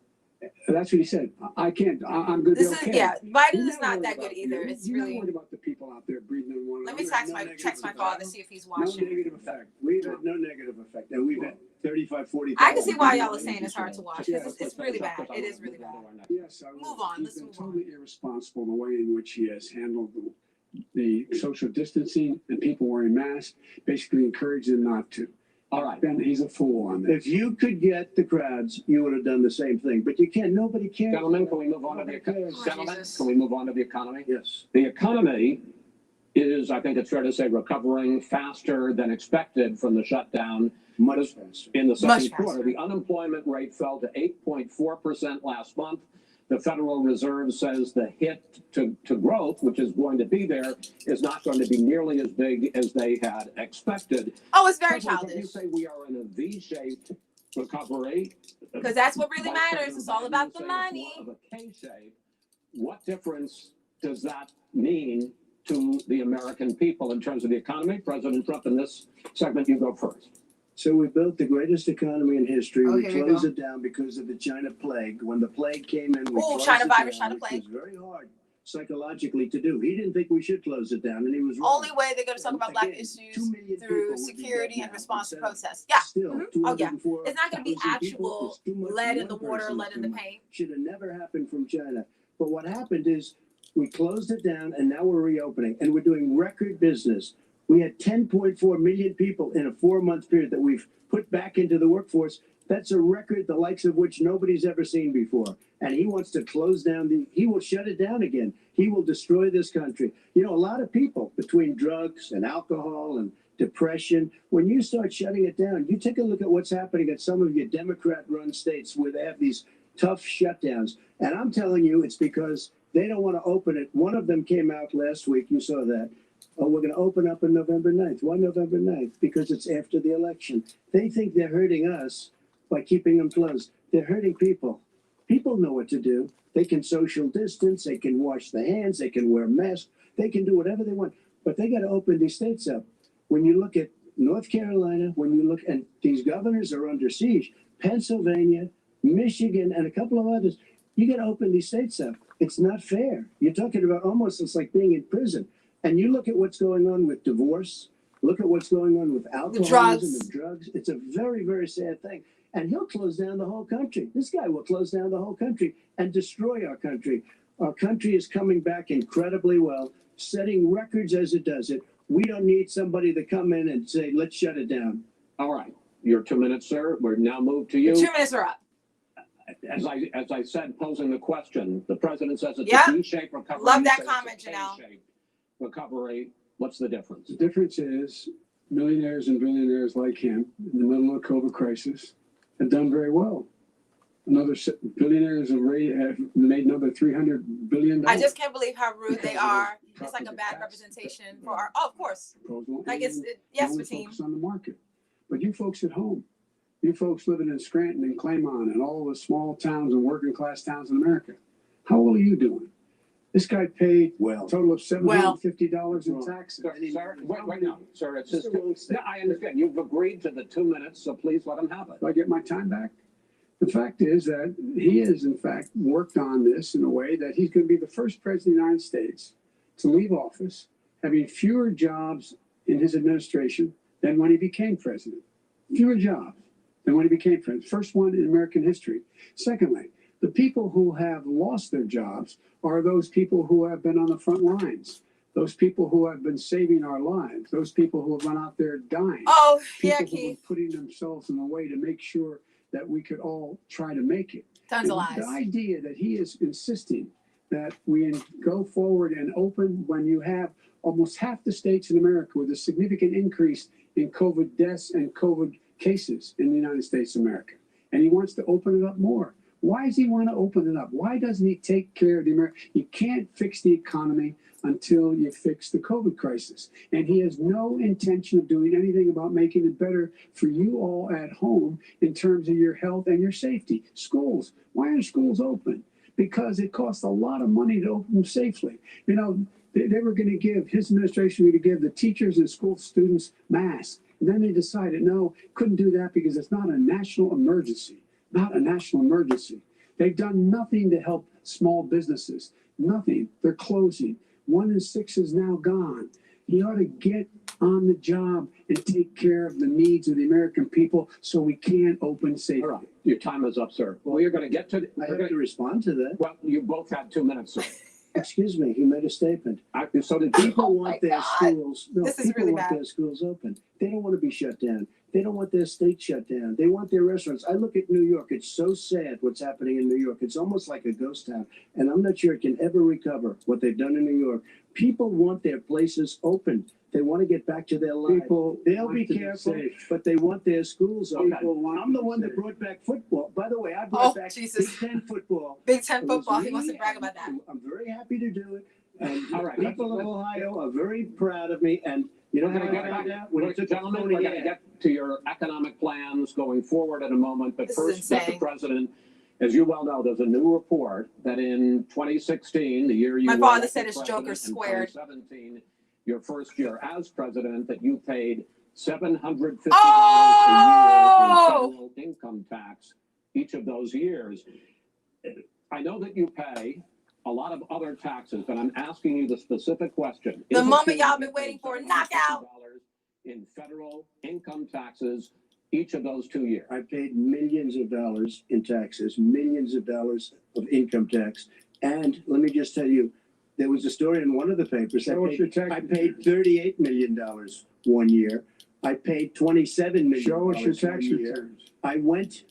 That's what he said. I can't. I'm good. this to is okay. yeah. Biden You're is not worried that good about either. you. It's You're really. not worried about the people out there breathing in one Let me another. text No my negative father, effect. see if he's No watching. negative effect. We've had no negative effect. And we've had 35, 40. I can see why y'all are saying it's hard to watch because it's really bad. It is really bad. Yes, I will. Move on, He's let's been move on. totally irresponsible the way in which he has handled the social distancing and people wearing masks, basically encouraging them not to. All right. Ben, he's a fool on this. If you could get the crowds, you would have done the same thing. But you can't. Nobody cares. Gentlemen, can we move on to the Nobody economy? cares. Gentlemen, Jesus. can we move on to the economy? Yes. The economy is, I think it's fair to say, recovering faster than expected from the shutdown Much faster. in the Much second quarter. faster. The unemployment rate fell to 8.4% last month. The Federal Reserve says the hit to growth, which is going to be there, is not going to be nearly as big as they had expected. Oh, it's very President, when you childish say we are in a V-shaped recovery, because that's what really Vice matters. President It's all Biden about is the saying it's money. more of a K-shape. What difference does that mean to the American people in terms of the economy? President Trump, in this segment, you go first. So we built the greatest economy in history. Oh, We here we closed go. it down because of the China plague. When the plague came in, we Oh, closed China it virus, down, China which plague. was very hard psychologically to do. He didn't think we should close it down, and he was wrong. Only way they're going to talk about Black Again, 2 issues million through people would be security dead and now response to instead of protests. Yeah. Still, Mhm. Oh, yeah. 204,000 It's not going to be people. actual It's too much lead for in the one water, person. lead in the paint. Should have never happened from China. But what happened is we closed it down, and now we're reopening, and we're doing record business. We had 10.4 million people in a 4-month period that we've put back into the workforce. That's a record the likes of which nobody's ever seen before. And he wants to close down he will shut it down again. He will destroy this country. You know, a lot of people between drugs and alcohol and depression, when you start shutting it down, you take a look at what's happening at some of your Democrat-run states where they have these tough shutdowns. And I'm telling you, it's because they don't want to open it. One of them came out last week. You saw that. Oh, we're going to open up on November 9th. Why November 9th? Because it's after the election. They think they're hurting us by keeping them closed. They're hurting people. People know what to do. They can social distance. They can wash their hands. They can wear masks. They can do whatever they want. But they got to open these states up. When you look at North Carolina, when you look, and these governors are under siege, Pennsylvania, Michigan, and a couple of others, you got to open these states up. It's not fair. You're talking about almost it's like being in prison. And you look at what's going on with divorce. Look at what's going on with alcoholism and drugs. It's a very, very sad thing. And he'll close down the whole country. This guy will close down the whole country and destroy our country. Our country is coming back incredibly well, setting records as it does it. We don't need somebody to come in and say, let's shut it down. All right. Your 2 minutes, sir. We're now moved to you. 2 minutes are up. As I said, posing the question, the president says it's Yep. a V-shaped recovery. Love You that say it's a comment, Janelle. K-shaped recovery. What's the difference? The difference is millionaires and billionaires like him in the middle of the COVID crisis have done very well. Billionaires have made another $300 billion. I just can't believe how rude they are. It's like a bad representation for our. Oh, of course. proposal. Like and yes, only Fatim. focus on the market. But you folks at home, you folks living in Scranton and Claymont and all the small towns and working class towns in America, how well are you doing? This guy paid Well, a total of $750 in taxes. Sir, wait now, sir, it's just, yeah, I understand. You've agreed to the 2 minutes, so please let him have it. Do I get my time back? The fact is that he has, in fact, worked on this in a way that he's going to be the first president of the United States to leave office having fewer jobs in his administration than when he became president. Fewer jobs than when he became president. First one in American history. Secondly, the people who have lost their jobs are those people who have been on the front lines, those people who have been saving our lives, those people who have run out there dying. Oh, people yeah, who Keith. are putting themselves in a way to make sure that we could all try to make it. Tons of And the lies. idea that he is insisting that we go forward and open when you have almost half the states in America with a significant increase in COVID deaths and COVID cases in the United States of America. And he wants to open it up more. Why does he want to open it up? Why doesn't he take care of the American? You can't fix the economy until you fix the COVID crisis. And he has no intention of doing anything about making it better for you all at home in terms of your health and your safety. Schools. Why are schools open? Because it costs a lot of money to open them safely. You know, they were going to give, his administration was going to give the teachers and school students masks. And then they decided, no, couldn't do that because it's not a national emergency. Not a national emergency. They've done nothing to help small businesses. Nothing. They're closing. 1 in 6 is now gone. He ought to get on the job and take care of the needs of the American people so we can open safely. All right, your time is up, sir. Well, you're going to get to. I have to respond to that. Well, you both had 2 minutes, sir. Excuse me, he made a statement. So did People Oh want my their God. schools. No, This is people really want bad. their schools open. They don't want to be shut down. They don't want their state shut down. They want their restaurants. I look at New York. It's so sad what's happening in New York. It's almost like a ghost town. And I'm not sure it can ever recover what they've done in New York. People want their places open. They want to get back to their lives. People They'll want be to be careful, safe. but they want their schools open. People want I'm the to be one that safe. brought back football. By the way, I brought back Jesus. Big Ten football. Big Ten It was football. He me, wants to brag and about that. I'm very happy to do it. And All right, people of Ohio are very proud of me. And you know We're how going I to get found back, out? When it took a gentlemen, phony we're going to ad. get to your economic plans going forward in a moment. But This is first, insane. Mr. President, as you well know, there's a new report that in 2016, the year you My were father elected said it's president, Joker in squared. 2017, your first year as president, that you paid $750 Oh! a year in federal income tax each of those years. I know that you pay a lot of other taxes, but I'm asking you the specific question. The Is it moment true y'all that been you waiting paid for, $750 knockout. in federal income taxes each of those 2 years? I paid millions of dollars in taxes, millions of dollars of income tax. And let me just tell you, there was a story in one of the papers. Show us your tax I paid $38 million 1 year. I paid $27 million. Show us your 1 tax year. returns. I went,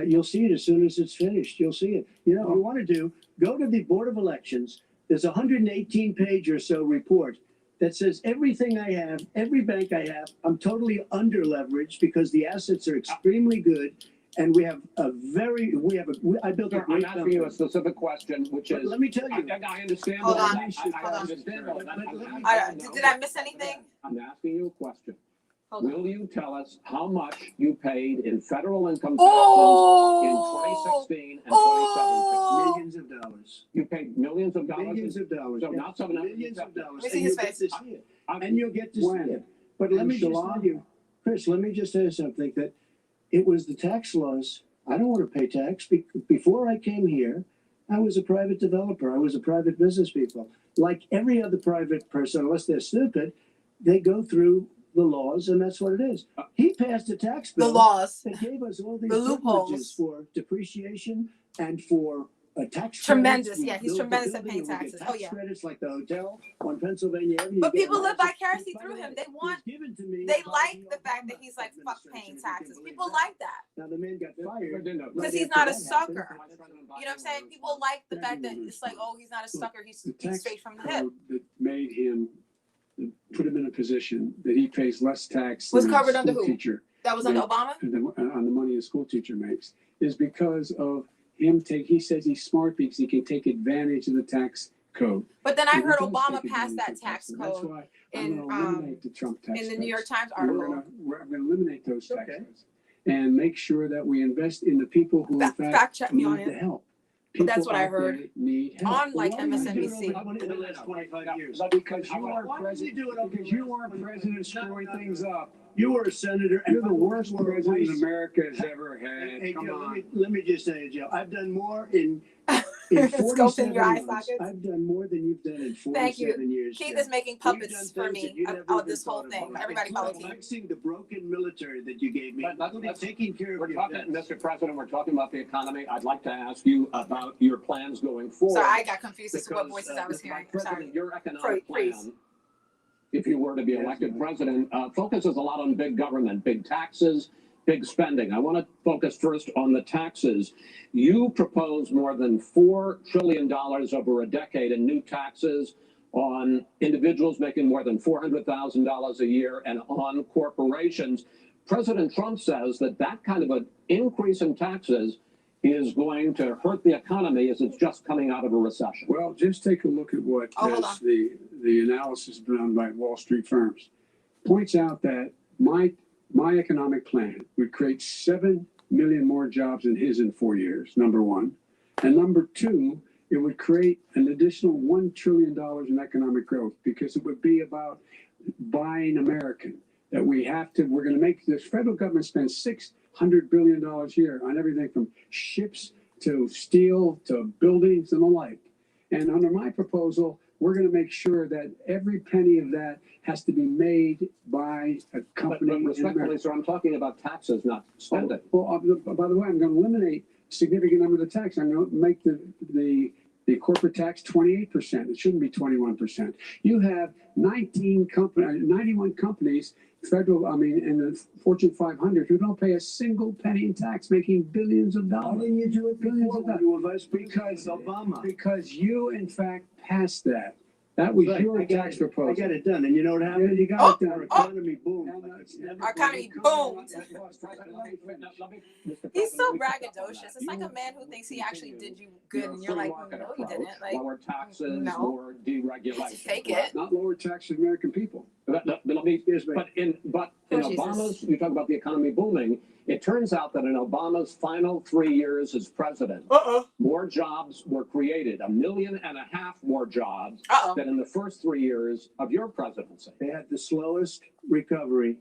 you'll see it as soon as it's finished. You'll see it. You know, if you want to do, go to the Board of Elections. There's a 118-page or so report that says everything I have, every bank I have, I'm totally under leveraged because the assets are extremely good. And we have a very, I built a Sir, I'm great asking you a company. specific question, which But is, let me tell you, I understand Hold all on. that. Hold I on. understand all that. Did I miss anything? I'm asking you a question. Hold on. Will you tell us how much you paid in federal income taxes in Oh! 2016 and 2017? Oh! millions of dollars. You paid millions of dollars. Millions of dollars. So not 750. Millions of dollars. Let me see And his you'll get face. to see it. And you'll get to When? see it. But let In me just July? tell you, Chris, let me just tell you something, that it was the tax laws. I don't want to pay tax. Before I came here, I was a private developer. I was a private business people. Like every other private person, unless they're stupid, they go through the laws, and that's what it is. He passed a tax The bill laws. that gave us all these The loopholes. privileges for depreciation and for tax Tremendous. credits. We Yeah, he's built the tremendous at building paying and we get taxes. Oh, tax yeah. credits like the hotel on Pennsylvania Avenue. But You get people live lots of- vicariously By through the him. way, They it was want, given to me they by like the fact Obama that he's like, fuck administration, paying if you can taxes. believe People that. like that. Now the man got fired. Because right he's after not a that sucker. happened. You know what I'm saying? People like the fact that it's like, oh, he's not a sucker. He's The tax straight from the hip. code that made him, put him in a position that he pays less tax Was than covered a under school who? teacher. That was under Obama? On the money a school teacher makes, is because of him he says he's smart because he can take advantage of the tax code. But then I And he heard does Obama take pass advantage that of the tax code. That's code why in, I'm going to eliminate the Trump tax in the codes. New York Times And article. we're gonna eliminate those tax Okay. cuts and make sure that we invest in the people who in fact Fact check me on need the it. help. That's what I out heard there need help. on like Why do you do it MSNBC. over In the last 25 years. Because you are Why would you president. do it over Because the you last are 25 president years? screwing things up. You were a senator. You're the worst You were a president vice- America has ever had. Hey, Come Joe, on. let me just say, Joe, I've done more in Scopes in 47 your eye months. sockets. I've done more than you've done in 47 Thank you. years. Keith Joe. is making You've puppets done for things that me you never of even this whole thought thing. about. Everybody follow Keith. Flexing the broken military that you gave me, Let's- taking care of We're your talking, vets. Mr. President, we're talking about the economy. I'd like to ask you about your plans going forward. So I got confused as to what Because, voices I was Mr. hearing. Vice Sorry. President, your economic Please. plan, if you were to be elected president, focuses a lot on big government, big taxes, big spending. I want to focus first on the taxes. You propose more than $4 trillion over a decade in new taxes on individuals making more than $400,000 a year and on corporations. President Trump says that that kind of an increase in taxes is going to hurt the economy as it's just coming out of a recession. Well, just take a look at what hold has the analysis done by Wall Street firms. Points out that my economic plan would create 7 million more jobs than his in 4 years, number one. And number two, it would create an additional $1 trillion in economic growth because it would be about buying American. That we're going to make this federal government spend $600 billion a year on everything from ships to steel to buildings and the like. And under my proposal, we're going to make sure that every penny of that has to be made by a company. But respectfully, sir, I'm talking about taxes, not spending. By the way, I'm going to eliminate a significant number of the tax. I'm going to make the corporate tax 28%. It shouldn't be 21%. You have 91 companies, in the Fortune 500, who don't pay a single penny in tax, making billions of dollars. Why didn't you do it Billions before of when you were vice president with Obama? Because you, in fact, passed that. That was Right, your I got tax it. proposal. I got it done. And you know what happened? You got it Our done. economy boomed. Our economy boomed. He's so braggadocious. It's like a man who thinks he actually did you good, and you're like, no, he didn't. Like, lower taxes, no. more deregulation. Fake it. Not lower taxes for American people. But in Oh, Obama's, you talk about the economy booming. It turns out that in Obama's final 3 years as president, more jobs were created, 1.5 million more jobs than in the first 3 years of your presidency. They had the slowest recovery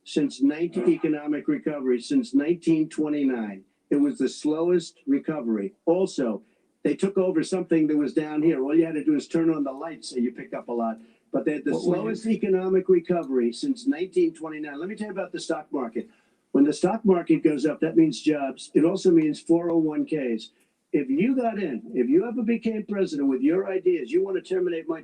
economic recovery since 1929. It was the slowest recovery. Also, they took over something that was down here. All you had to do is turn on the lights and you pick up a lot. But they had the slowest economic recovery since 1929. Let me tell you about the stock market. When the stock market goes up, that means jobs. It also means 401ks. If you got in, if you ever became president with your ideas, you want to terminate my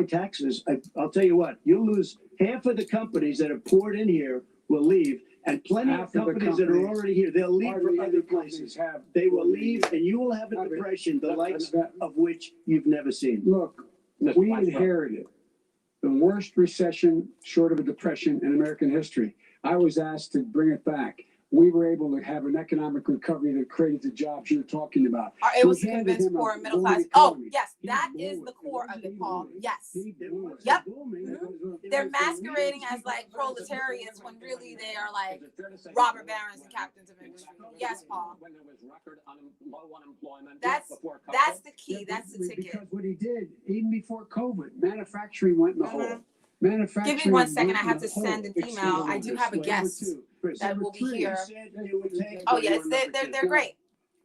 taxes, I'll tell you what, you'll lose half of the companies that have poured in here will leave, and plenty of companies that are already here, they'll leave for other places. They will leave, and you will have a depression, the likes of which you've never seen. Look, we inherited the worst recession short of a depression in American history. I was asked to bring it back. We were able to have an economic recovery that created the jobs you're talking about. It was to convince poor and middle class. Oh, yes, that is the core of it, Paul. Yes. Yep. They're masquerading as like proletarians when really they are like robber barons and captains of industry. Yes, Paul. When there was record low unemployment. That's the key. That's the ticket. Because what he did, even before COVID, manufacturing went in the hole. Give me 1 second. I have to send an email. I do have a guest that will be here. Oh, yes, they're great.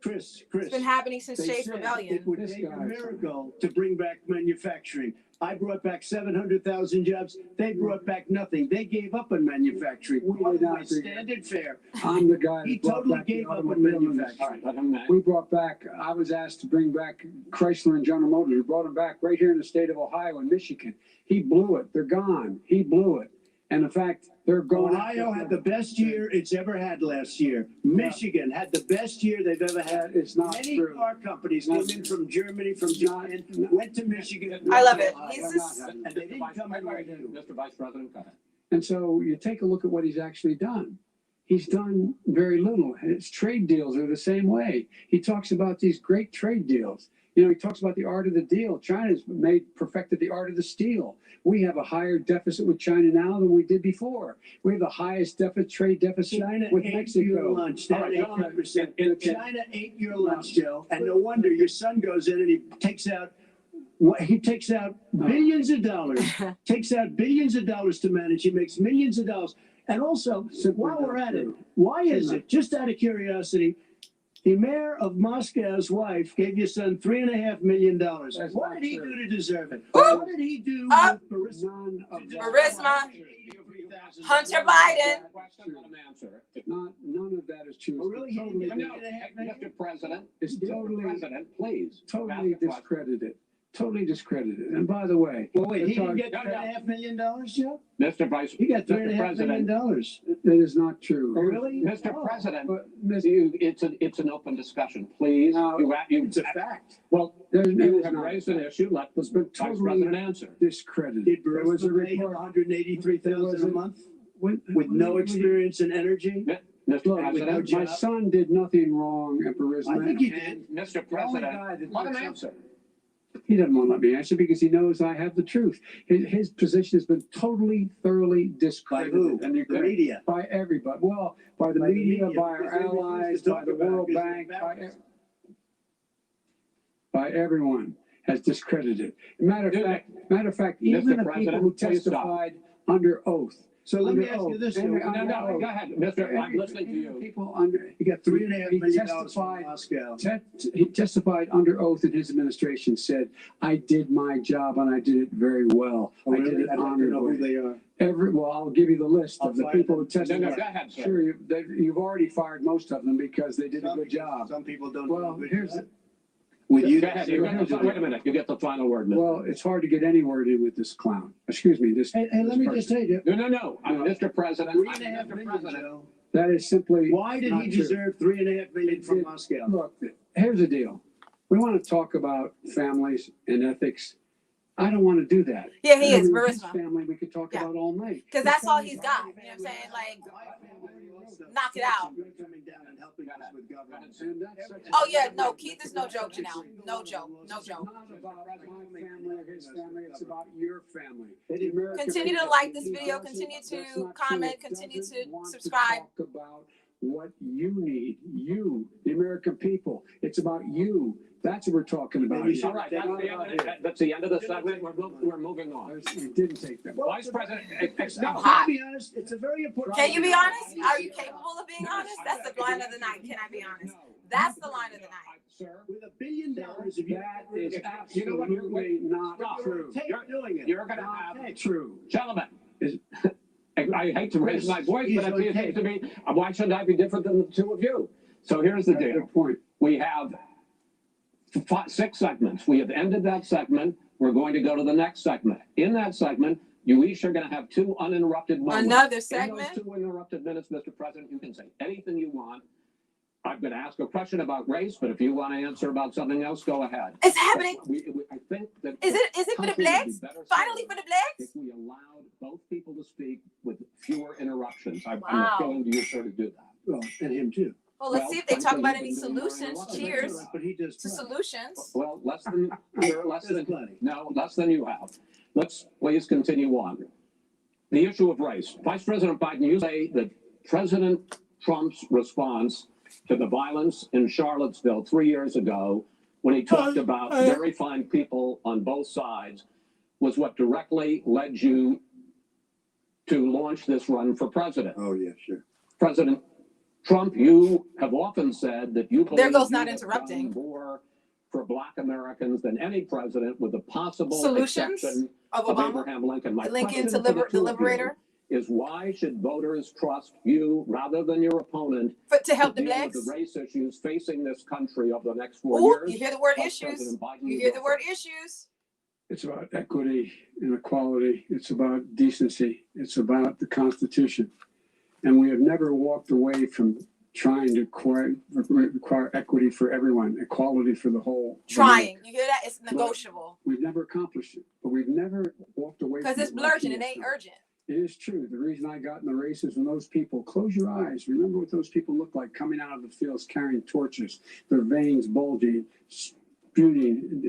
Chris. It's been happening since Shade's Rebellion. It would take a miracle to bring back manufacturing. I brought back 700,000 jobs. They brought back nothing. They gave up on manufacturing. Standard fare. I'm the guy. He totally gave up on manufacturing. We brought back, I was asked to bring back Chrysler and General Motors. We brought them back right here in the state of Ohio and Michigan. He blew it. They're gone. He blew it. And in fact, they're going. Ohio had the best year it's ever had last year. Michigan had the best year they've ever had. It's not Many true. car companies came in from Germany, from Japan, went to Michigan. I love it. And they didn't come in like you. Mr. Vice President, go ahead. And so you take a look at what he's actually done. He's done very little. And his trade deals are the same way. He talks about these great trade deals. You know, he talks about the art of the deal. China's perfected the art of the steal. We have a higher deficit with China now than we did before. We have the highest trade deficit China with ate Mexico. your lunch. All right, gentlemen, China ate your lunch, Joe. And no wonder your son goes in and he takes out billions of dollars, takes out billions of dollars to manage. He makes millions of dollars. And also, while we're at it, why is it, just out of curiosity, the mayor of Moscow's wife gave your son $3.5 million. What did he do to deserve it? What did he do with Charisma. Hunter Biden. None of that is true. Oh, really? Totally, Mr. President, please. please. Totally discredited. Totally discredited. And by the way, well, wait, he didn't get $3.5 million, Joe? Mr. Vice, He got Mr. $3.5 million. that is not true. Oh, really? Mr. Oh. President, But it's an open discussion, please. No, It's a fact. Well, there's you have raised an issue, let the Vice totally President answer. discredited. Did There was a Burisma pay him report $183,000 a month with no experience in energy? Mr. Look, President, my son did nothing wrong at Burisma. I think he did. Mr. The only President, guy that let him looks up- answer. He doesn't want to let me answer because he knows I have the truth. His position has been totally, thoroughly By discredited. who? And The media. by everybody. Well, by the By the media, media, by our because they refuse allies, to by talk the about it World because Bank, they're embarrassed. by everyone has discredited. Matter of fact, even Mr. the President, people who please stop. testified under oth. So let me Under ask you oath. this, Joe. No, go ahead, Mr. I'm listening to you. People under, He got $3.5 he million from testified. Moscow. He testified under oath in his administration, said, I did my job and I did it very well. Oh, I did really? it I'd like to know who honorably. they are. Well, I'll give you the list I'll of the fire people who them. testified. No, go ahead, sir. Sure, you've already fired most of them because they did a good job. Some people don't Well, do a good here's job. the, With you, Go ahead, wait a minute, you get the final word, Mr. well, it's hard to get any word in with this clown. Excuse me, this. Hey, let me just say, No, Mr. President. $3.5 Mr. million, President. Joe. That is simply. Why did not he true. deserve $3.5 million from Moscow? Look, here's the deal. We want to talk about families and ethics. I don't want to do that. Yeah, he is, His Burisma. family we could talk Yeah. about all night. Because that's all he's got. You know what I'm saying? Like, knock it out. Coming down and helping us with government. And that's such a- oh yeah, no, Keith is no joke, Janelle. No joke, no It's joke. not about my family or his family, it's about your family. Continue to like this video, continue to comment, continue to subscribe. Talk about what you need, you, the American people. It's about you. That's what we're talking about. Maybe here. All right, that's the end of the segment, we're moving on. You didn't take that. Vice President, No, Hot. to be honest, it's a very important. Can you be honest? Are you capable of being honest? That's the line of the night. Can I be honest? That's the line of the night. Sir, With $1 billion, if you That is You know what? absolutely not Stop. true. doing it. you're gonna have, Not true. gentlemen, Is- I hate to raise my voice, but He's it okay. seems to me, why shouldn't I be different than the two of you? So here's the That's deal. the point. We have 6 segments. We have ended that segment. We're going to go to the next segment. In that segment, you each are going to have 2 uninterrupted moments. Another In segment? those 2 uninterrupted minutes, Mr. President, you can say anything you want. I'm going to ask a question about race, but if you want to answer about something else, go ahead. It's happening. I think that Is it for the blacks? Finally for the blacks? if we allowed both people to speak with fewer interruptions. I'm Wow. appealing to you, sir, to do that. Well, and him too. Well, let's Well, see if they talk frankly, about you've any been doing solutions. very well. Cheers But he does. to solutions. Well, less than plenty. no, less than you have. Let's please continue on. The issue of race. Vice President Biden, you say that President Trump's response to the violence in Charlottesville 3 years ago, when he talked about very fine people on both sides, was what directly led you to launch this run for president. Oh, yeah, sure. President Trump, you have often said that you believe There goes you not have interrupting. done more for Black Americans than any president, with the possible Solutions exception of of Obama. Abraham Lincoln. My Lincoln question to for the the two of you liberator. is, why should voters trust you rather than your opponent To help the deal with blacks. the race issues facing this country over the next 4 Ooh, years? you hear the word Vice issues. President Biden, You hear go the word first. issues. It's about equity and equality. It's about decency. It's about the Constitution. And we have never walked away from trying to require equity for everyone, equality for the whole. Trying. You hear that? It's negotiable. We've never accomplished it, but we've never walked away. Because from it's it like blurgent. he It has ain't done. urgent. It is true. The reason I got in the race is when those people, close your eyes, remember what those people look like coming out of the fields carrying torches, their veins bulging,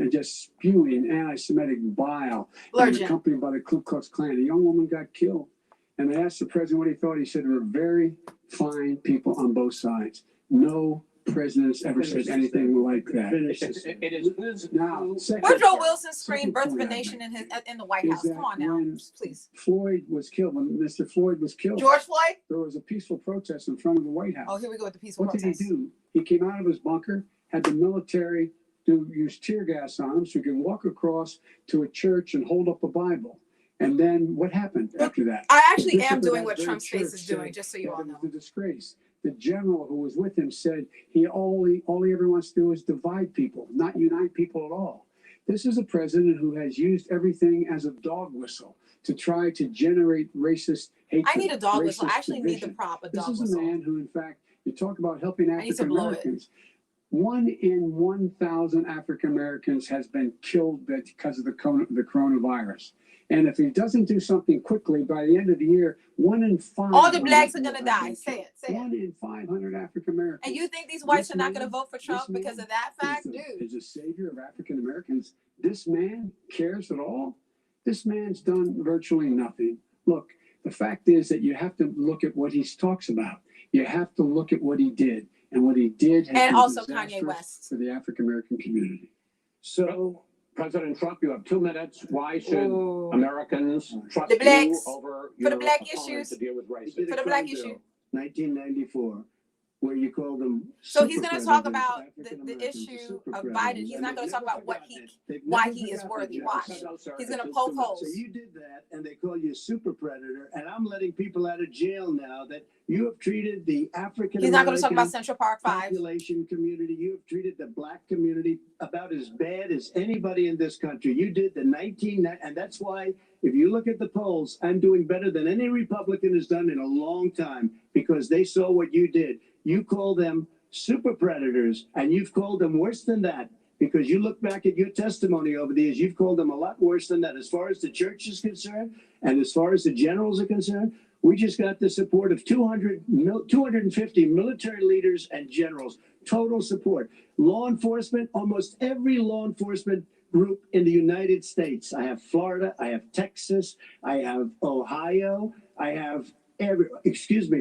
just spewing anti-Semitic bile, and BLURGENT. accompanied by the Ku Klux Klan. A young woman got killed. And they asked the president what he thought. He said there were very fine people on both sides. No president's ever said anything like that. It is Now, Woodrow Wilson screamed second "Birth of a point Nation" in the White is House. that Come on now, when please. Floyd was killed, when Mr. Floyd was killed, George Floyd. there was a peaceful protest in front of the White House. Oh, here we go with the peaceful What protest. did he do? He came out of his bunker, had the military use tear gas on him so he could walk across to a church and hold up a Bible. And then what happened after that? I actually The bishop am of doing that what very Trump's face church is doing, said just so you that all it know. was a disgrace. The general who was with him said all he ever wants to do is divide people, not unite people at all. This is a president who has used everything as a dog whistle to try to generate racist hatred. I need a dog whistle. I racist actually need the division. prop, a This dog is whistle. a man who, in fact, you talk about helping I need to African blow it. Americans. 1 in 1,000 African Americans has been killed because of the coronavirus. And if he doesn't do something quickly, by the end of the year, 1 in 5. All the blacks are gonna die. Say it. Say it. 1 in 500 African Americans. And you think these whites This are not going man- to vote for Trump this man because of that fact, is dude? a savior of African Americans. This man cares at all. This man's done virtually nothing. Look, the fact is that you have to look at what he talks about. You have to look at what he did, and what he did has And been also disastrous Kanye West. for the African American community. So, President Trump, you have 2 minutes. Why should Ooh. Americans trust The blacks. you over For the your black opponent issues. to deal with He racism? did a For the crime black bill, issue. 1994, where you call them. So he's going to talk super about presidents, the African-Americans, issue super of presidents. Biden. He's And not going they've to talk never about what forgotten he, it. They've why never he is forgotten worthy. it, Joe. Watch. No, sir, He's it's going to just poke too much. holes. So you did that, and they call you a super predator, and I'm letting people out of jail now that you have treated the African He's not going to talk about American Central Park 5. population community. You have treated the black community about as bad as anybody in this country. You did the and that's why if you look at the polls, I'm doing better than any Republican has done in a long time because they saw what you did. You call them super predators, and you've called them worse than that. Because you look back at your testimony over the years, you've called them a lot worse than that. As far as the church is concerned, and as far as the generals are concerned, we just got the support of 250 military leaders and generals, total support. Law enforcement, almost every law enforcement group in the United States. I have Florida, I have Texas, I have Ohio, I have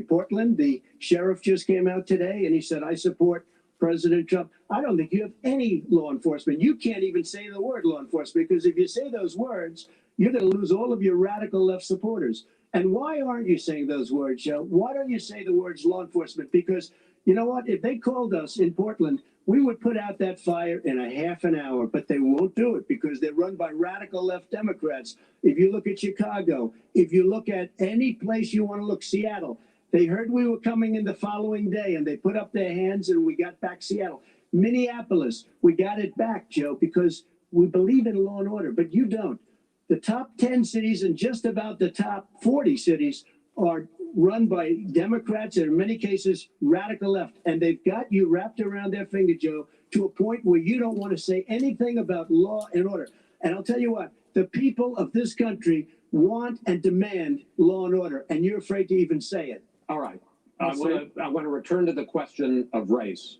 Portland. The sheriff just came out today and he said, I support President Trump. I don't think you have any law enforcement. You can't even say the word law enforcement because if you say those words, you're going to lose all of your radical left supporters. And why aren't you saying those words, Joe? Why don't you say the words law enforcement? Because you know what? If they called us in Portland, we would put out that fire in a half an hour, but they won't do it because they're run by radical left Democrats. If you look at Chicago, if you look at any place you want to look, Seattle, they heard we were coming in the following day and they put up their hands and we got back Seattle. Minneapolis, we got it back, Joe, because we believe in law and order, but you don't. The top 10 cities and just about the top 40 cities are run by Democrats and in many cases radical left. And they've got you wrapped around their finger, Joe, to a point where you don't want to say anything about law and order. And I'll tell you what, the people of this country want and demand law and order, and you're afraid to even say it. All right. I want to return to the question of race.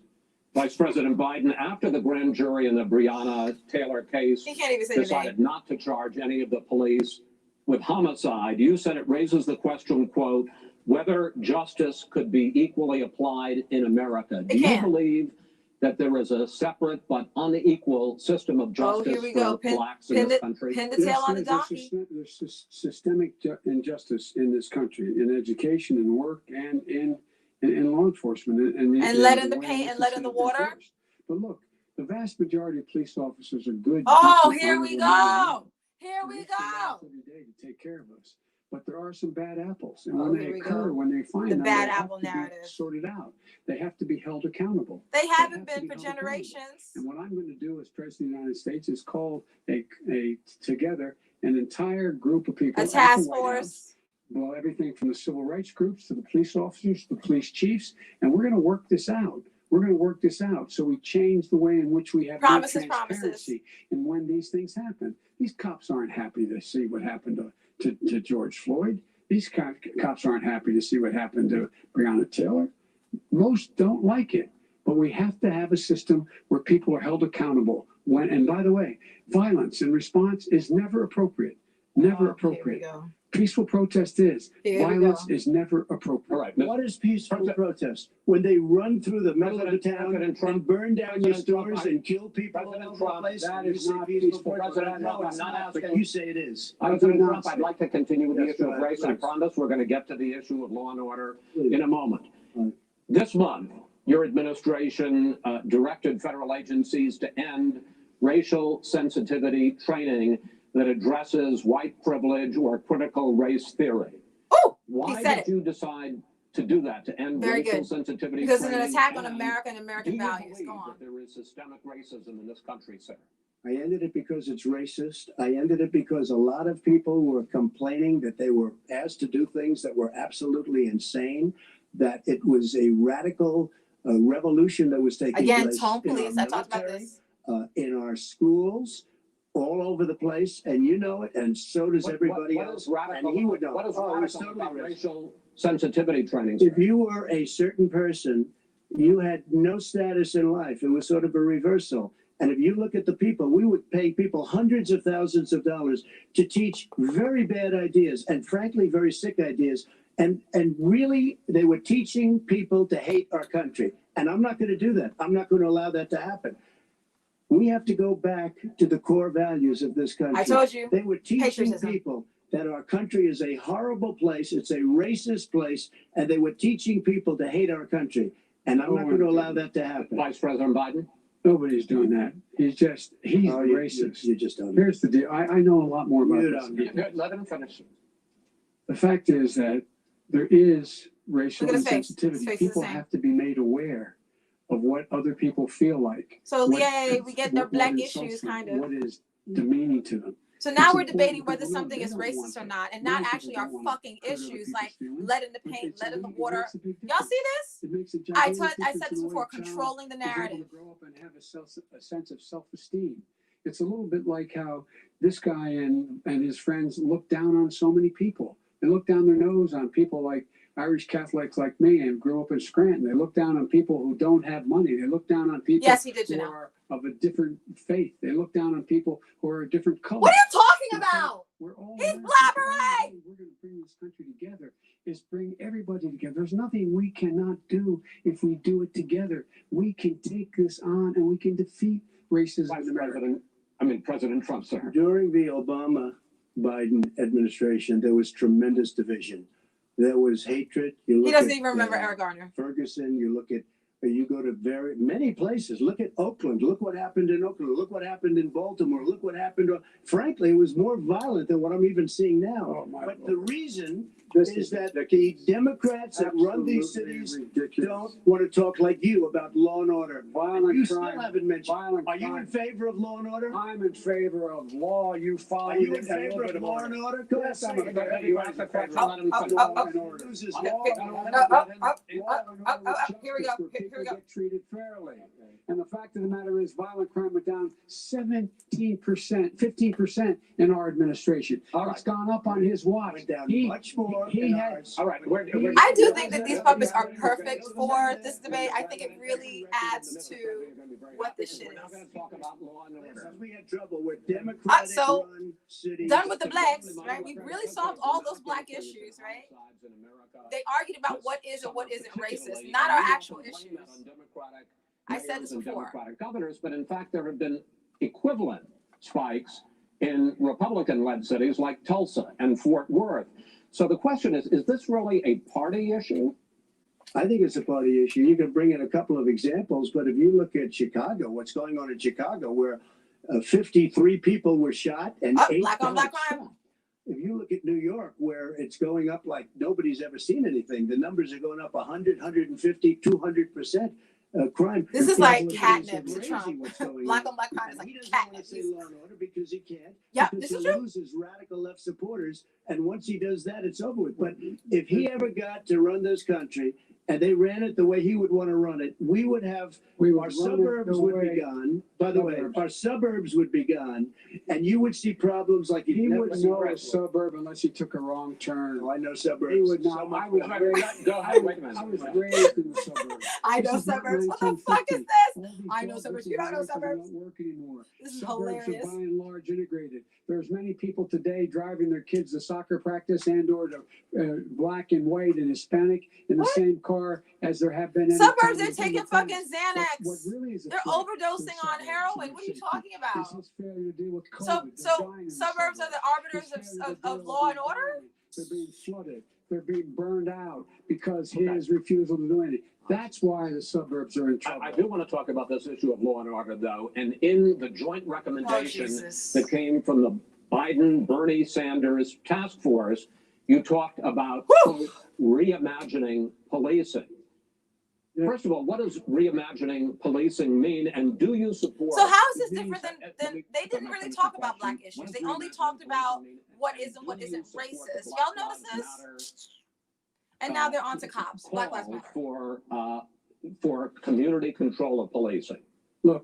Vice President Biden, after the grand jury in the Breonna Taylor case He can't even say the name. decided not to charge any of the police with homicide, you said it raises the question, quote, whether justice could be equally applied in America. Do you believe that there is a separate but unequal system of justice here we go. for blacks in this country? Pin the tail on the donkey. There's systemic injustice in this country, in education and work and in law enforcement. And let in the paint and let in the water. But look, the vast majority of police officers are good. Oh, decent, here we honorable men. go. Here we They risk their go. lives every day to take care of us. But there are some bad apples. And Oh, when here they we occur, go. when they find The them, bad they have apple to be narrative. sorted out. They have to be held accountable. They haven't have to been be for held accountable. generations. And what I'm going to do as President of the United States is call together an entire group of people. A at the task White House. force. Well, everything from the civil rights groups to the police officers, to the police chiefs, and we're going to work this out. We're going to work this out so we change the way in which we have Promises. transparency. And when these things happen, these cops aren't happy to see what happened to George Floyd. These cops aren't happy to see what happened to Breonna Taylor. Most don't like it, but we have to have a system where people are held accountable, when, and by the way, violence in response is never appropriate. Never appropriate. Here we go. Peaceful protest is. Here we Violence go. is never appropriate. All right. What is peaceful protest? When they run through the middle of the town President Trump- and burn down your President stores Trump, and kill people all President over the Trump, place? that You is say not peaceful peaceful. protest. President No, Trump, it's I'm not not, but asking- you say it is. President do not Trump, say- I'd like to continue with the Yes, issue go of ahead, race. I please. promise we're going to get to the issue of law and order Please. in a moment. Right. This month, your administration directed federal agencies to end racial sensitivity training that addresses white privilege or critical race theory. Oh, Why said did it. you decide to do that, to end Very racial good. sensitivity Because it's an training? attack on And America and do American you values. believe Go on. that there is systemic racism in this country, sir? I ended it because it's racist. I ended it because a lot of people were complaining that they were asked to do things that were absolutely insane, that it was a radical revolution that was taking Again, place tone in our police. I talked about military, this. in our schools, all over the place, and you know it, and so does everybody what else. is radical, And he would know. what is Oh, it was radical totally about racist. racial sensitivity training, If sir? you were a certain person, you had no status in life. It was sort of a reversal. And if you look at the people, we would pay people hundreds of thousands of dollars to teach very bad ideas and frankly, very sick ideas. And really, they were teaching people to hate our country. And I'm not going to do that. I'm not going to allow that to happen. We have to go back to the core values of this country. I told you. They were teaching Patriotism. people that our country is a horrible place, it's a racist place, and they were teaching people to hate our country. And I'm not going to allow that to happen. Vice President Biden? Nobody's doing that. He's Oh, racist. You just don't. Here's the deal. I know a lot more about You this. don't. Let him finish. The fact is that there is racial Look at his face. insensitivity. His face is the People same. have to be made aware of what other people feel like. So, what- yay, we get their what black insults issues, them, kind of. What is demeaning to them. So now It's we're debating important whether people know something they is don't want racist or that. not, and Many not people actually don't our want to fucking hurt other issues, people's like feelings. lead in the It paint, makes lead in the it water. makes a big Y'all difference. see this? It makes a I gigantic said difference this in the way before, a child controlling the is able to narrative. grow up and have a sense of self-esteem. It's a little bit like how this guy and his friends look down on so many people. They look down their nose on people like Irish Catholics like me and grew up in Scranton. They look down on people who don't have money. They look down on people Yes, he did, who Janelle. are of a different faith. They look down on people who are a different color. What are you talking about? We're all He's Americans. blabbering! We're going to bring this country together. Is bring everybody together. There's nothing we cannot do if we do it together. We can take this on and we can defeat racism Vice in America. President Trump, sir. During the Obama-Biden administration, there was tremendous division. There was hatred. You He look doesn't at, even remember Eric Garner. Ferguson. You go to very many places. Look at Oakland. Look what happened in Oakland. Look what happened in Baltimore. Look what happened. Frankly, it was more violent than what I'm even seeing now. Oh, my But Lord. the reason This is that the Democrats that run these absolutely cities ridiculous. don't want to talk like you about law and order. Violent You crime. still haven't mentioned. Violent Are you in crime. favor of law and order? I'm in favor of law. You follow. Are you it in and a little favor bit of law and order? Go ahead, I'm in favor. You asked the question, let him finish. Law and order. Loses Law law and and order. order. Law and order with Here we justice go. where Here people we go. get treated fairly. And the fact of the matter is, violent crime went down 17%, 15% in our administration. All right. It's gone up on his watch. Went down He- much more. he in had- ours. All right. I do think that these puppets are perfect for this debate. I think it really adds to what this shit We're not is. going to talk about law and order. We had trouble with Democratic So, run cities. Done with the blacks, right? We really solved all those black issues, right? They argued about what is and what isn't racist, not our actual issues. I said this before. Democratic governors, but in fact, there have been equivalent spikes in Republican-led cities like Tulsa and Fort Worth. So the question is this really a party issue? I think it's a party issue. You can bring in a couple of examples, but if you look at Chicago, what's going on in Chicago, where 53 people were shot and Oh, 8 black on black died. crime. If you look at New York, where it's going up like nobody's ever seen anything, the numbers are going up 100, 150, 200%. Crime. This is People like are catnip crazy to Trump. what's going Black on. on black crime is And like he doesn't want to catnip. say law and order because he can't. Yep, because this is he true. loses radical left supporters, and once he does that, it's over with. But if he ever got to run this country, and they ran it the way he would want to run it, we would have our suburbs would be gone. By the way, our suburbs would be gone, and you would see problems like He wouldn't know a suburb unless he took a wrong turn. Oh, I know suburbs. He would not. So much I was better. raised. Go ahead, wait a minute. I was raised in the suburbs. I know This is not suburbs. What the 1950. fuck is this? All these I know jobs suburbs. that You don't know work suburbs? don't work anymore. This is Suburbs hilarious. are by and large integrated. There's many people today driving their kids to soccer practice and or to black and white and Hispanic in the What? same car as there have been. Suburbs any are time taking in the fucking past. Xanax. What really is a They're threat to overdosing the on suburbs heroin. and What are you safety talking about? is his failure to deal with So, COVID. They're so dying in the suburbs are the arbiters His failure to of deal law with and order? environment. They're being flooded. They're being burned out because his refusal to do anything. That's why the suburbs are in trouble. I do want to talk about this issue of law and order, though. And in the joint recommendation Jesus. that came from the Biden-Bernie Sanders task force, you talked about quote, reimagining policing. First of all, what does reimagining policing mean, and do you support? So how is this different than they didn't really talk about black issues? They only talked about what is and what isn't racist. Y'all notice this? And now they're on to cops. Black Lives Matter. For community control of policing. Look,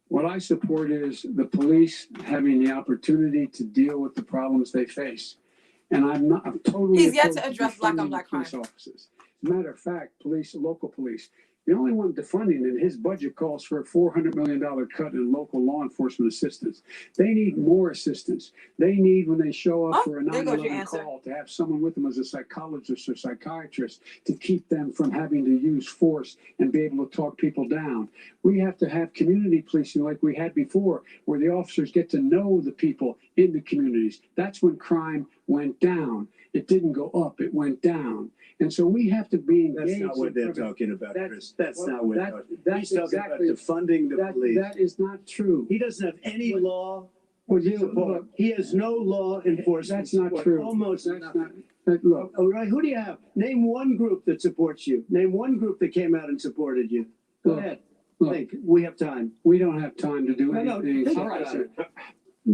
what I support is the police having the opportunity to deal with the problems they face. And I'm totally. He's yet to opposed address black on defunding black police crime. officers. As a matter of fact, local police, the only one defunding it, his budget calls for a $400 million cut in local law enforcement assistance. They need more assistance. They need, when they show up for a there goes your 911 answer. call, to have someone with them as a psychologist or psychiatrist to keep them from having to use force and be able to talk people down. We have to have community policing like we had before, where the officers get to know the people in the communities. That's when crime went down. It didn't go up, it went down. And so we have to be engaged. That's not what they're in- talking about, That- Chris. That's well, not what that- they're talking about. that's He's talking exactly- about defunding the police. That is not true. He doesn't have any law Well, you, support. look, He has no law enforcement. that's not support. true. Almost That's nothing. not, look, All right, who do you have? Name one group that supports you. Name one group that came out and supported you. Go Look, ahead. look. Think. We have time. we don't have time to do No, anything. think All about right, it.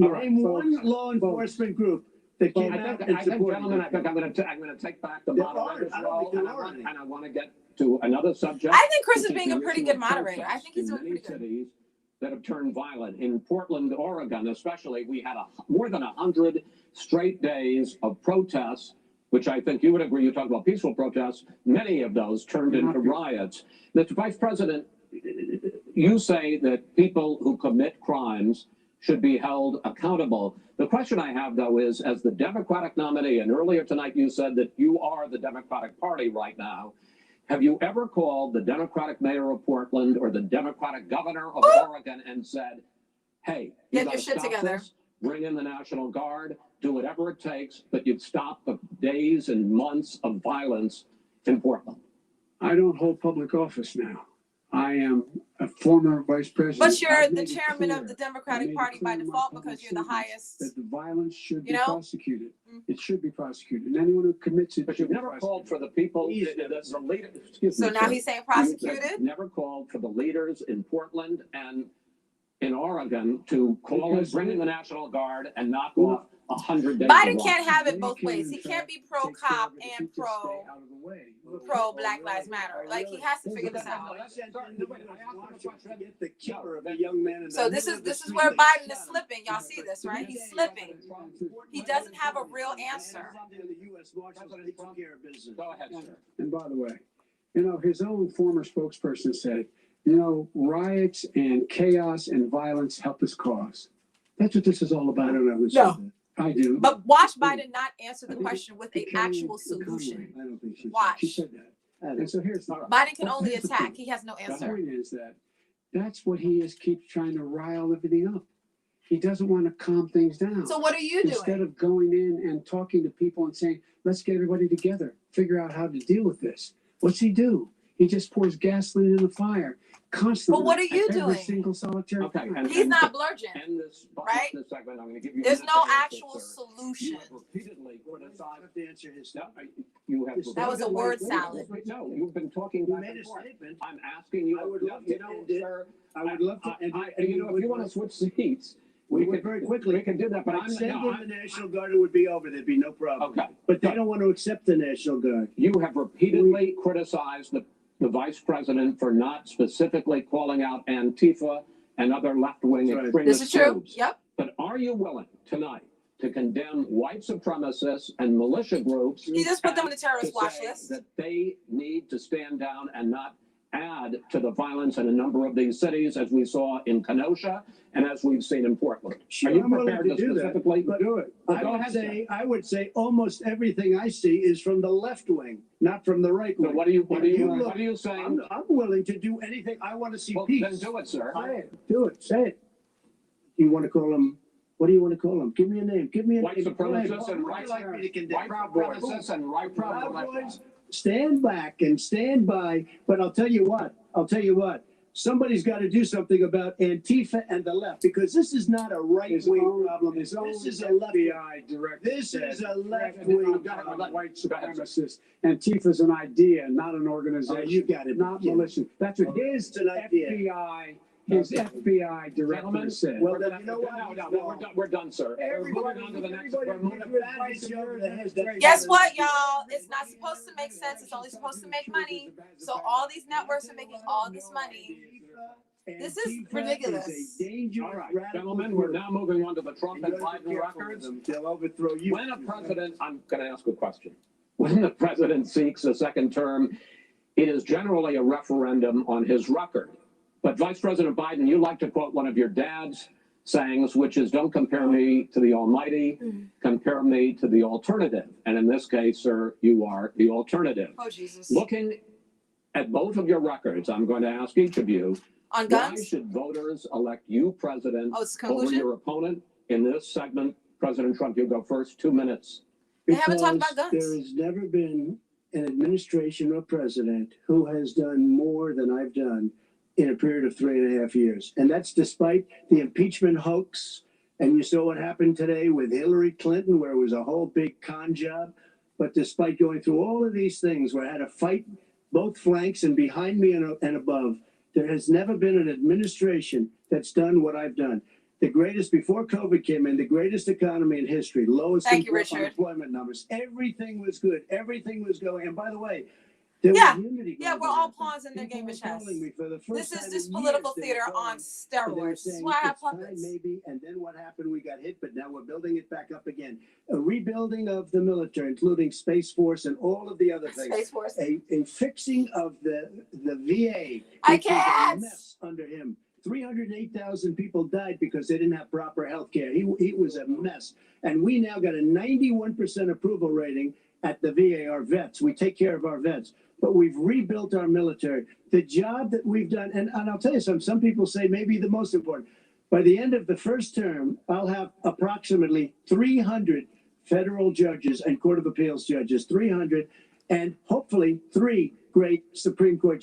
All right, Name folks. one law enforcement group that came out and I think, supported gentlemen, you. I think I'm going to take back the There moderator's aren't. I don't role, think there and are any. I want to get to another subject. I think Chris which is being the a pretty issue good of moderator. I protests think he's in doing many pretty good. cities that have turned violent. In Portland, Oregon, especially, we had more than 100 straight days of protests, which I think you would agree. You talk about peaceful protests. Many of those turned into riots. Mr. Vice President, you say that people who commit crimes should be held accountable. The question I have, though, is as the Democratic nominee, and earlier tonight you said that you are the Democratic Party right now, have you ever called the Democratic mayor of Portland or the Democratic governor of Oregon and said, hey, you Get gotta your shit stop together. this, bring in the National Guard, do whatever it takes, but you'd stop the days and months of violence in Portland? I don't hold public office now. I am a former vice president. But you're I've the made it chairman clear. of the I Democratic made it Party by clear in my default public because you're the statements highest. that the violence should be You know? prosecuted. Mm. It should be prosecuted. And anyone who commits it But should you've be never called prosecuted. for the people, the leaders, excuse me. So now sir. he's saying You've prosecuted? never called for the leaders in Portland and in Oregon to call Because bring in the National Guard and knock Well, off 100 days. Biden of can't violence. have it They both can, ways. in He fact, can't be pro take care cop of it if and you just stay pro out of the way. Black Lives Matter. Like he has to figure this out. Get the killer of a young man in the So this middle is of the this is street where and Biden shot is him. slipping. Y'all see this, right? He's slipping. He doesn't have a real answer. The U.S. Marshals taking care of business. Go ahead, sir. And by the way, his own former spokesperson said, riots and chaos and violence help us cause. That's what this is all I about. don't know who No. said that. I do. But watch Biden not answer the question with an Because actual Conway- solution. I don't think she said Watch. She said that. And so here's the Biden can Well, only here's the attack. point. He has no The answer. point is that that's what he is, keeps trying to rile everything up. He doesn't want to calm things down. So what are you Instead doing? of going in and talking to people and saying, let's get everybody together, figure out how to deal with this. What's he do? He just pours gasoline in the fire constantly. But what are you every doing? single solitary Okay, time. and- He's not blurgent. End this, Right? this segment. I'm going to give you. There's a no minute to answer, actual sir. solution. You have repeatedly I criticized. have to answer his. No, you have. That was a word Wait, salad. No, you've been talking You back made and a forth. statement. I'm asking you. I would no, love you to know, end it. sir, I would love to end it. if you want to switch seats, We could went very quickly. We can do that, but I'd I'm send no, in the National Guard, it would be over. There'd be no problem. Okay. But they don't want to accept the National Guard. You have repeatedly criticized the vice president for not specifically calling out Antifa and other left-wing Right. extremist This is true. groups. Yep. But are you willing tonight to condemn white supremacists and militia groups? He just put them on the to terrorist watch say list. that they need to stand down and not add to the violence in a number of these cities, as we saw in Kenosha and as we've seen in Portland. Sure, are you I'm willing prepared to do that, specifically but do it? Well, go ahead, I would say almost everything I see is from the left wing, not from the right So wing. what are you Look, saying? I'm willing to do anything. I want to see Well, peace. then do it, sir. Say it. Do it. Say it. You want to call them? What do you want to call them? Give me a name. Give me a White name. supremacists and What would right you like me to condemn? white supremacists and right Proud Boys, stand back and stand by. But I'll tell you what. Somebody's got to do something about Antifa and the left, because this is not a right-wing problem. This is a left. FBI director. This is a left-wing problem. White supremacist. Antifa's an idea, not an organization. You got it. Not militia. That's what his an idea. FBI director Gentlemen, said. Well, then you know what? No, we're done, sir. We're moving on to the next. We're moving Guess what, y'all? It's not supposed to make sense. It's only supposed to make money. So all these networks are making all this money. This is ridiculous. All right, gentlemen, we're now moving on to the Trump and Biden records. They'll overthrow you. When a president, I'm going to ask a question. When the president seeks a second term, it is generally a referendum on his record. But Vice President Biden, you like to quote one of your dad's sayings, which is, don't compare me to the almighty, compare me to the alternative. And in this case, sir, you are the alternative. Oh, Jesus. Looking at both of your records, I'm going to ask each of you, On why guns? should voters elect you president Oh, it's over conclusion? your opponent in this segment? President Trump, you go first, 2 minutes. They haven't talked about guns. There has never been an administration or president who has done more than I've done in a period of 3.5 years. And that's despite the impeachment hoax. And you saw what happened today with Hillary Clinton, where it was a whole big con job. But despite going through all of these things, where I had to fight both flanks and behind me and above, there has never been an administration that's done what I've done. The greatest, before COVID came in, the greatest economy in history, lowest unemployment numbers. Everything was good. Everything was going. And by the way, there was unity. Yeah, we're all pawns in their game of chess. This is just political theater on steroids. This is why I have puppets. Maybe, and then what happened? We got hit, but now we're building it back up again. A rebuilding of the military, including Space Force and all of the other things. Space Force. A fixing of the VA. I which was a can't. mess under him. 308,000 people died because they didn't have proper health care. He was a mess. And we now got a 91% approval rating at the VA, our vets. We take care of our vets. But we've rebuilt our military. The job that we've done, and I'll tell you some people say maybe the most important. By the end of the first term, I'll have approximately 300 federal judges and Court of Appeals judges, 300, and hopefully 3 great Supreme Court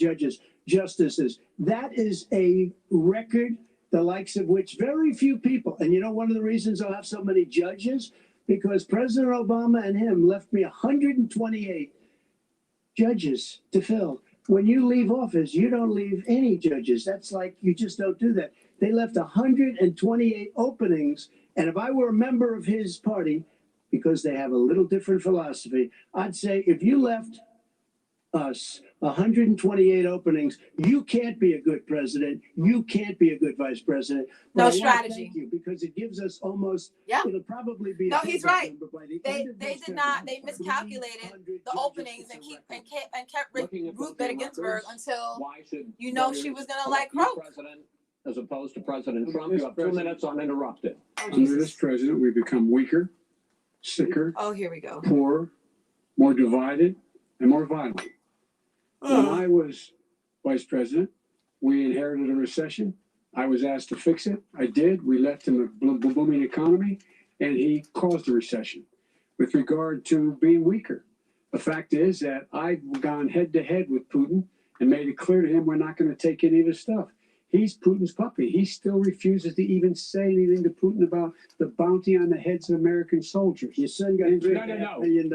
justices. That is a record, the likes of which very few people, and you know one of the reasons I'll have so many judges? Because President Obama and him left me 128 judges to fill. When you leave office, you don't leave any judges. That's like, you just don't do that. They left 128 openings. And if I were a member of his party, because they have a little different philosophy, I'd say if you left us 128 openings, you can't be a good president. You can't be a good vice president. But No I wanna strategy. thank you, because it gives us almost, Yeah. it'll probably be. No, a he's comeback right. number by the They end of this did term. not. They miscalculated 300 the openings and judges. kept Looking at Ruth the Bader Ginsburg records, until why should you know voters she was gonna elect like you croak. president as opposed to President Trump? You have 2 minutes uninterrupted. Oh, Under this Jesus. president, we've become weaker, sicker, Oh, here we go. poorer, more divided, and more violent. When I was vice president, we inherited a recession. I was asked to fix it. I did. We left him a booming economy, and he caused a recession. With regard to being weaker, the fact is that I've gone head to head with Putin and made it clear to him we're not going to take any of his stuff. He's Putin's puppy. He still refuses to even say anything to Putin about the bounty on the heads of American soldiers. Your son got No. $3.5 million.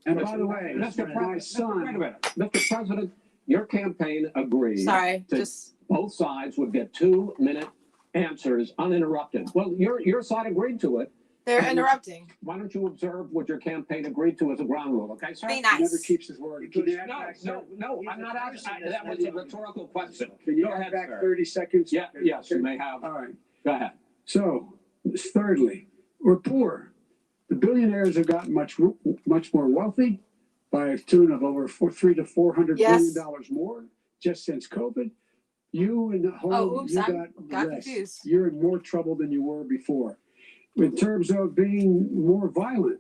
And by the way, my son. Wait a minute. Mr. President, your campaign agreed Sorry, that just both sides would get 2-minute answers uninterrupted. Well, your side agreed to it. They're interrupting. Why don't you observe what your campaign agreed to as a ground rule, okay, sir? Be He never nice. keeps his word. Can you add No, back, no, sir? no, He's I'm a not asking. person That that's was a not- rhetorical question. Can you Go add ahead, back sir. 30 seconds? Yeah, yes, you may have. All right. Go ahead. So, thirdly, we're poor. The billionaires have gotten much more wealthy by a tune of over $300 to $400 Yes. billion more just since COVID. You in the home, Oh, oops, you I got got less. confused. You're in more trouble than you were before. In terms of being more violent,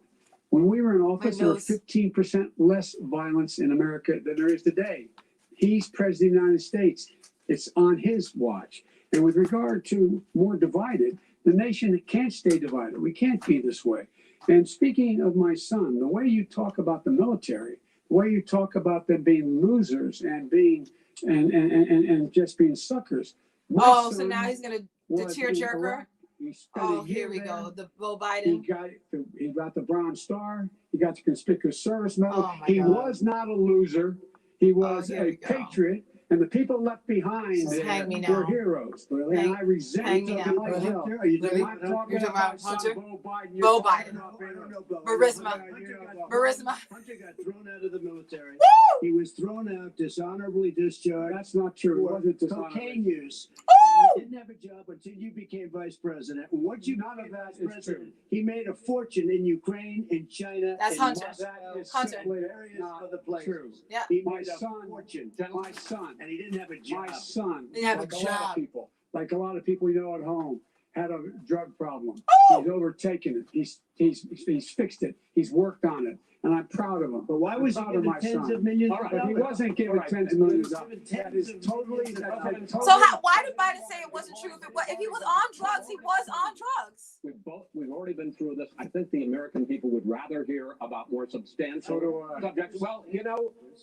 when we were in office, there was nose. 15% less violence in America than there is today. He's president of the United States. It's on his watch. And with regard to more divided, the nation can't stay divided. We can't be this way. And speaking of my son, the way you talk about the military, the way you talk about them being losers and being and just being suckers. My Oh, so son now he's gonna the was in tearjerker. Iraq. He spent Oh, a year here we there. go. The Bill He Biden. got the Bronze Star. He got the Conspicuous Service Medal. Oh my He God. was not a loser. He was here a we go. patriot. And the people left behind Just there hang me were now. heroes. Really? Hang- And I resent hang me it now. myself. Are you Really? I'm talking You're talking about my son, Hunter? Bo Biden. You're Bo talking Biden. about I don't know, Bo. Barisma. Hunter Hunter got thrown out of the military. Woo! He was thrown out, dishonorably discharged That's not true. It for wasn't cocaine dishonorable. use. Woo! He didn't have a job until you became vice president. And once you None of became that vice is president, true. he made a fortune in Ukraine, in China, That's in Hunter. Moscow, That is Hunter. simply various not other places. true. Yeah. He My made a son, fortune, my son, and he didn't have a job. my son, Didn't have a like a lot job. of people, like a lot of people you know at home, had a drug problem. Oh! He's overtaken it. He's fixed it. He's worked on it, and I'm proud of him. But why was he I'm proud of given my tens son. of millions All right. But he dollars? wasn't given All right. tens of millions He of was dollars. given That is tens of totally. millions of that's dollars. totally- So why did Biden say it wasn't true? If he was on drugs, he was on drugs. We've already been through this. I think the American people would rather hear about more So substantial do I. subjects. Well,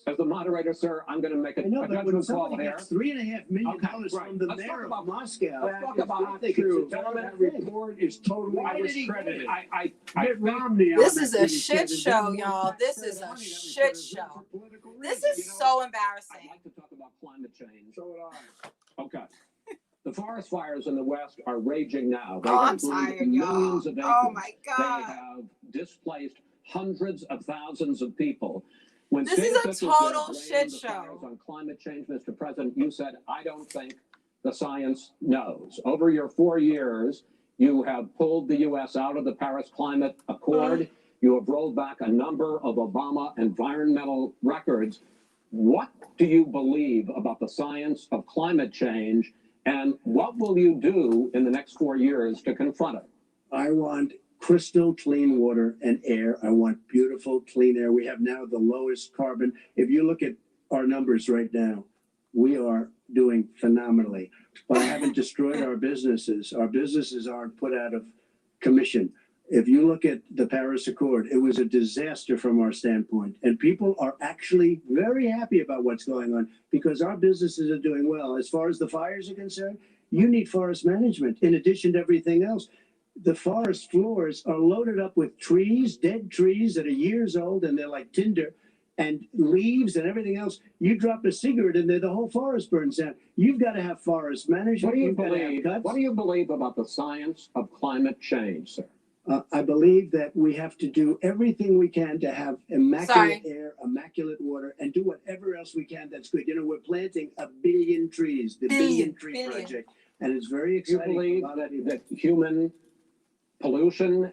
as the moderator, sir, I'm going to make a I know, but when judgment call somebody here. gets $3.5 million Okay, from right. the Let's mayor talk of about- Moscow, Let's talk That about is I not think true. it's a That terrible thing. report is totally Why did he discredited. get I Mitt Romney on This that is a committee shit said it show, didn't want y'all. This taxpayer is a money that we shit put in show. for political This reasons. is so I'd embarrassing. like to talk about climate change. So would I. Okay. The forest fires in the West are raging now. They Oh, I'm include tired, y'all. millions of acres. Oh my They God. have displaced hundreds of thousands of people. When This state is a officials there total blamed shit the show. fires on climate change, Mr. President, you said, I don't think the science knows. Over your 4 years, you have pulled the U.S. out of the Paris Climate Accord. You have rolled back a number of Obama environmental records. What do you believe about the science of climate change, and what will you do in the next 4 years to confront it? I want crystal clean water and air. I want beautiful clean air. We have now the lowest carbon. If you look at our numbers right now, we are doing phenomenally. But I haven't destroyed our businesses. Our businesses aren't put out of commission. If you look at the Paris Accord, it was a disaster from our standpoint. And people are actually very happy about what's going on because our businesses are doing well. As far as the fires are concerned, you need forest management in addition to everything else. The forest floors are loaded up with trees, dead trees that are years old, and they're like tinder, and leaves and everything else. You drop a cigarette in there, the whole forest burns down. You've got to have forest management. What do you You've got to have believe? cuts. What do you believe about the science of climate change, sir? I believe that we have to do everything we can to have immaculate air, immaculate water, and do whatever else we can that's good. You know, we're planting 1 billion trees, the billion tree project, and it's very Do you exciting. believe that human pollution,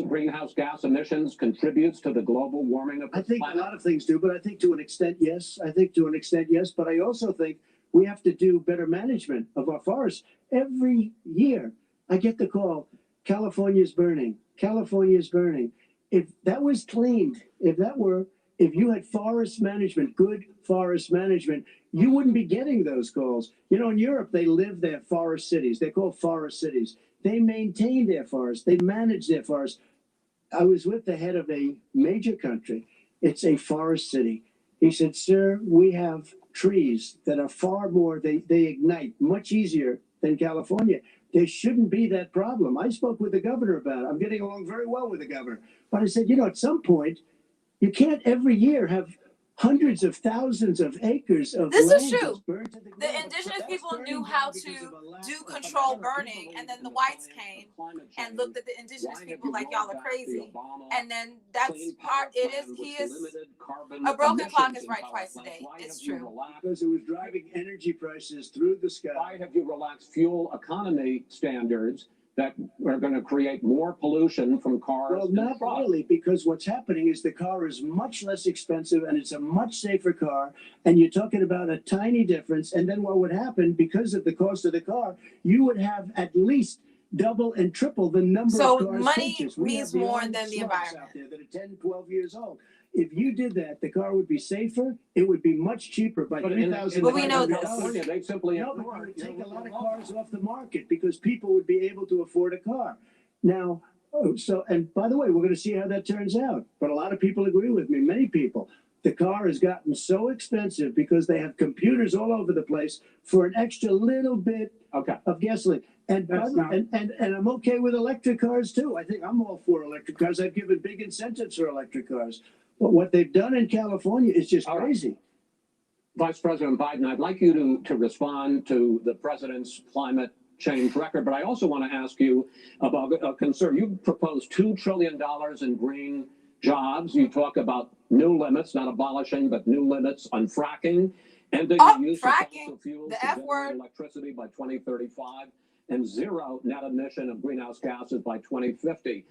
greenhouse gas emissions contributes to the global warming of the I think planet? a lot of things do, but I think to an extent, yes. I think to an extent, yes. But I also think we have to do better management of our forests. Every year, I get the call, California's burning. California's burning. If that was cleaned, if you had forest management, good forest management, you wouldn't be getting those calls. You know, in Europe, they live their forest cities. They're called forest cities. They maintain their forests. They manage their forests. I was with the head of a major country. It's a forest city. He said, sir, we have trees that are far more, they ignite much easier than California. There shouldn't be that problem. I spoke with the governor about it. I'm getting along very well with the governor. But I said, you know, at some point, you can't every year have hundreds of thousands of acres of This is land true. just burned to the ground. The indigenous That's people burning knew down how because to of a lack do of control power. burning, and then the whites came and looked at the indigenous people like y'all are crazy. And then that's part. It is. He is a broken clock is right twice a day. It's true. Because it was driving energy prices through the sky. Why have you relaxed fuel economy standards that are going to create more pollution from cars? Well, not really, because what's happening is the car is much less expensive and it's a much safer car. And you're talking about a tiny difference. And then what would happen, because of the cost of the car, you would have at least double and triple the number of cars. So money purchased. means more than the environment. Out there that are 10, 12 years old. If you did that, the car would be safer. It would be much cheaper by $3,000. But we know this. They simply no, but it would take a lot of cars off the market because people would be able to afford a car. Now, and by the way, we're going to see how that turns out. But a lot of people agree with me. Many people. The car has gotten so expensive because they have computers all over the place for an extra little bit of gasoline. And I'm okay with electric cars too. I think I'm all for electric cars. I've given big incentives for electric cars. But what they've done in California is just crazy. Vice President Biden, I'd like you to respond to the president's climate change record, but I also want to ask you about a concern. You proposed $2 trillion in green jobs. You talk about new limits, not abolishing, but new limits on fracking, ending the use of fossil fuels to generate electricity by 2035, and zero net emission of greenhouse gases by 2050.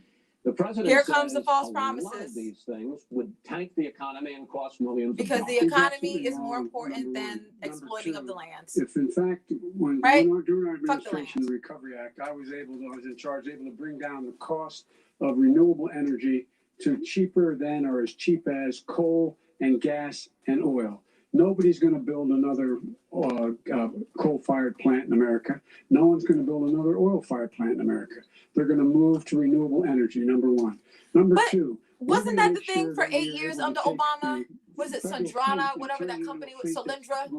The president Here comes the false a promises. lot of these things would tank the economy and cost millions because of the dollars. economy is more important than exploiting of the land. If in fact, when during our administration, the Recovery Act, I was in charge, able to bring down the cost of renewable energy to cheaper than or as cheap as coal and gas and oil. Nobody's going to build another coal-fired plant in America. No one's going to build another oil-fired plant in America. They're going to move to renewable energy, number one. Number two. Wasn't that the thing for 8 years under Obama? Was it Sandrana, whatever that company was, Solyndra?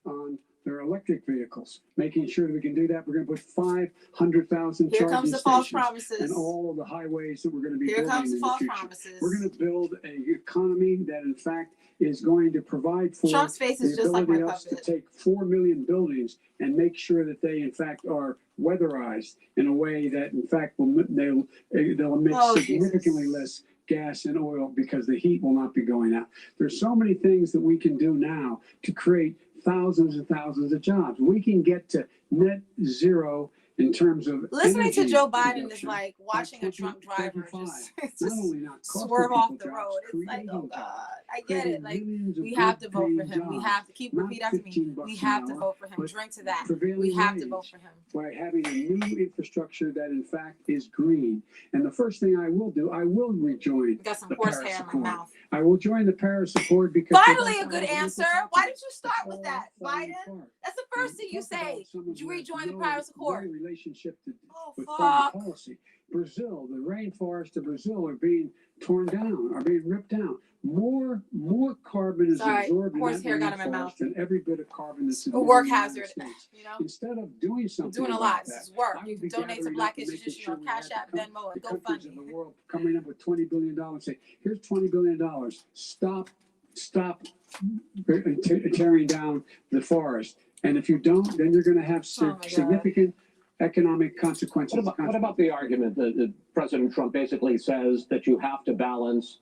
On their electric vehicles, making sure that we can do that. We're going to put 500,000 Here comes the false promises. And all of the highways that we're going to be building. Here comes the false future. Promises. We're going to build an economy that, in fact, is going to provide for Trump's face is just like my us to take 4 million buildings and make sure that they, in fact, are weatherized in a way that, in fact, they'll emit significantly less gas and oil because the heat will not be going out. There's so many things that we can do now to create thousands and thousands of jobs. We can get to net zero in terms of listening to Joe Biden is like watching a drunk driver just swerve off the road. It's like, oh God, I get it. Like, we have to vote for him. We have to repeat after me. We have to vote for him. Drink to that. We have to vote for him. By having a new infrastructure that in fact is green. And the first thing I will do, I will rejoin got some horsehair in my mouth. I will join the Paris Accord because finally a good answer. Why did you start with that, Biden? That's the first thing you say. Did you rejoin the Paris Accord? Relationship with foreign policy. Brazil, the rainforests of Brazil are being torn down, are being ripped down. More carbon is absorbed in that rainforest than every bit of carbon that's in the work hazard. You know, instead of doing something, doing a lot. This is work. You can donate to Black Issues, Cash App, Venmo, and GoFundMe. In the world coming up with $20 billion. Say, here's $20 billion. Stop tearing down the forest. And if you don't, then you're going to have significant economic consequences. What about the argument that President Trump basically says that you have to balance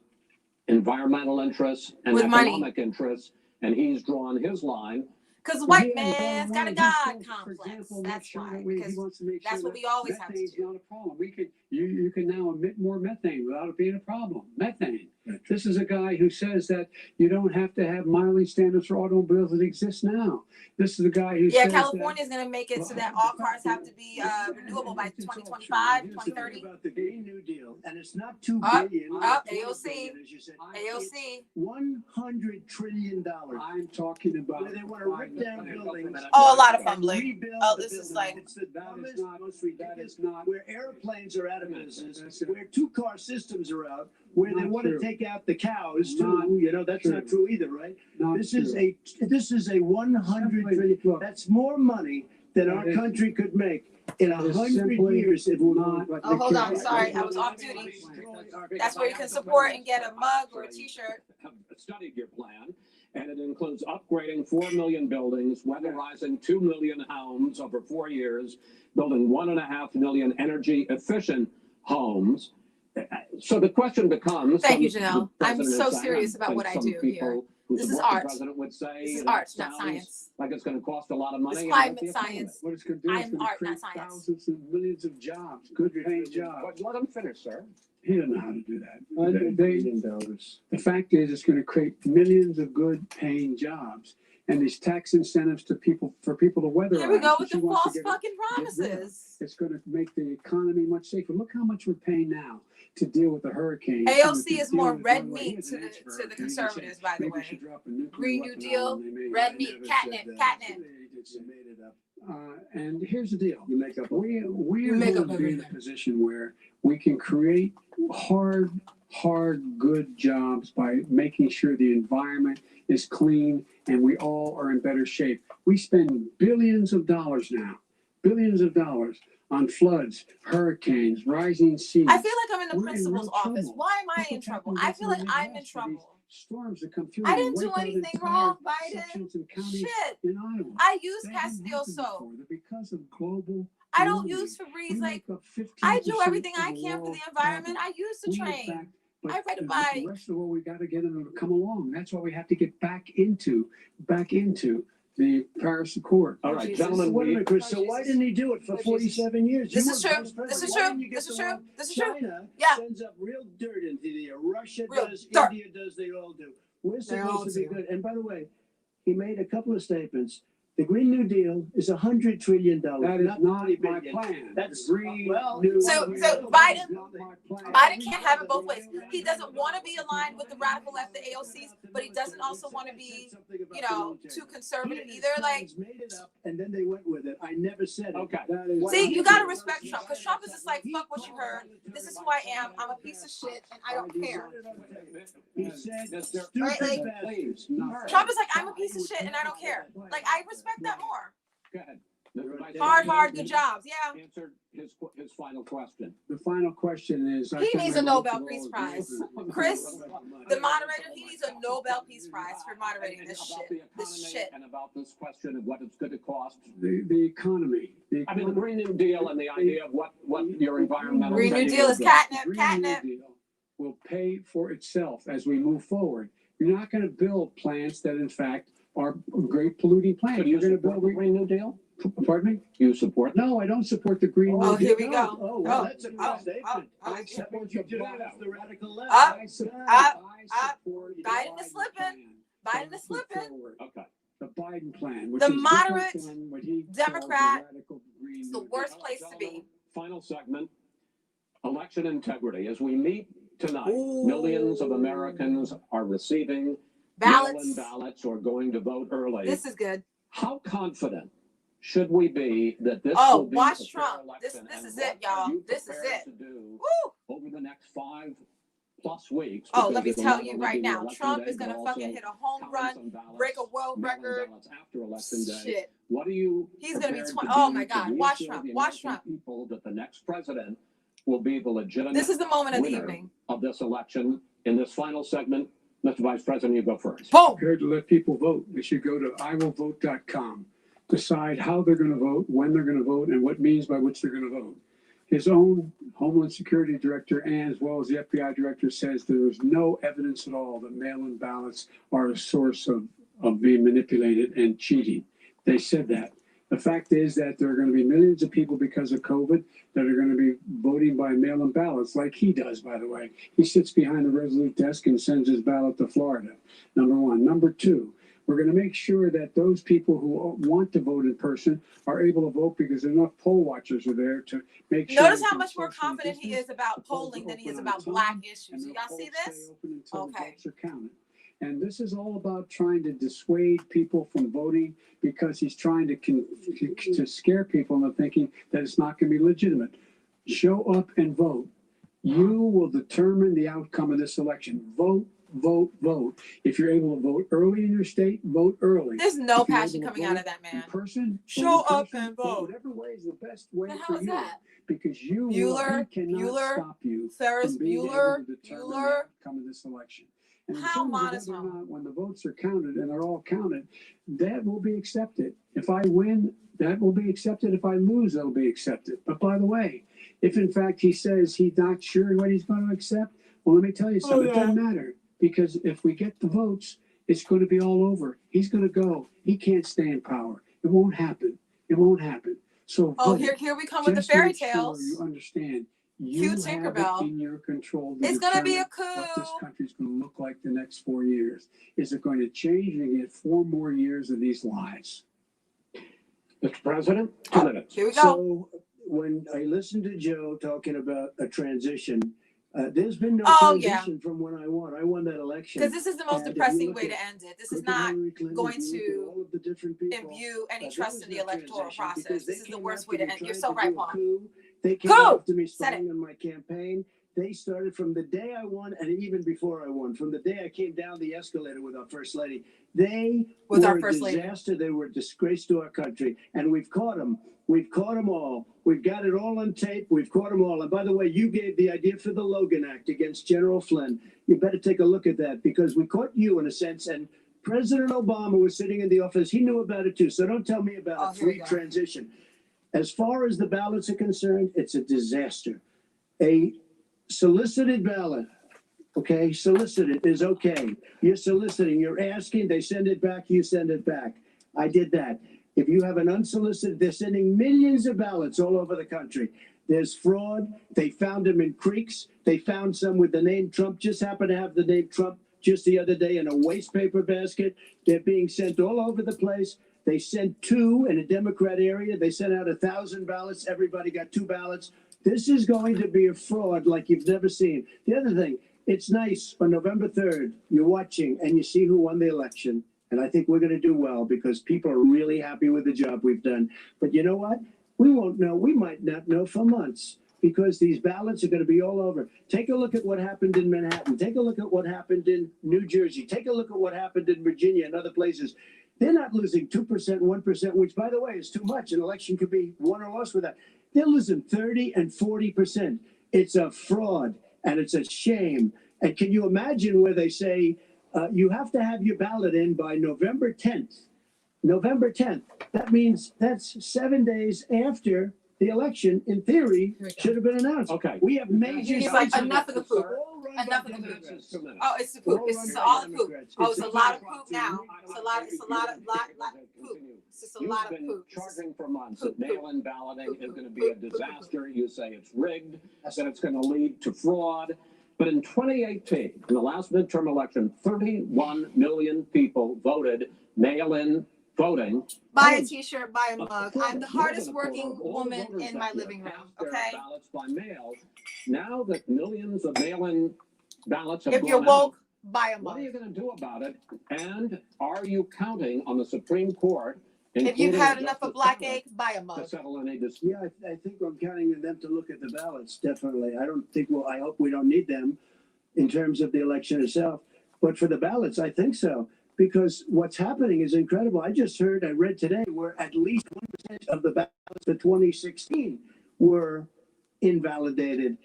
environmental interests and economic interests, and he's drawn his line? Because white man's got a God complex. That's why. Because that's what we always have to do. Not a problem. You can now emit more methane without it being a problem. Methane. This is a guy who says that you don't have to have mileage standards for automobiles that exist now. This is the guy who says California is going to make it so that all cars have to be renewable by 2025, 2030. About the Green New Deal, and it's not $2 billion. AOC. AOC. $100 trillion. I'm talking about. Where they want to rip down buildings. Oh, a lot of fumbling. Oh, this is like. It's the dumbest, most ridiculous. Where airplanes are out of business, where two-car systems are out, where they want to take out the cows too. You know, that's not true either, right? This is a 100 trillion. That's more money than our country could make in 100 years if we're not. Oh, hold on. Sorry, I was off duty. That's where you can support and get a mug or a T-shirt. Have studied your plan. includes upgrading 4 million buildings, weatherizing 2 million homes over 4 years, building 1.5 million energy-efficient homes. So the question becomes... Thank you, Janelle. I'm so serious about what I do here. This is art. This is art, not science. Like it's going to cost a lot of money. It's climate science. What it's going to do is I'm art, create not science. thousands and millions of jobs, good paying jobs. Let him finish, sir. He doesn't know how to do that. The fact is, it's going to create millions of good paying jobs and these tax incentives to people for people to weatherize. Here we go with the false fucking promises. It's going to make the economy much safer. Look how much we're paying now to deal with the hurricane. AOC is more red meat to the conservatives, by the way. Green New Deal, red meat, catnip. And here's the deal: we're going to be in a position where we can create hard, good jobs by making sure the environment is clean and we all are in better shape. We spend billions of dollars now, on floods, hurricanes, rising seas. I feel like I'm in the principal's office. Why am I in trouble? I feel like I'm in trouble. Storms that come through. I didn't do anything wrong, Biden. Shit. I use Castile soap. Because of global. I don't use Febreze. Like, I do everything I can for the environment. I use the train. I ride a bike. The rest of what we got to get them to come along. That's why we have to get back into the Paris Accord. All right, gentlemen. Wait a minute, Chris. So why didn't he do it for 47 years? This is true. This is true. This is true. This is true. China sends up real dirt into the air. Russia does. India does. They all do. We're supposed to be good. And by the way, he made a couple of statements. The Green New Deal is $100 trillion. That is not my plan. That's Green New So Biden can't have it both ways. He doesn't want to be aligned with the radical left, the AOCs, but he doesn't also want to be, too conservative either. Like, made it up, and then they went with it. I never said it. Okay. See, you gotta respect Trump, because Trump is just like, fuck what you heard. This is who I am. I'm a piece of shit, and I don't care. He said, Right, Please. Trump is like, I'm a piece of shit, and I don't care. Like, I respect that more. Go ahead. Hard, good jobs. Yeah. Answered his final question. The final question is... He needs a Nobel Peace Prize. Chris, the moderator, he needs a Nobel Peace Prize for moderating this shit. And about this question of what it's going to cost. The economy. I mean, the Green New Deal and the idea of what your environmental... Green New Deal is catnip. Catnip will pay for itself as we move forward. You're not going to build plants that, in fact, are great polluting plants. You're going to build the Green New Deal? Pardon me? You support? No, I don't support the Green New Deal. Oh, here we go. Oh, well, that's a good statement. I support the radical left. Up. support Biden is slipping. Biden is slipping. Okay. The Biden plan, which The is moderate different than what he Democrat, calls the radical Green It's the New worst Deal. place to be. Final segment. Election integrity. As we meet tonight, Ooh. millions of Americans are receiving Ballots. ballots or going to vote early. This is good. How confident should we be that this Oh, will be watch a fair Trump. election? This And is what it, y'all. are you This is prepared it. to do Woo! over the next 5+ weeks? Oh, let me Because tell it'll you not right only be now, election Trump day, is going but to fucking also hit a home count run, some ballots, break a world mail-in record. ballots after election day. Shit. What are you He's gonna be prepared 20 to oh do my to God, watch reassure Trump, the watch American Trump. people that the next president will be the legitimate This is the moment of the winner evening. of this election? In this final segment, Mr. Vice President, you go first. Boom. Prepared to let people vote. They should go to iwillvote.com. Decide how they're going to vote, when they're going to vote, and what means by which they're going to vote. His own Homeland Security Director, and as well as the FBI Director, says there is no evidence at all that mail-in ballots are a source of being manipulated and cheating. They said that. The fact is that there are going to be millions of people because of COVID that are going to be voting by mail-in ballots, like he does, by the way. He sits behind the Resolute desk and sends his ballot to Florida, number one. Number two, we're going to make sure that those people who want to vote in person are able to vote because enough poll watchers are there to make sure. Notice how much more confident he is about polling than he is about black issues. You y'all see this? Okay. And this is all about trying to dissuade people from voting because he's trying to scare people into thinking that it's not going to be legitimate. Show up and vote. You will determine the outcome of this election. Vote, vote, vote. If you're able to vote early in your state, vote early. There's no If you're passion able to coming vote out of that man. in person, Show vote in up person, and vote. Whatever way is the best way The hell for is you. that? Because he cannot stop you Ferris from being Bueller, able to determine the Bueller. outcome of this election. And in How terms of whether or monotone? not, when the votes are counted and they're all counted, that will be accepted. If I win, that will be accepted. If I lose, that'll be accepted. But by the way, if in fact he says he's not sure what he's going to accept, well, let me tell you something. It doesn't matter, because if we get the votes, it's going to be all over. He's going to go. He can't stay in power. It won't happen. It won't happen. So Oh, vote. here we come with the Just fairy make sure tales. you understand. Cute You have Tinkerbell. it in your control to It's gonna be a determine what coup. this country's going to look like the next 4 years. Is it going to change and get 4 more years of these lies? Mr. President, 2 minutes. Here we go. So when I listened to Joe talking about a transition, there's been no Oh, yeah. transition from when I won. I won that election. Because this is the most And if you depressing look way at- to end it. This is look at not Hillary Clinton, going if you look at to all of the different people, imbue any there trust was in the no electoral transition process. because This they is the came worst after way to me end. You're trying so to right, do a Juan. coup. They came Coup! after me Said it. spying on my campaign. They started from the day I won, and even before I won, from the day I came down the escalator with our first lady. They With our were first a lady. disaster. They were a disgrace to our country, and we've caught them. We've caught them all. We've got it all on tape. We've caught them all. And by the way, you gave the idea for the Logan Act against General Flynn. You better take a look at that, because we caught you in a sense, and President Obama was sitting in the office. He knew about it too. So don't tell me about Oh, a here we free go. transition. As far as the ballots are concerned, it's a disaster. A solicited ballot, okay, solicited is okay. You're soliciting, you're asking, they send it back, you send it back. I did that. If you have an unsolicited, they're sending millions of ballots all over the country. There's fraud. They found them in creeks. They found some with the name Trump, just happened to have the name Trump just the other day in a waste paper basket. They're being sent all over the place. They sent 2 in a Democrat area. They sent out 1,000 ballots. Everybody got 2 ballots. This is going to be a fraud like you've never seen. The other thing, it's nice on November 3rd, you're watching and you see who won the election. And I think we're going to do well because people are really happy with the job we've done. But you know what? We won't know. We might not know for months because these ballots are going to be all over. Take a look at what happened in Manhattan. Take a look at what happened in New Jersey. Take a look at what happened in Virginia and other places. They're not losing 2%, 1%, which, by the way, is too much. An election could be won or lost with that. They're losing 30 and 40%. It's a fraud, and it's a shame. And can you imagine where they say you have to have your ballot in by November 10th? November 10th. That means that's 7 days after the election, in theory, should have been announced. Okay. We have major. He's like, states enough of the poop. all run by Enough of the poop. Democrats. 2 minutes. Oh, it's the poop. It's all the poop. Oh, it's a lot of poop now. Continue. It's a lot of poop. It's just a lot of You've been poop. charging for months Poop, that poop. mail-in balloting Poop, is poop, going to be a poop, poop, poop, disaster. You say it's rigged, that it's going to lead to fraud. But in 2018, in the last midterm election, 31 million people voted mail-in voting. Buy a t-shirt, buy a mug. quarter, I'm the more hardest than a quarter working of all woman voters in that my year living room, cast their okay? ballots by mail. Now that millions of mail-in ballots have If gone you're out, woke, buy a what mug. are you going to do about it? And are you counting on the Supreme Court, If you've including had the enough of Justice black Department, egg, buy a to mug. settle any dispute? Yeah, I think I'm counting on them to look at the ballots, definitely. I don't think, well, I hope we don't need them in terms of the election itself. But for the ballots, I think so. Because what's happening is incredible. I just heard, I read today, where at least 1% of the ballots for 2016 were invalidated.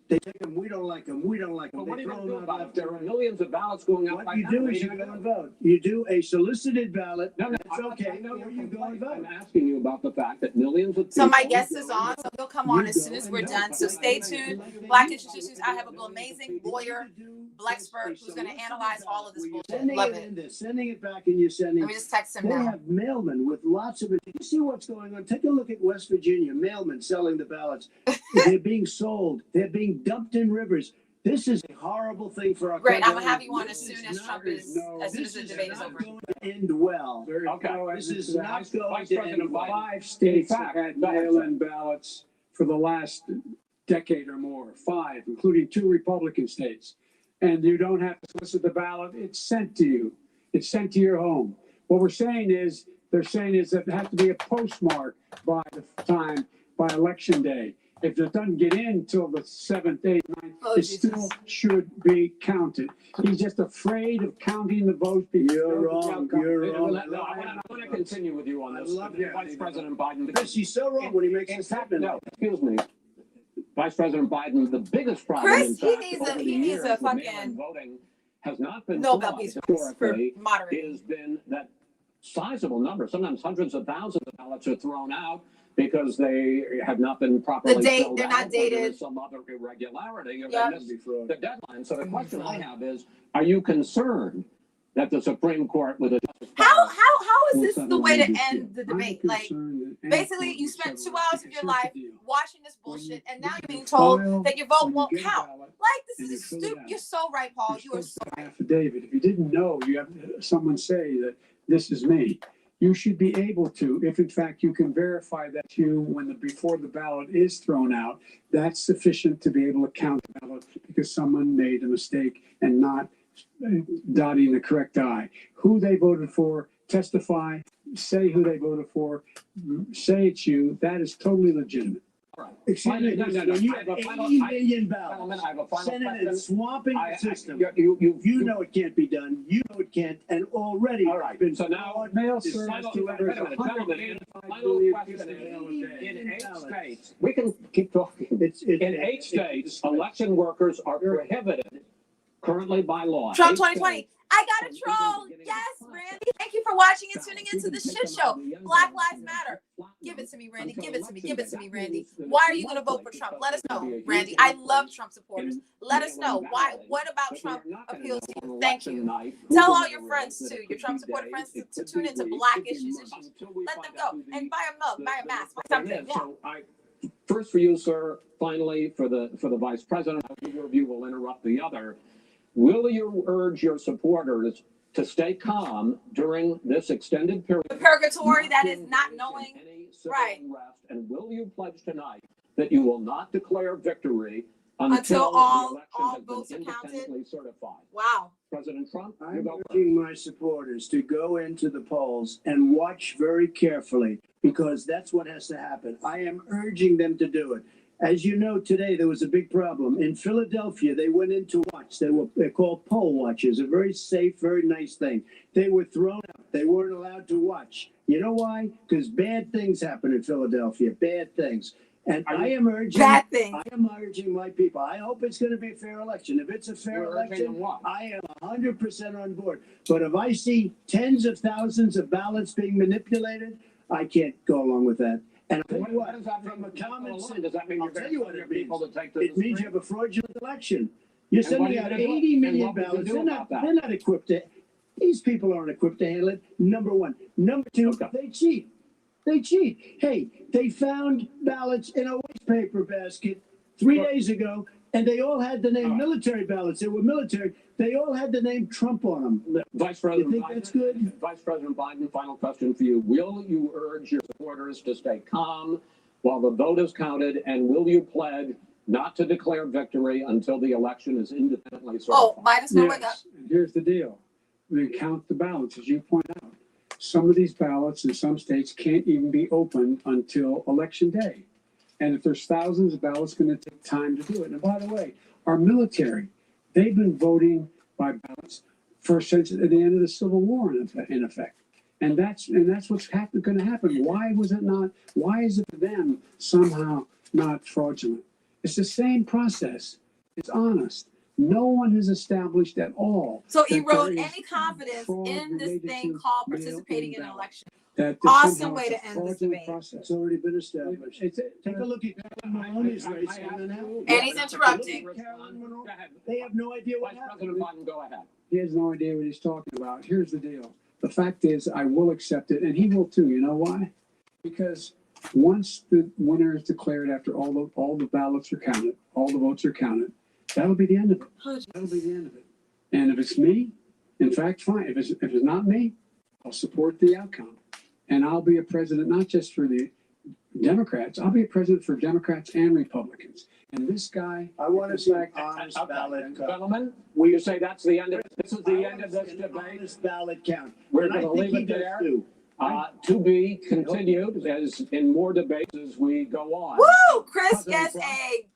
They take them, we don't like them, we don't like them. Well, what are They you throw going to do them out about it? left There and are right. millions of ballots going out What right you now. do What are is you gonna go do? and vote. You do a solicited ballot. No, That's I'm not- okay. I know Or you're you go and vote. I'm asking you about the fact that millions of people. So my guest is on, so he'll come on You as soon go as and we're vote. done. So Like stay they- tuned. like they Black do. Issues Issues. I have an amazing lawyer, Blacksburg, who's going to analyze all of this bullshit. Sending Love it it. in there, sending it back, and you're sending. Let me just text him They now. have mailmen with lots of it. You see what's going on? Take a look at West Virginia. Mailmen selling the ballots. They're being sold. They're being dumped in rivers. This is a horrible thing for our Great. I'm country. gonna have you on as This soon is as not- Trump is, as soon as the debate is over. going to end well. Okay. This is not Vice going to President end well. Biden. 5 states In have fact, had go ahead, mail-in ballots for the last decade or more. 5, including 2 Republican states. And you don't have to solicit the ballot. It's sent to you. It's sent to your home. What we're saying is, they're saying is that it has to be a postmark by the time, by election day. If it doesn't get in till the 7th, 8th, 9th, Oh, it Jesus. still should be counted. He's just afraid of counting the votes. because You're he knows the wrong. outcome. You're No, wrong. I want to continue with you on I this, love it. Vice President Biden. Chris, he's so wrong when he makes In this fact, happen. no, excuse me. Vice President Biden, the biggest problem, Chris, in he fact, needs over a- the he needs years a with mail-in fucking- voting has not been Nobel thought Peace Prize for historically moderating. has been that sizable number, sometimes hundreds of thousands of ballots are thrown out because they have not been properly filled They're out, not or there dated. is some other irregularity, or Yep. they missed the deadline. So the question I have is, are you concerned that the Supreme Court with a How is this the way to end the debate? I'm Like, concerned that any basically, court you will spent settle 2 it, hours of because your here's life the deal. watching this When bullshit, you- and now when you're being you told file- that your vote when you won't get a count. ballot Like, this and you is fill it stupid. out, You're so right, Paul. You're You are supposed so to have an right. affidavit. If you didn't know, you have someone say that this is me. You should be able to, if in fact you can verify that you, before the ballot is thrown out, that's sufficient to be able to count the ballot because someone made a mistake and not dotting the correct I. Who they voted for, testify, say who they voted for, say it's you. That is totally legitimate. Excuse me, No. when you I have have a 80 final- million Gentlemen, ballots, I have a final Senate question. is swamping the system. You You know it can't be done. You know it can't, and already All right, it's been so now- fraud. Mail It's service final- delivers wait a minute, gentlemen, 185 final million question pieces of is, mail a day. in 8 ballots. states, we can keep talking. In 8 it's states, election workers are prohibited currently by law. Trump 8 2020. states. I got a troll. Yes, Randy. Thank you for watching and tuning into the shit show. Black Lives Matter. Give it to me, Randy. Give it to me. Give it to me, Randy. Why are you going to vote for Trump? Let us know, Randy. I love Trump supporters. Let us know. Why? What about Trump appeals to you? Thank you. Tell all your friends too, your Trump supporter friends, to tune into Black Issues. Let them go and buy a mug, buy a mask, buy something. Yeah. So first for you, sir. Finally, for the vice president, either of you will interrupt the other. Will you urge your supporters to stay calm during this extended period? The purgatory that is not knowing. Any civil Right. unrest, and will you pledge tonight that you will not declare victory Until the all election has been votes are counted? independently certified? Wow. President Trump, you I'm go first. urging my supporters to go into the polls and watch very carefully because that's what has to happen. I am urging them to do it. As you know, today there was a big problem. In Philadelphia, they went in to watch. They're called poll watchers, a very safe, very nice thing. They were thrown out. They weren't allowed to watch. You know why? Because bad things happen in Philadelphia, bad things. And I am urging my people. I hope it's going to be a fair election. If it's a fair election, I am 100% on board. But if I see tens of thousands of ballots being manipulated, I can't go along with that. And I'll tell you what, from a common sense, does that mean I'll you're tell going you to what send it your people means. to take to It the means you street? have a fraudulent election. You're And what sending are you out gonna do? 80 And million what will you ballots. do about that? They're not equipped to. These people aren't equipped to handle it. Number one. Number two, Okay. they cheat. They cheat. Hey, they found ballots in a waste paper basket 3 days ago, and they all had the name military ballots. They were military. They all had the name Trump on them. Vice President You think Biden, that's good? Vice President Biden, final question for you. Will you urge your supporters to stay calm while the vote is counted, and will you pledge not to declare victory until the election is independently certified? Oh, Biden's gonna wake up. Yes, and here's the deal. We count the ballots, as you point out. Some of these ballots in some states can't even be opened until election day. And if there's thousands of ballots, it's going to take time to do it. And by the way, our military, they've been voting by ballots since the end of the Civil War, in effect. And that's what's going to happen. Why is it for them somehow not fraudulent? It's the same process. It's honest. No one has established at all. So that erode there is any confidence fraud in this related thing to called mail-in participating in an ballots. election. That Awesome somehow way it's a to end this fraudulent debate. process. It's already been established. Take a look at Maloney's race. And he's interrupting. Carolyn Monroe, they have no idea what Vice happened. President Biden, go ahead. He has no idea what he's talking about. Here's the deal. The fact is, I will accept it, and he will too. You know why? Because once the winner is declared, after all the ballots are counted, all the votes are counted, that'll be the end of it. That'll be the end of it. And if it's me, in fact, fine. If it's not me, I'll support the outcome, and I'll be a president not just for the Democrats. I'll be a president for Democrats and Republicans. And this guy, I want to see an honest Okay, ballot count. gentlemen, will you say that's the end of this is the end of this An debate? honest ballot count. We're And I going to think leave he it does there. too. To be continued as in more debates as we go on. Woo! Chris gets a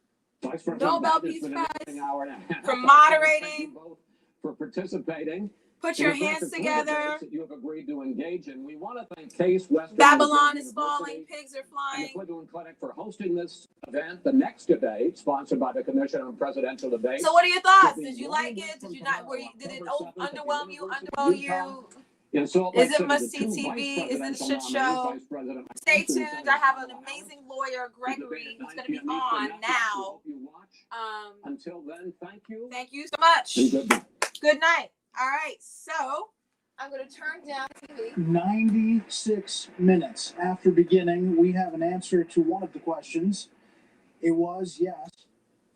Vice President Nobel Biden, it's Peace been an Prize interesting hour and a half. for Thank moderating. you both for participating. Put your hands together. That you have agreed to engage in. We want to thank Case Western Babylon is falling. Pigs are and the flying. Cleveland Clinic for hosting this event, the next debate, sponsored by the Commission on Presidential Debates. So what are your thoughts? Did you like it? Did you not? Did it underwhelm you? Underwhelm you? Is it must-see TV? Is it a shit show? Stay tuned. I have an amazing lawyer, Gregory, who's going to be on now. Until then, thank you. Thank you so much. And Good night. All right, so I'm going to turn down TV. 96 minutes after beginning, we have an answer to one of the questions. It was, yes,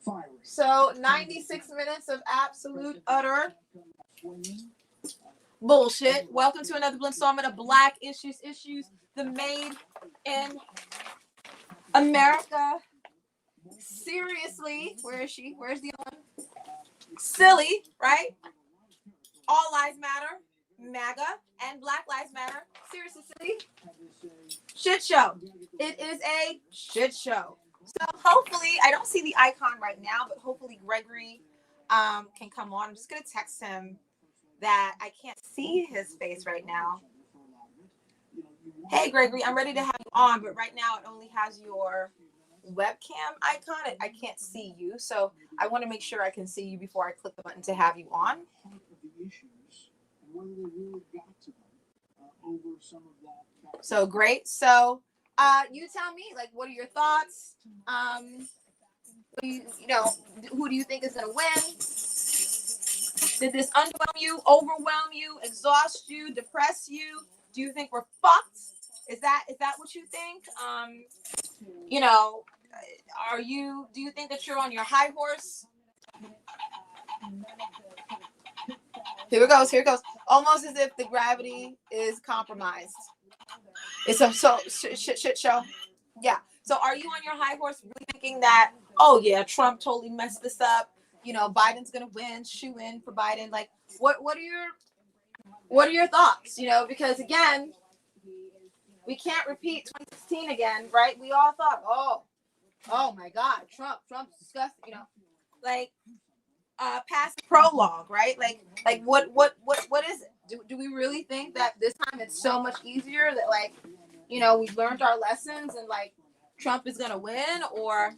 fiery. So 96 minutes of absolute utter bullshit. Welcome to another installment of Black Issues, the Made in America. Seriously, where is she? Where's the other one? Silly, right? All lives matter, MAGA, and Black Lives Matter. Seriously, shit show. It is a shit show. So hopefully, I don't see the icon right now, but hopefully Gregory can come on. I'm just gonna text him that I can't see his face right now. Hey Gregory, I'm ready to have you on, but right now it only has your webcam icon. I can't see you, so I want to make sure I can see you before I click the button to have you on. So great. So you tell me, like, what are your thoughts? You know, who do you think is gonna win? Did this underwhelm you, overwhelm you, exhaust you, depress you? Do you think we're fucked? Is that what you think? You know, do you think that you're on your high horse? Here it goes. Almost as if the gravity is compromised. It's a shit show. Yeah. So are you on your high horse really thinking that, oh yeah, Trump totally messed this up? You know, Biden's gonna win, shoe in for Biden. Like, what are your thoughts? You know, because again, we can't repeat 2016 again, right? We all thought, oh my God, Trump's disgusting. You know, like past prologue, right? Like what is it? Do we really think that this time it's so much easier that, like, you know, we've learned our lessons and like Trump is gonna win? Or,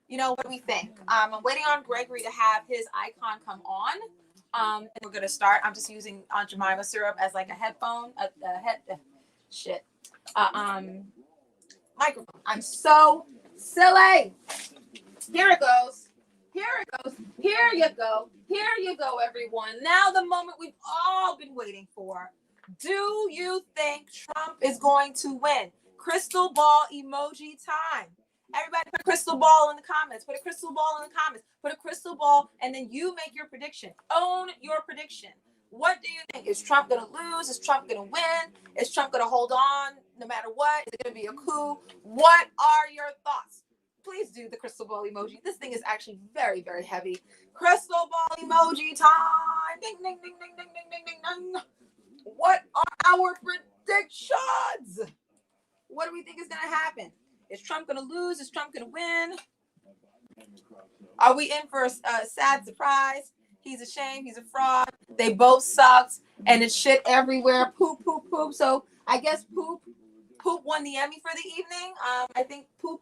you know, what do we think? I'm waiting on Gregory to have his icon come on. And we're gonna start. I'm just using Aunt Jemima syrup as like a headphone, microphone. I'm so silly. Here it goes. Here you go, everyone. Now the moment we've all been waiting for. Do you think Trump is going to win? Crystal ball emoji time. Everybody put a crystal ball in the comments. Put a crystal ball in the comments. Put a crystal ball, and then you make your prediction. Own your prediction. What do you think? Is Trump going to lose? Is Trump going to win? Is Trump going to hold on no matter what? Is it going to be a coup? What are your thoughts? Please do the crystal ball emoji. This thing is actually very, very heavy. Crystal ball emoji time. Ding, ding, ding, ding, ding, ding, ding, ding, ding. What are our predictions? What do we think is going to happen? Is Trump going to lose? Is Trump going to win? Are we in for a sad surprise? He's a shame. He's a fraud. They both sucked. And it's shit everywhere. Poop, poop, poop. So I guess poop won the Emmy for the evening. I think poop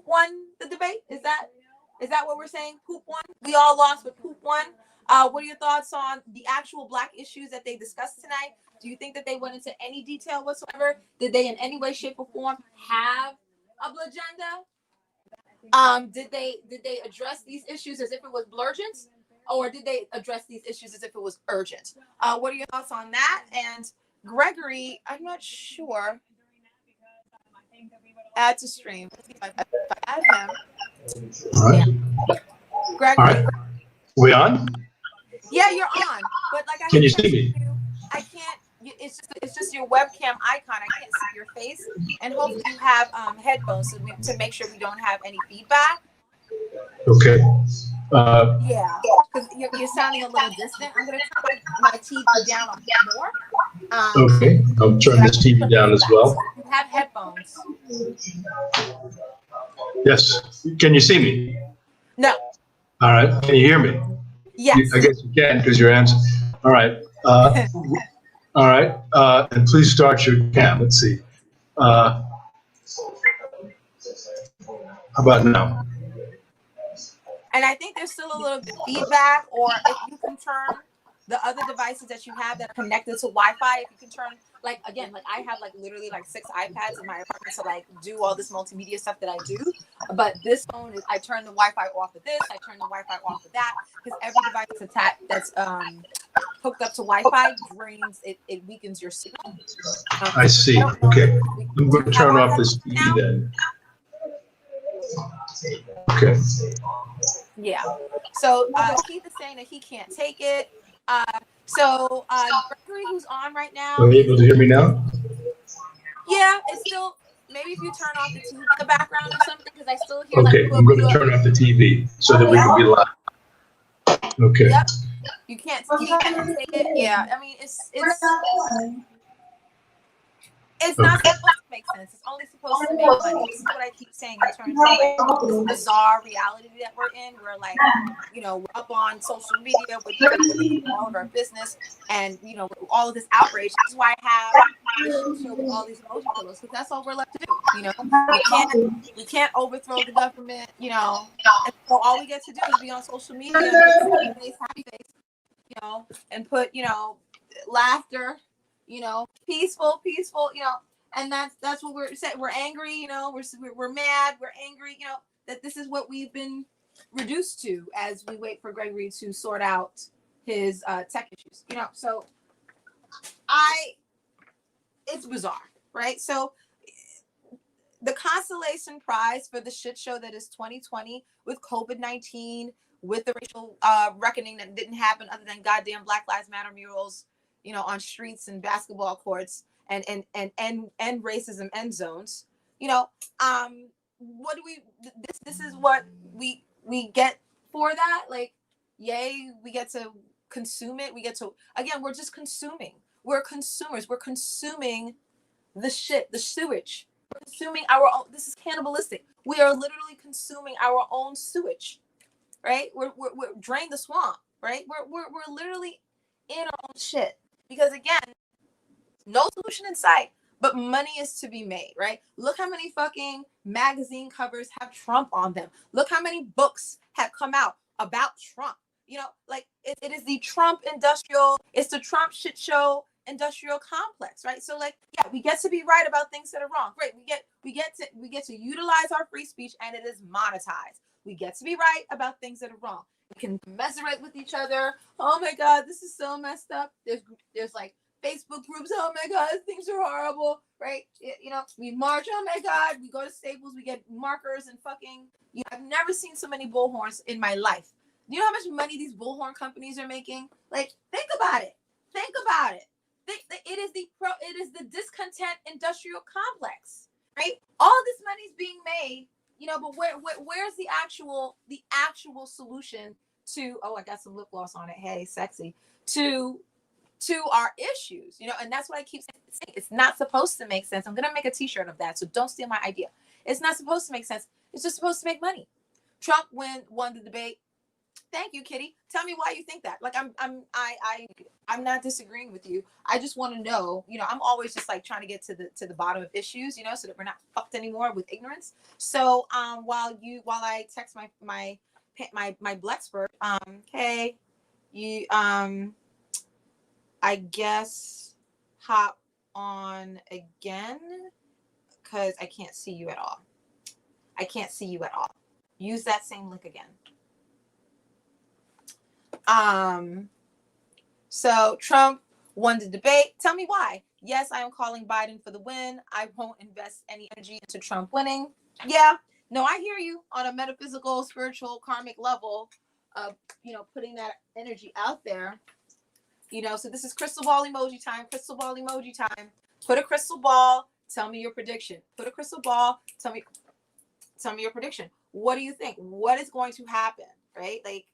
won the debate. Is that what we're saying? Poop won? We all lost, but poop won. What are your thoughts on the actual Black issues that they discussed tonight? Do you think that they went into any detail whatsoever? Did they in any way, shape, or form have a agenda? Did they address these issues as if it was BLURGENT, or did they address these issues as if it was urgent? What are your thoughts on that? And Gregory, I'm not sure. Add to stream. Let's see if I add him. All right. Yeah. Gregory. All right. We on? Yeah, you're on. But like, Can you see me? I can't. It's just your webcam icon. I can't see your face. And hopefully you have headphones to make sure we don't have any feedback. Okay. Yeah, because you're sounding a little distant. I'm gonna turn my TV down a bit more. Okay, I'll turn this TV down as well. You have headphones. Yes. Can you see me? No. All right. Can you hear me? Yes. I guess you can because you're answering. All right. Uh, all right. And please start your cam. Let's see. How about now? And I think there's still a little bit of feedback, or if you can turn the other devices that you have that are connected to Wi-Fi, if you can turn, like, again, like I have like literally like 6 iPads in my apartment to like do all this multimedia stuff that I do. But this phone is, I turn the Wi-Fi off of this, I turn the Wi-Fi off of that, because every device that's attached, that's hooked up to Wi-Fi drains it, it weakens your signal. I see. I don't know Okay. if we I'm going to turn off this TV now. then. Okay. Yeah. So Keith is saying that he can't take it. So Gregory, who's on right now, Are you able to hear me now? yeah, it's still, maybe if you turn off the TV in the background or something, because I still hear Okay, like I'm going to turn off the TV so that we can be live. Okay. Yep. You can't take it. Yeah. I mean, it's not supposed to make sense. It's only supposed to make money. This is what I keep saying in terms of like this bizarre reality that we're in. We're like, you know, we're up on social media with all of our business, and you know, all of this outrage. This is why I have this show with all these emoji pillows, because that's all we're left to do. You know, we can't overthrow the government. You know, and so all we get to do is be on social media and put happy face, you know, and put, you know, laughter, you know, peaceful, you know, and that's what we're saying. We're angry, you know, we're mad, we're angry, you know, that this is what we've been reduced to as we wait for Gregory to sort out his tech issues, you know. So it's bizarre, right? So the consolation prize for the shit show that is 2020 with COVID-19, with the racial reckoning that didn't happen other than goddamn Black Lives Matter murals, you know, on streets and basketball courts, and racism end zones. You know, what do we? This is what we get for that. Like, yay, we get to consume it. We get to, again, we're just consuming. We're consumers. We're consuming the shit, the sewage. We're consuming our own. This is cannibalistic. We are literally consuming our own sewage, right? We're drain the swamp, right? We're literally in our own shit, because again, no solution in sight, but money is to be made, right? Look how many fucking magazine covers have Trump on them. Look how many books have come out about Trump. You know, like it is the Trump it's the Trump shit show industrial complex, right? So like, yeah, we get to be right about things that are wrong. Great. We get to utilize our free speech, and it is monetized. We get to be right about things that are wrong. We can commiserate with each other. Oh my God, this is so messed up. There's like Facebook groups. Oh my God, things are horrible, right? You know, we march. Oh my God, we go to Staples. We get markers and fucking. You know, I've never seen so many bullhorns in my life. Do you know how much money these bullhorn companies are making? Like, think about it. Think about it. It is the discontent industrial complex, right? All this money is being made, you know, but where's the actual solution to? Oh, I got some lip gloss on it. Hey, sexy. To our issues, you know, and that's what I keep saying. It's not supposed to make sense. I'm gonna make a T-shirt of that, so don't steal my idea. It's not supposed to make sense. It's just supposed to make money. Trump won the debate. Thank you, Kitty. Tell me why you think that. Like, I'm not disagreeing with you. I just want to know, you know, I'm always just like trying to get to the bottom of issues, you know, so that we're not fucked anymore with ignorance. So while I text my Blexpert, hey, you I guess hop on again, because I can't see you at all. I can't see you at all. Use that same link again. So Trump won the debate. Tell me why. Yes, I am calling Biden for the win. I won't invest any energy into Trump winning. Yeah, no, I hear you on a metaphysical, spiritual, karmic level of, you know, putting that energy out there. You know, so this is crystal ball emoji time. Crystal ball emoji time. Put a crystal ball. Tell me your prediction. Put a crystal ball. Tell me your prediction. What do you think? What is going to happen? Right? Like,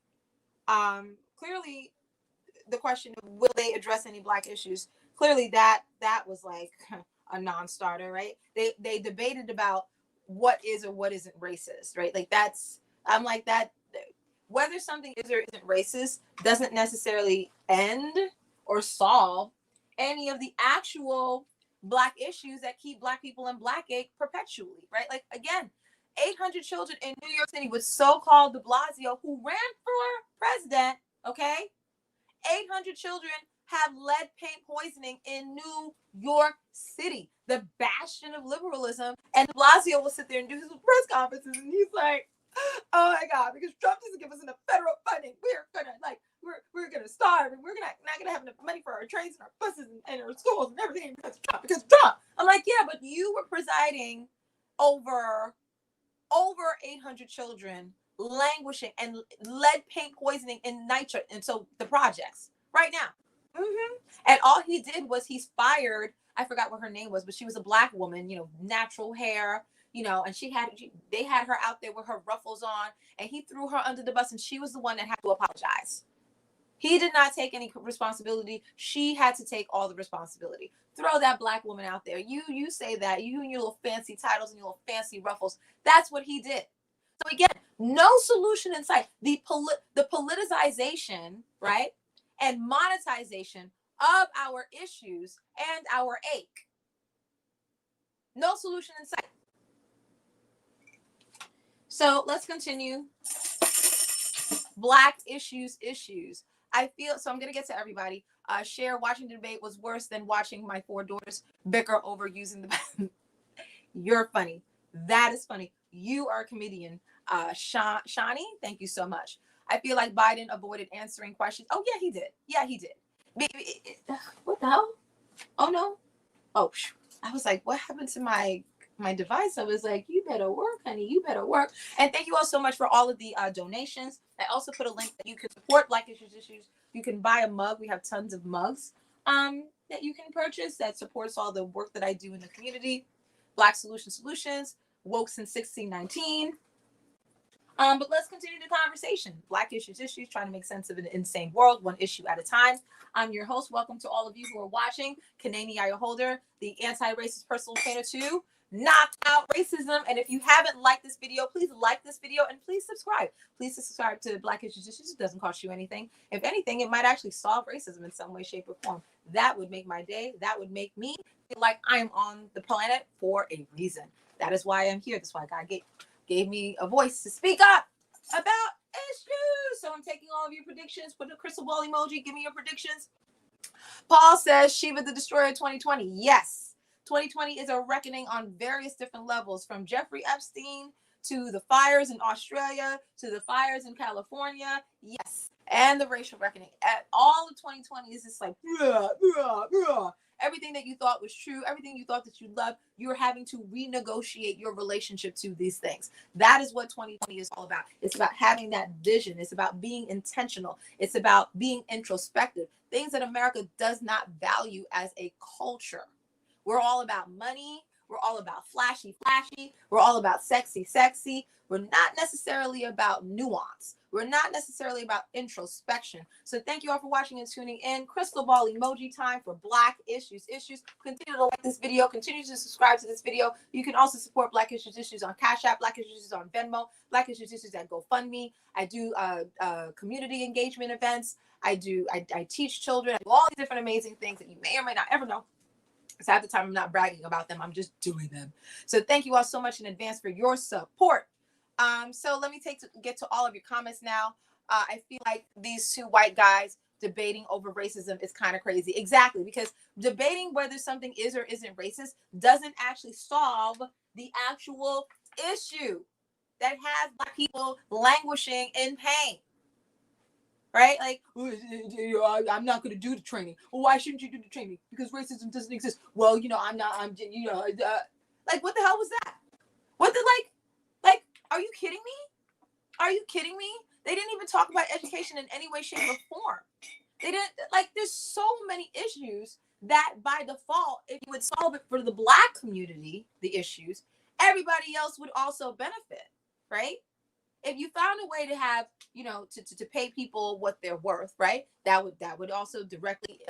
clearly, the question of will they address any Black issues? Clearly, that was like a non-starter, right? They debated about what is or what isn't racist, right? Like I'm like that. Whether something is or isn't racist doesn't necessarily end or solve any of the actual Black issues that keep Black people in Blackgate perpetually, right? Like, again, 800 children in New York City with so-called de Blasio, who ran for president, okay? 800 children have lead paint poisoning in New York City, the bastion of liberalism. And de Blasio will sit there and do his press conferences, and he's like, oh my God, because Trump doesn't give us enough federal funding, we're gonna starve, and we're not gonna have enough money for our trains and our buses and our schools and everything because of Trump. I'm like, yeah, but you were presiding over 800 children languishing and lead paint poisoning in nitrate, and so the projects right now. And all he did was he's fired. I forgot what her name was, but she was a Black woman, natural hair, and they had her out there with her ruffles on, and he threw her under the bus, and she was the one that had to apologize. He did not take any responsibility. She had to take all the responsibility. Throw that Black woman out there. You say that, you and your little fancy titles and your little fancy ruffles. That's what he did. So again, no solution in sight. The politicization, right, and monetization of our issues and our ache. No solution in sight. So let's continue. Black issues. I'm going to get to everybody. Share watching the debate was worse than watching my 4 daughters bicker over using the bathroom. You're funny. That is funny. You are a comedian. Shani, thank you so much. I feel like Biden avoided answering questions. Oh, yeah, he did. What the hell? Oh, no. Oh, I was like, what happened to my device? I was like, you better work, honey. You better work. And thank you all so much for all of the donations. I also put a link that you can support Black Issues. You can buy a mug. We have tons of mugs that you can purchase that supports all the work that I do in the community. Black Solutions, woke since 1619. But let's continue the conversation. Black issues, trying to make sense of an insane world, one issue at a time. I'm your host. Welcome to all of you who are watching. Kanani Ayaholder, the anti-racist personal trainer to knock out racism. And if you haven't liked this video, please like this video and please subscribe. Please subscribe to Black Issues. It doesn't cost you anything. If anything, it might actually solve racism in some way, shape, or form. That would make my day. That would make me feel like I am on the planet for a reason. That is why I'm here. That's why God gave me a voice to speak up about issues. So I'm taking all of your predictions. Put a crystal ball emoji. Give me your predictions. Paul says Shiva the Destroyer 2020. Yes. 2020 is a reckoning on various different levels, from Jeffrey Epstein to the fires in Australia to the fires in California. Yes. And the racial reckoning. All of 2020 is just like, everything that you thought was true, everything you thought that you loved, you're having to renegotiate your relationship to these things. That is what 2020 is all about. It's about having that vision. It's about being intentional. It's about being introspective. Things that America does not value as a culture. We're all about money. We're all about flashy. We're all about sexy. We're not necessarily about nuance. We're not necessarily about introspection. So thank you all for watching and tuning in. Crystal ball emoji time for Black Issues. Continue to like this video. Continue to subscribe to this video. You can also support Black Issues on Cash App, Black Issues on Venmo, Black Issues at GoFundMe. I do community engagement events. I teach children. I do all these different amazing things that you may or may not ever know. Because half the time I'm not bragging about them. I'm just doing them. So thank you all so much in advance for your support. So let me get to all of your comments now. I feel like these 2 white guys debating over racism is kind of crazy. Exactly, because debating whether something is or isn't racist doesn't actually solve the actual issue that has Black people languishing in pain. Right? Like, I'm not going to do the training. Well, why shouldn't you do the training? Because racism doesn't exist. Well, like, what the hell was that? Are you kidding me? They didn't even talk about education in any way, shape, or form. They didn't, there's so many issues that by default, if you would solve it for the Black community, the issues, everybody else would also benefit, right? If you found a way to have, to pay people what they're worth, right? That would also directly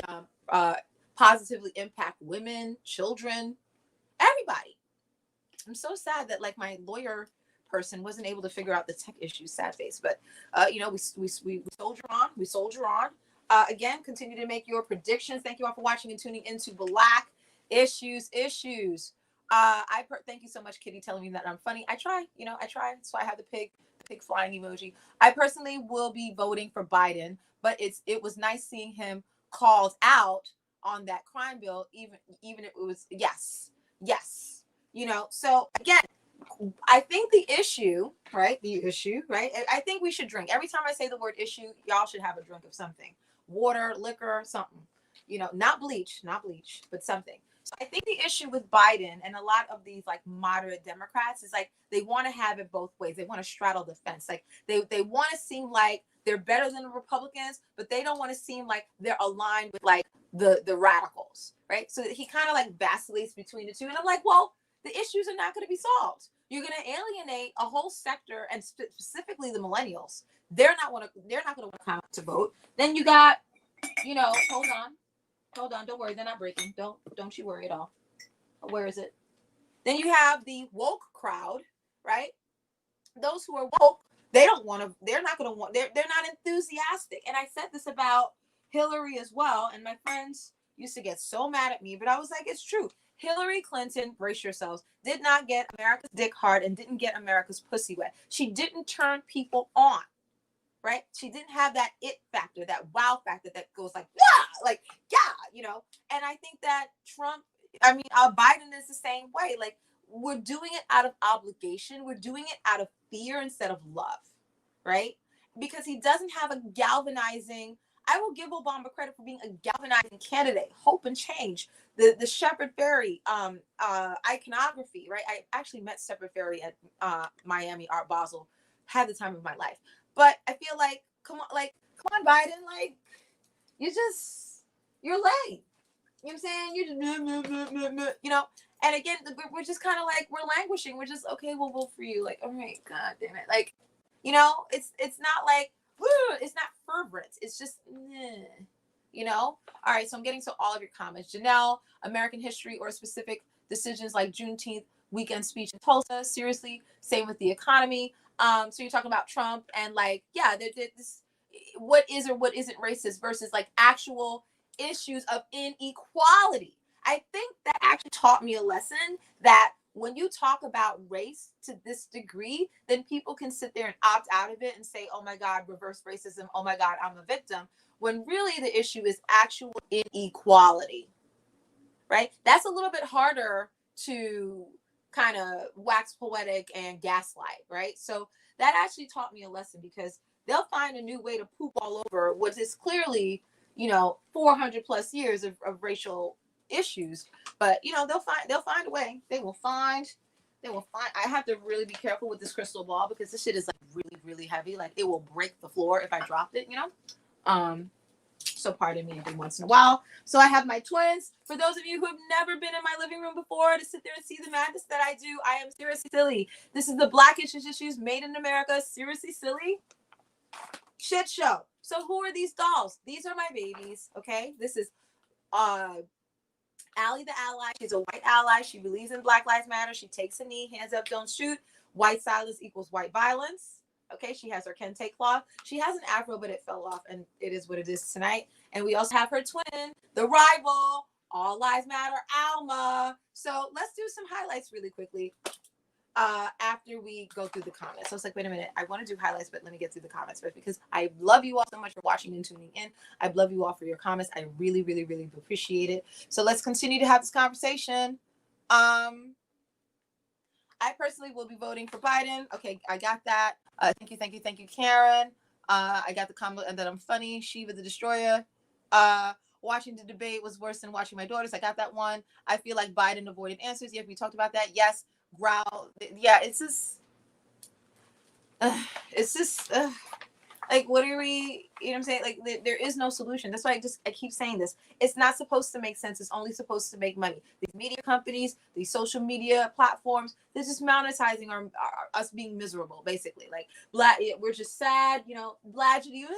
positively impact women, children, everybody. I'm so sad that my lawyer person wasn't able to figure out the tech issues. Sad face, but we soldier on. Again, continue to make your predictions. Thank you all for watching and tuning into Black Issues. Thank you so much, Kitty, telling me that I'm funny. I try, I try. So I have the pig flying emoji. I personally will be voting for Biden, but it was nice seeing him called out on that crime bill, even if it was yes. So again, I think the issue, right? I think we should drink. Every time I say the word issue, y'all should have a drink of something. Water, liquor, something. Not bleach, but something. So I think the issue with Biden and a lot of these like moderate Democrats is like they want to have it both ways. They want to straddle the fence. Like they want to seem like they're better than the Republicans, but they don't want to seem like they're aligned with like the radicals, right? So he kind of like vacillates between the two. And I'm like, well, the issues are not going to be solved. You're going to alienate a whole sector, and specifically the millennials. They're not going to come out to vote. Then you got, hold on, don't worry, they're not breaking. Don't you worry at all. Where is it? Then you have the woke crowd, right? Those who are woke, they're not enthusiastic. And I said this about Hillary as well, and my friends used to get so mad at me, but I was like, it's true. Hillary Clinton, brace yourselves, did not get America's dick hard and didn't get America's pussy wet. She didn't turn people on, right? She didn't have that it factor, that wow factor that goes like, And I think that Biden is the same way. Like, we're doing it out of obligation. We're doing it out of fear instead of love, right? Because he doesn't have a galvanizing. I will give Obama credit for being a galvanizing candidate, hope and change. The Shepard Fairey iconography, right? I actually met Shepard Fairey at Miami Art Basel, had the time of my life. But I feel like, come on, Biden, like you're late. You know what I'm saying? You're just, And again, we're just kind of like we're languishing. We're just okay. We'll vote for you. Like, all right, God damn it. Like, it's not like. It's not fervent. It's just, All right, so I'm getting to all of your comments. Janelle, American history or specific decisions like Juneteenth weekend speech in Tulsa. Seriously, same with the economy. So you're talking about Trump and like, this, what is or what isn't racist versus like actual issues of inequality. I think that actually taught me a lesson that when you talk about race to this degree, then people can sit there and opt out of it and say, oh my God, reverse racism. Oh my God, I'm a victim. When really the issue is actual inequality, right? That's a little bit harder to kind of wax poetic and gaslight, right? So that actually taught me a lesson because they'll find a new way to poop all over what is clearly, 400 plus years of racial issues, but they'll find a way. They will find. I have to really be careful with this crystal ball because this shit is like really, really heavy. Like it will break the floor if I dropped it, So pardon me every once in a while. So I have my twins. For those of you who have never been in my living room before to sit there and see the madness that I do, I am seriously silly. This is the Black Issues made in America. Seriously silly shit show. So who are these dolls? These are my babies. Okay, this is Allie the ally. She's a white ally. She believes in Black Lives Matter. She takes a knee, hands up, don't shoot. White silence equals white violence. Okay, she has her kente cloth. She has an afro, but it fell off, and it is what it is tonight. And we also have her twin, the rival, All Lives Matter, Alma. So let's do some highlights really quickly after we go through the comments. So I was like, wait a minute, I want to do highlights, but let me get through the comments first because I love you all so much for watching and tuning in. I love you all for your comments. I really, really, really appreciate it. So let's continue to have this conversation. I personally will be voting for Biden. Okay, I got that. Thank you, Karen. I got the comment that I'm funny. Shiva the Destroyer. Watching the debate was worse than watching my daughters. I got that one. I feel like Biden avoided answers. Yeah, we talked about that. Yes. Growl. Yeah, it's just like, what are we, you know what I'm saying? Like, there is no solution. That's why I keep saying this. It's not supposed to make sense. It's only supposed to make money. These media companies, these social media platforms, they're just monetizing us being miserable, basically. Like, we're just sad, BLAGEDNA,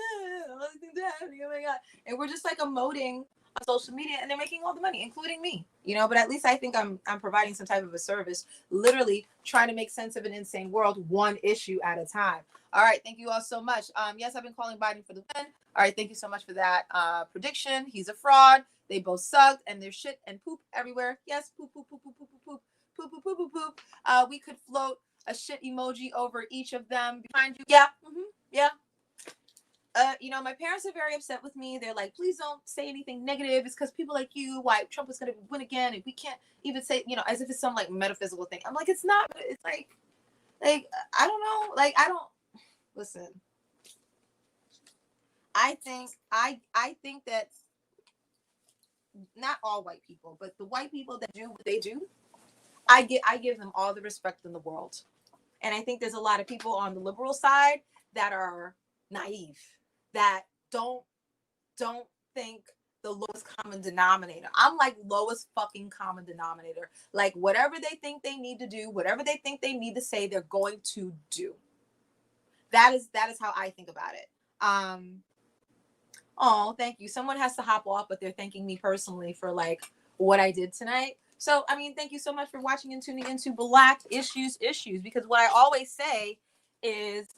oh my God. And we're just like emoting on social media and they're making all the money, including me, you know, but at least I think I'm providing some type of a service, literally trying to make sense of an insane world, one issue at a time. All right. Thank you all so much. Yes, I've been calling Biden for the win. All right. Thank you so much for that prediction. He's a fraud. They both sucked and there's shit and poop everywhere. Yes. Poop, poop, poop, poop, poop, poop, poop, poop, poop, poop, poop. We could float a shit emoji over each of them behind you. Yeah. Yeah. You know, my parents are very upset with me. They're like, please don't say anything negative. It's because people like you, why Trump was going to win again. And we can't even say, you know, as if it's some like metaphysical thing. I'm like, it's not. It's like, I don't know. Like, I don't, listen. I think that not all white people, but the white people that do what they do, I give them all the respect in the world. And I think there's a lot of people on the liberal side that are naive, that don't think the lowest common denominator. I'm like lowest fucking common denominator. Like whatever they think they need to do, whatever they think they need to say, they're going to do. That is how I think about it. Oh, thank you. Someone has to hop off, but they're thanking me personally for like what I did tonight. So, I mean, thank you so much for watching and tuning into Black Issues, because what I always say is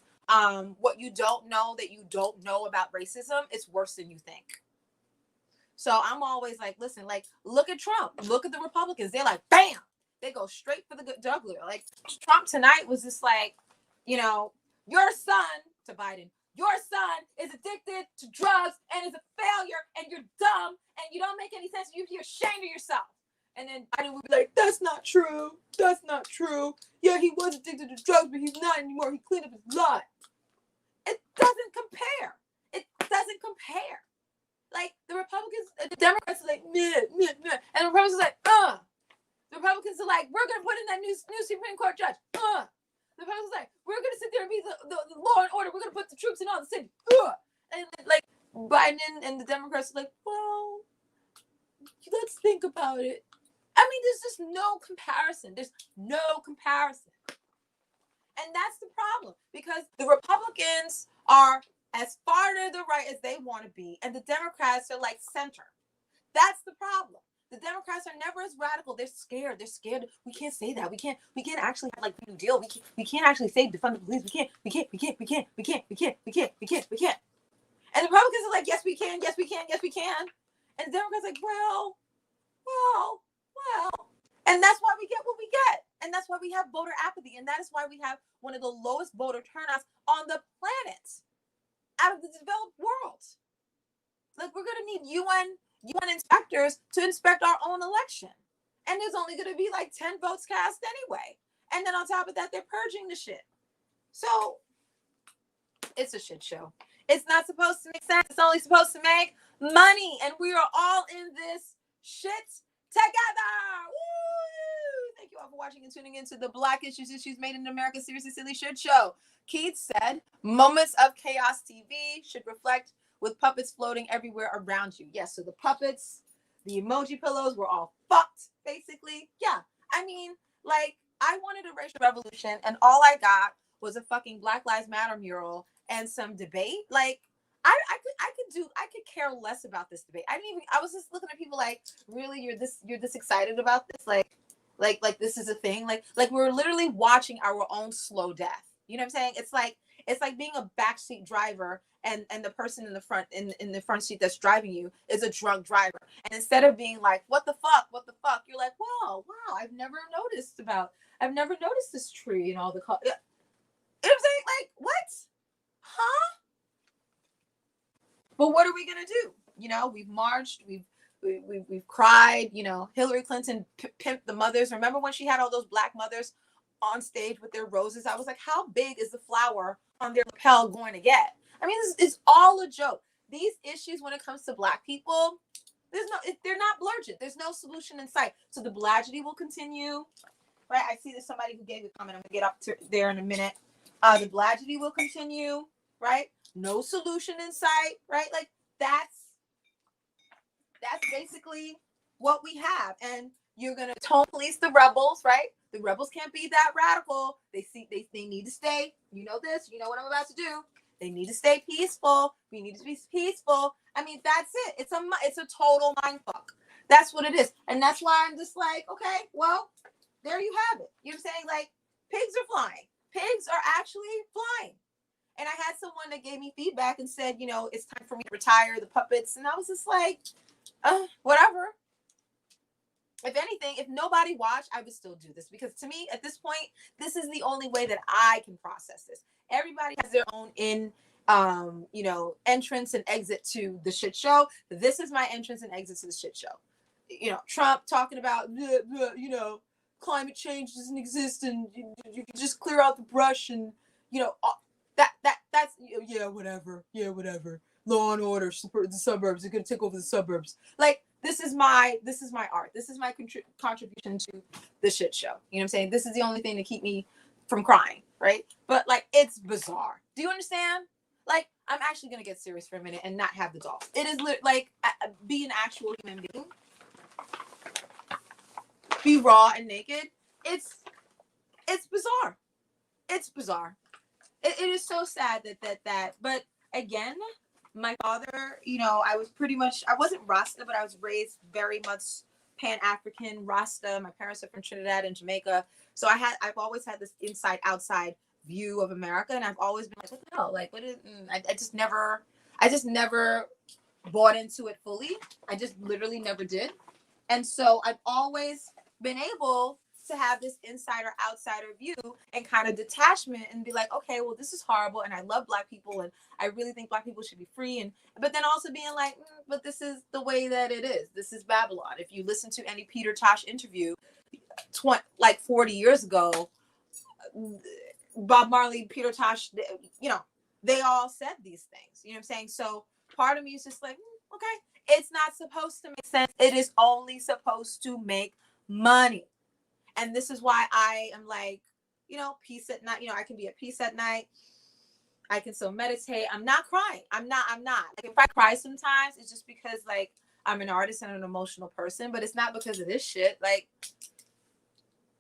what you don't know that you don't know about racism is worse than you think. So I'm always like, listen, like, look at Trump, look at the Republicans. They're like, bam, they go straight for the good jugular. Like Trump tonight was just like, you know, your son to Biden. Your son is addicted to drugs and is a failure and you're dumb and you don't make any sense. You're ashamed of yourself. And then Biden would be like, that's not true. That's not true. Yeah, he was addicted to drugs, but he's not anymore. He cleaned up his life. It doesn't compare. It doesn't compare. Like the Republicans, the Democrats are like, meh, meh, meh. And the Republicans are like, The Republicans are like, we're going to put in that new Supreme Court judge. The Republicans are like, we're going to sit there and be the law and order. We're going to put the troops in all the city. And like Biden and the Democrats are like, well, let's think about it. I mean, there's just no comparison. There's no comparison. And that's the problem because the Republicans are as far to the right as they want to be. And the Democrats are like center. That's the problem. The Democrats are never as radical. They're scared. They're scared. We can't say that. We can't actually have like New Deal. We can't actually say defund the police. We can't. And the Republicans are like, yes, we can. Yes, we can. Yes, we can. And the Democrats are like, well. And that's why we get what we get. And that's why we have voter apathy. And that is why we have one of the lowest voter turnouts on the planet out of the developed world. Like we're going to need UN inspectors to inspect our own election. And there's only going to be like 10 votes cast anyway. And then on top of that, they're purging the shit. So it's a shit show. It's not supposed to make sense. It's only supposed to make money. And we are all in this shit together. Woo! Thank you all for watching and tuning into the Black Issues Made in America Seriously Silly Shit Show. Keith said, moments of chaos TV should reflect with puppets floating everywhere around you. Yes, so the puppets, the emoji pillows were all fucked, basically. Yeah, I mean, like, I wanted a racial revolution, and all I got was a fucking Black Lives Matter mural and some debate. Like, I could care less about this debate. I was just looking at people like, really, you're this excited about this? Like this is a thing? Like we're literally watching our own slow death. You know what I'm saying? It's like being a backseat driver and the person in the front front seat that's driving you is a drunk driver. And instead of being like, what the fuck, you're like, wow, I've never noticed this tree and all the you know what I'm saying? Like, what? Huh? But what are we gonna do? You know, we've marched, we've cried. You know, Hillary Clinton pimped the mothers. Remember when she had all those black mothers on stage with their roses? I was like, how big is the flower on their lapel going to get? I mean, it's all a joke. These issues when it comes to black people, they're not blurgent. There's no solution in sight. So the blagedy will continue. Right? I see there's somebody who gave a comment. I'm gonna get up to there in a minute. The blagedy will continue. Right? No solution in sight. Right? Like that's basically what we have. And you're gonna tone police the rebels, right? The rebels can't be that radical. They need to stay. You know this. You know what I'm about to do. They need to stay peaceful. We need to be peaceful. I mean, that's it. It's a total mind fuck. That's what it is. And that's why I'm just like, okay, well, there you have it. You know what I'm saying? Like, pigs are flying. Pigs are actually flying. And I had someone that gave me feedback and said, you know, it's time for me to retire the puppets. And I was just like, whatever. If anything, if nobody watched, I would still do this, because to me, at this point, this is the only way that I can process this. Everybody has their own you know, entrance and exit to the shit show. This is my entrance and exit to the shit show. You know, Trump talking about, you know, climate change doesn't exist and you can just clear out the brush and, you know, that's yeah, whatever. Law and order, the suburbs are gonna take over the suburbs. Like, this is my art. This is my contribution to the shit show. You know what I'm saying? This is the only thing to keep me from crying, right? But like, it's bizarre. Do you understand? Like, I'm actually gonna get serious for a minute and not have the doll. It is like, be an actual human being, be raw and naked. It's bizarre. It's bizarre. It is so sad that. But again, my father, you know, I wasn't Rasta, but I was raised very much Pan-African Rasta. My parents are from Trinidad and Jamaica. So I've always had this inside outside view of America. And I've always been like, what the hell? Like, what is, I just never bought into it fully. I just literally never did. And so I've always been able to have this insider outsider view and kind of detachment and be like, okay, well, this is horrible and I love Black people and I really think Black people should be free, but then also being like, but this is the way that it is. This is Babylon. If you listen to any Peter Tosh interview like 40 years ago, Bob Marley, Peter Tosh, you know, they all said these things. You know what I'm saying? So part of me is just like, okay, it's not supposed to make sense. It is only supposed to make money. And this is why I am like, you know, peace at night. You know, I can be at peace at night. I can still meditate. I'm not crying. I'm not. Like, if I cry sometimes, it's just because, like, I'm an artist and an emotional person, but it's not because of this shit. Like,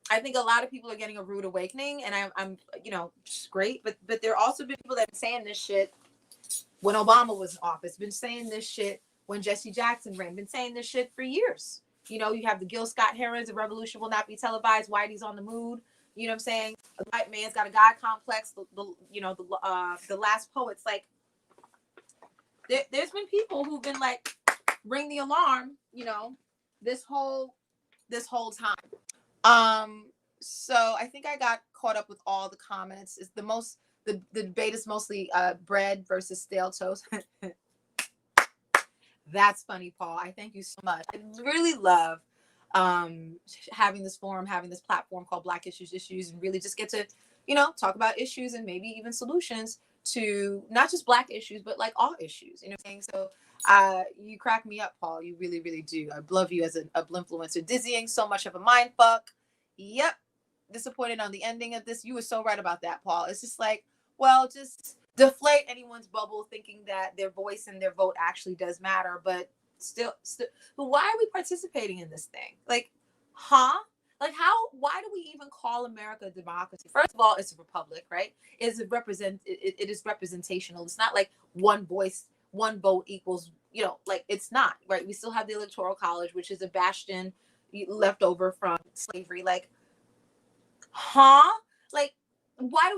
I think a lot of people are getting a rude awakening, and I'm you know, just great. But there also been people that have been saying this shit when Obama was in office, been saying this shit when Jesse Jackson ran, been saying this shit for years. You know, you have the Gil Scott Herons, the revolution will not be televised, Whitey's on the mood. You know what I'm saying? The white man's got a God complex. The last poets. Like, there's been people who've been like, ring the alarm. You know, this whole time. So I think I got caught up with all the comments. It's the debate is mostly bread versus stale toast. That's funny, Paul. I thank you so much. I really love having this forum, having this platform called Black Issues, and really just get to, you know, talk about issues and maybe even solutions to not just Black issues, but like all issues. You know what I'm saying? So you crack me up, Paul. You really, really do. I love you as a influencer. Dizzying, so much of a mind fuck. Yep. Disappointed on the ending of this. You were so right about that, Paul. It's just like, well, just deflate anyone's bubble thinking that their voice and their vote actually does matter, but still, but why are we participating in this thing? Like, like, why do we even call America a democracy? First of all, it's a republic, right? It is representational. It's not like one voice, one vote equals, you know, like, it's not, right? We still have the Electoral College, which is a bastion left over from slavery. Like, like, why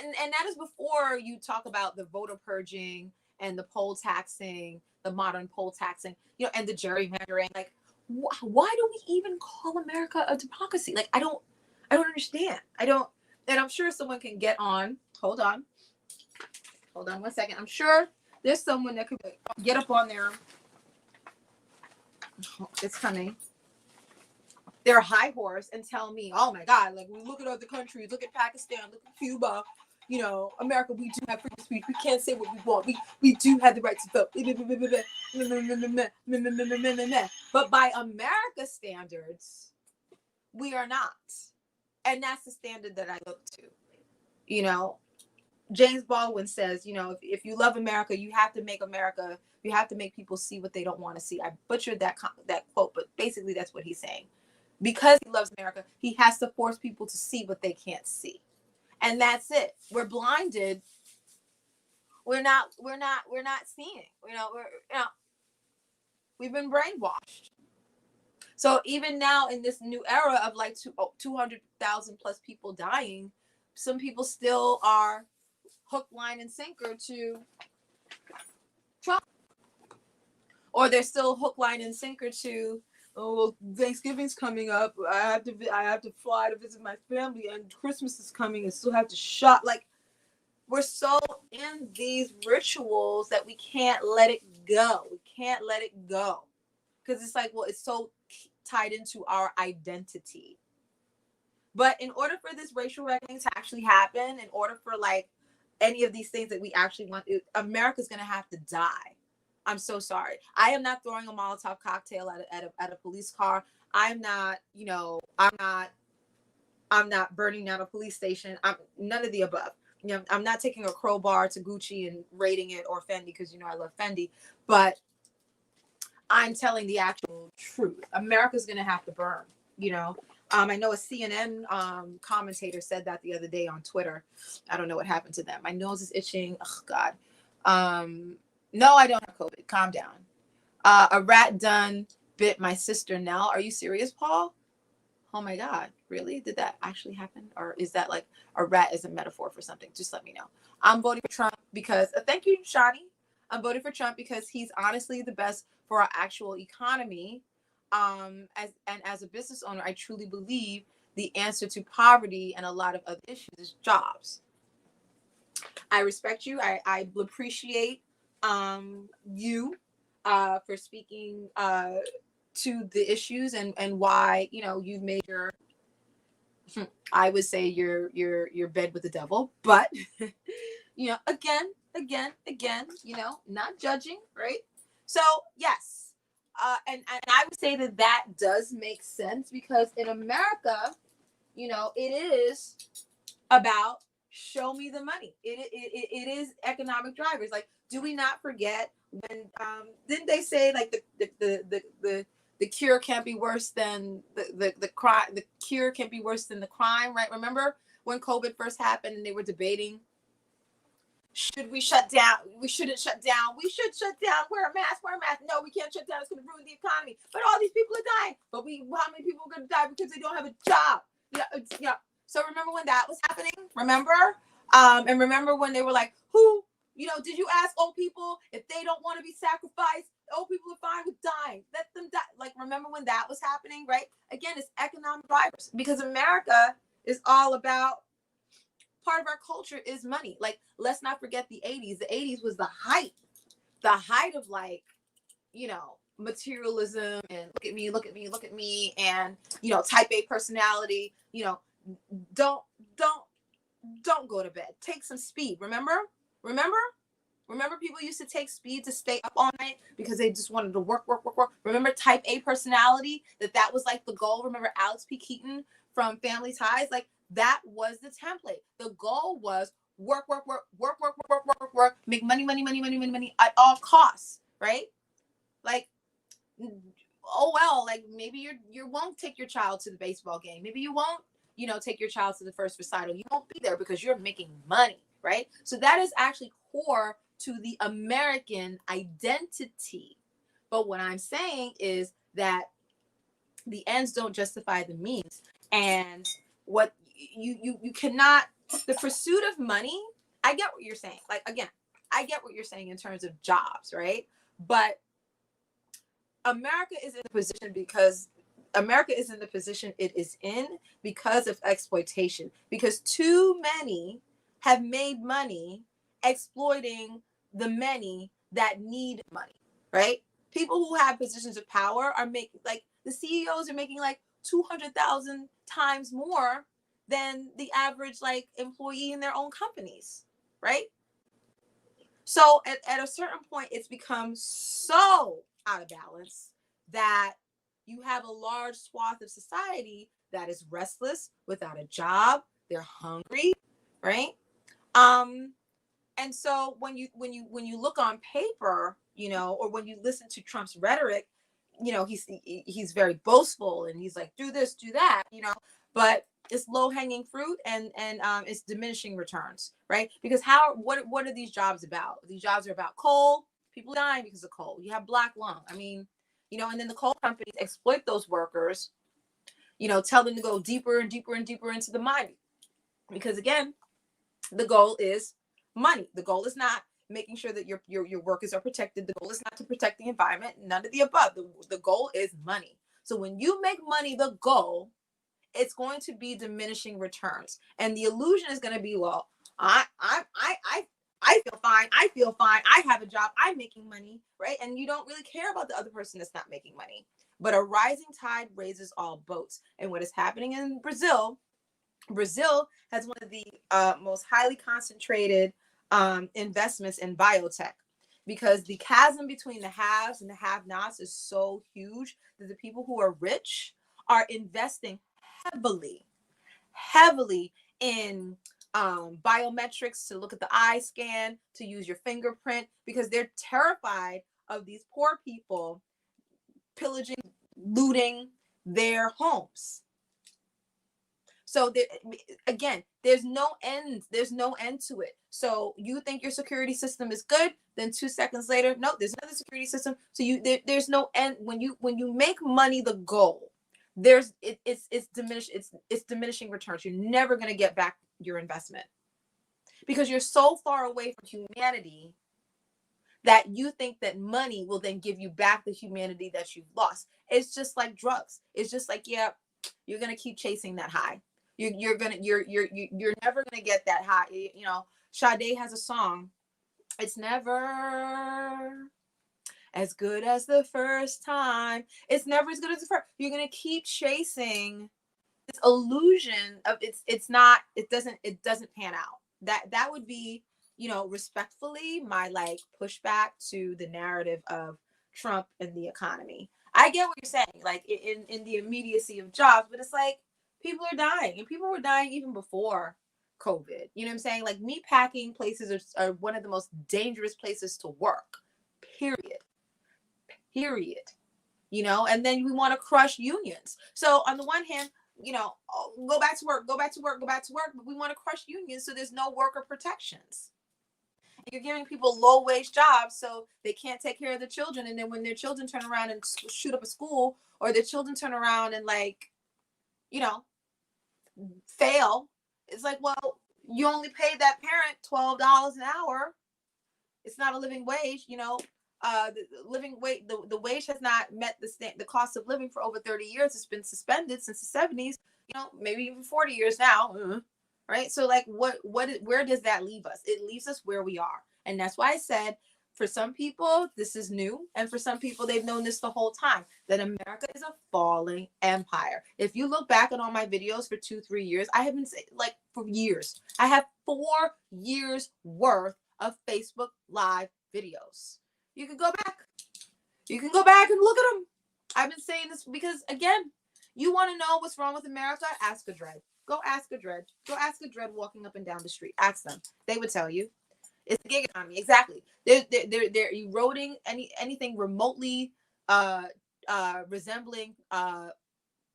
and that is before you talk about the voter purging and the poll taxing, the modern poll taxing, you know, and the gerrymandering. Like, why do we even call America a democracy? Like, I don't understand. And I'm sure someone can get on. Hold on 1 second. I'm sure there's someone that could get up on there. It's coming. Their high horse and tell me, oh my God, like, we look at other countries, look at Pakistan, look at Cuba, you know, America, we do have freedom of speech. We can't say what we want. We do have the right to vote. But by America standards, we are not. And that's the standard that I look to. You know, James Baldwin says, you know, if you love America, you have to make people see what they don't want to see. I butchered that quote, but basically that's what he's saying. Because he loves America, he has to force people to see what they can't see. And that's it. We're blinded we're not seeing. We've been brainwashed. So even now in this new era of like 200,000 plus people dying, some people still are hook, line, and sinker to Trump, or they're still hook, line, and sinker to, oh, well, Thanksgiving's coming up. I have to fly to visit my family, and Christmas is coming, and still have to shop. Like, we're so in these rituals that we can't let it go. We can't let it go because it's like, well, it's so tied into our identity. But in order for this racial reckoning to actually happen, in order for like any of these things that we actually want, America's gonna have to die. I'm so sorry. I am not throwing a Molotov cocktail at a police car. I'm not burning down a police station. I'm none of the above. I'm not taking a crowbar to Gucci and raiding it, or Fendi, because I love Fendi. But I'm telling the actual truth. America's gonna have to burn. I know a CNN commentator said that the other day on Twitter. I don't know what happened to them. My nose is itching. Oh God. No, I don't have COVID. Calm down. A rat done bit my sister Nell. Are you serious, Paul? Oh my God. Really? Did that actually happen? Or is that like a rat is a metaphor for something? Just let me know. I'm voting for Trump because, thank you, Shani. I'm voting for Trump because he's honestly the best for our actual economy. As a business owner, I truly believe the answer to poverty and a lot of other issues is jobs. I respect you. I appreciate you for speaking to the issues and why you've made your I would say your bed with the devil, but again, not judging, right? So yes, and I would say that does make sense because in America, it is about show me the money. It is economic drivers. Like, do we not forget when didn't they say like the cure can't be worse than the crime? The cure can't be worse than the crime, right? Remember when COVID first happened and they were debating, should we shut down? We shouldn't shut down. We should shut down. Wear a mask. No, we can't shut down. It's going to ruin the economy. But all these people are dying. But how many people are going to die because they don't have a job? Yeah. So remember when that was happening? Remember? And remember when they were like, who? Did you ask old people if they don't want to be sacrificed? Old people are fine with dying. Let them die. Like, remember when that was happening, right? Again, it's economic drivers because America is all about, part of our culture is money. Like, let's not forget the 80s. The 80s was the height of like, materialism and look at me, and type A personality. Don't go to bed. Take some speed. Remember people used to take speed to stay up all night because they just wanted to work. Remember type A personality, that was like the goal. Remember Alex P. Keaton from Family Ties? Like, that was the template. The goal was work, make money at all costs, right? Like, oh well, like maybe you won't take your child to the baseball game. Maybe you won't, take your child to the first recital. You won't be there because you're making money, right? So that is actually core to the American identity. But what I'm saying is that the ends don't justify the means, and what you cannot, the pursuit of money. I get what you're saying. Like, again, I get what you're saying in terms of jobs, right? But America is in a position because America is in the position it is in because of exploitation, because too many have made money exploiting the many that need money, right? People who have positions of power are making, like, the CEOs are making like 200,000 times more than the average like employee in their own companies, right? So at a certain point, it's become so out of balance that you have a large swath of society that is restless, without a job, they're hungry, right? And so when you look on paper, or when you listen to Trump's rhetoric, he's very boastful and he's like, do this, do that, but it's low-hanging fruit, and it's diminishing returns, right? Because what are these jobs about? These jobs are about coal. People dying because of coal. You have black lung. I mean, and then the coal companies exploit those workers, tell them to go deeper and deeper and deeper into the mine. Because again, the goal is money. The goal is not making sure that your workers are protected. The goal is not to protect the environment. None of the above. The goal is money. So when you make money the goal, it's going to be diminishing returns. And the illusion is going to be, well, I feel fine. I feel fine. I have a job. I'm making money, right? And you don't really care about the other person that's not making money. But a rising tide raises all boats. And what is happening in Brazil has one of the most highly concentrated investments in biotech, because the chasm between the haves and the have-nots is so huge that the people who are rich are investing heavily in biometrics, to look at the eye scan, to use your fingerprint, because they're terrified of these poor people pillaging, looting their homes. So again, there's no end to it. So you think your security system is good, then 2 seconds later, no, there's another security system. So there's no end. When you make money the goal, it's diminishing returns. You're never going to get back your investment, because you're so far away from humanity that you think that money will then give you back the humanity that you've lost. It's just like drugs. It's just like, yeah, you're going to keep chasing that high. You're never gonna get that high. Sade has a song. It's never as good as the first time. It's never as good as the first. You're gonna keep chasing this illusion of it doesn't pan out. That would be, respectfully, my pushback to the narrative of Trump and the economy. I get what you're saying, like in the immediacy of jobs, but it's like, people are dying, and people were dying even before COVID. You know what I'm saying? Like, meatpacking places are one of the most dangerous places to work, period. And then we want to crush unions. So on the one hand, go back to work, but we want to crush unions, so there's no worker protections. You're giving people low-wage jobs so they can't take care of their children, and then when their children turn around and shoot up a school, or their children turn around and fail, it's like, well, you only paid that parent $12 an hour. It's not a living wage. The living wage, the wage has not met the cost of living for over 30 years. It's been suspended since the 70s, maybe even 40 years now, right? So where does that leave us? It leaves us where we are. And that's why I said, for some people, this is new. And for some people, they've known this the whole time, that America is a falling empire. If you look back on all my videos for 2-3 years, I have been saying, for years, I have 4 years worth of Facebook Live videos. You can go back. You can go back and look at them. I've been saying this because, again, you want to know what's wrong with America? Ask a dread. Go ask a dread. Go ask a dread walking up and down the street. Ask them. They would tell you. It's the gig economy. Exactly. They're eroding anything remotely resembling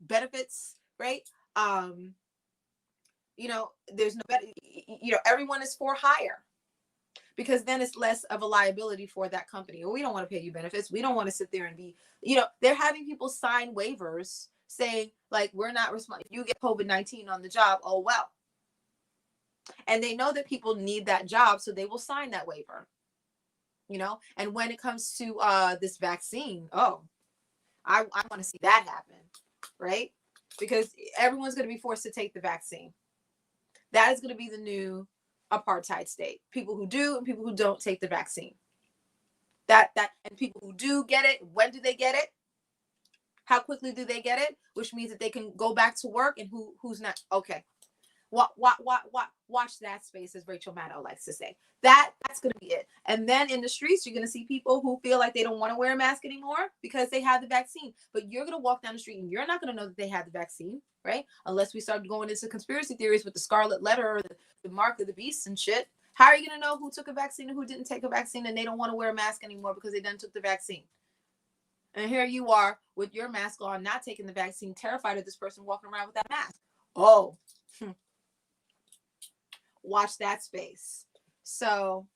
benefits, right? There's no better. Everyone is for hire, because then it's less of a liability for that company. Well, we don't want to pay you benefits. We don't want to sit there and be, they're having people sign waivers saying, we're not responsible. You get COVID-19 on the job. Oh, well. And they know that people need that job, so they will sign that waiver. And when it comes to this vaccine, I want to see that happen, right? Because everyone's going to be forced to take the vaccine. That is going to be the new apartheid state. People who do and people who don't take the vaccine. And people who do get it, when do they get it? How quickly do they get it? Which means that they can go back to work, and who's not. Okay. Watch that space, as Rachel Maddow likes to say. That's going to be it. And then in the streets, you're going to see people who feel like they don't want to wear a mask anymore because they have the vaccine. But you're going to walk down the street and you're not going to know that they had the vaccine, right? Unless we start going into conspiracy theories with the scarlet letter or the mark of the beast and shit. How are you going to know who took a vaccine and who didn't take a vaccine, and they don't want to wear a mask anymore because they done took the vaccine? And here you are with your mask on, not taking the vaccine, terrified of this person walking around with that mask. Oh, watch that space. So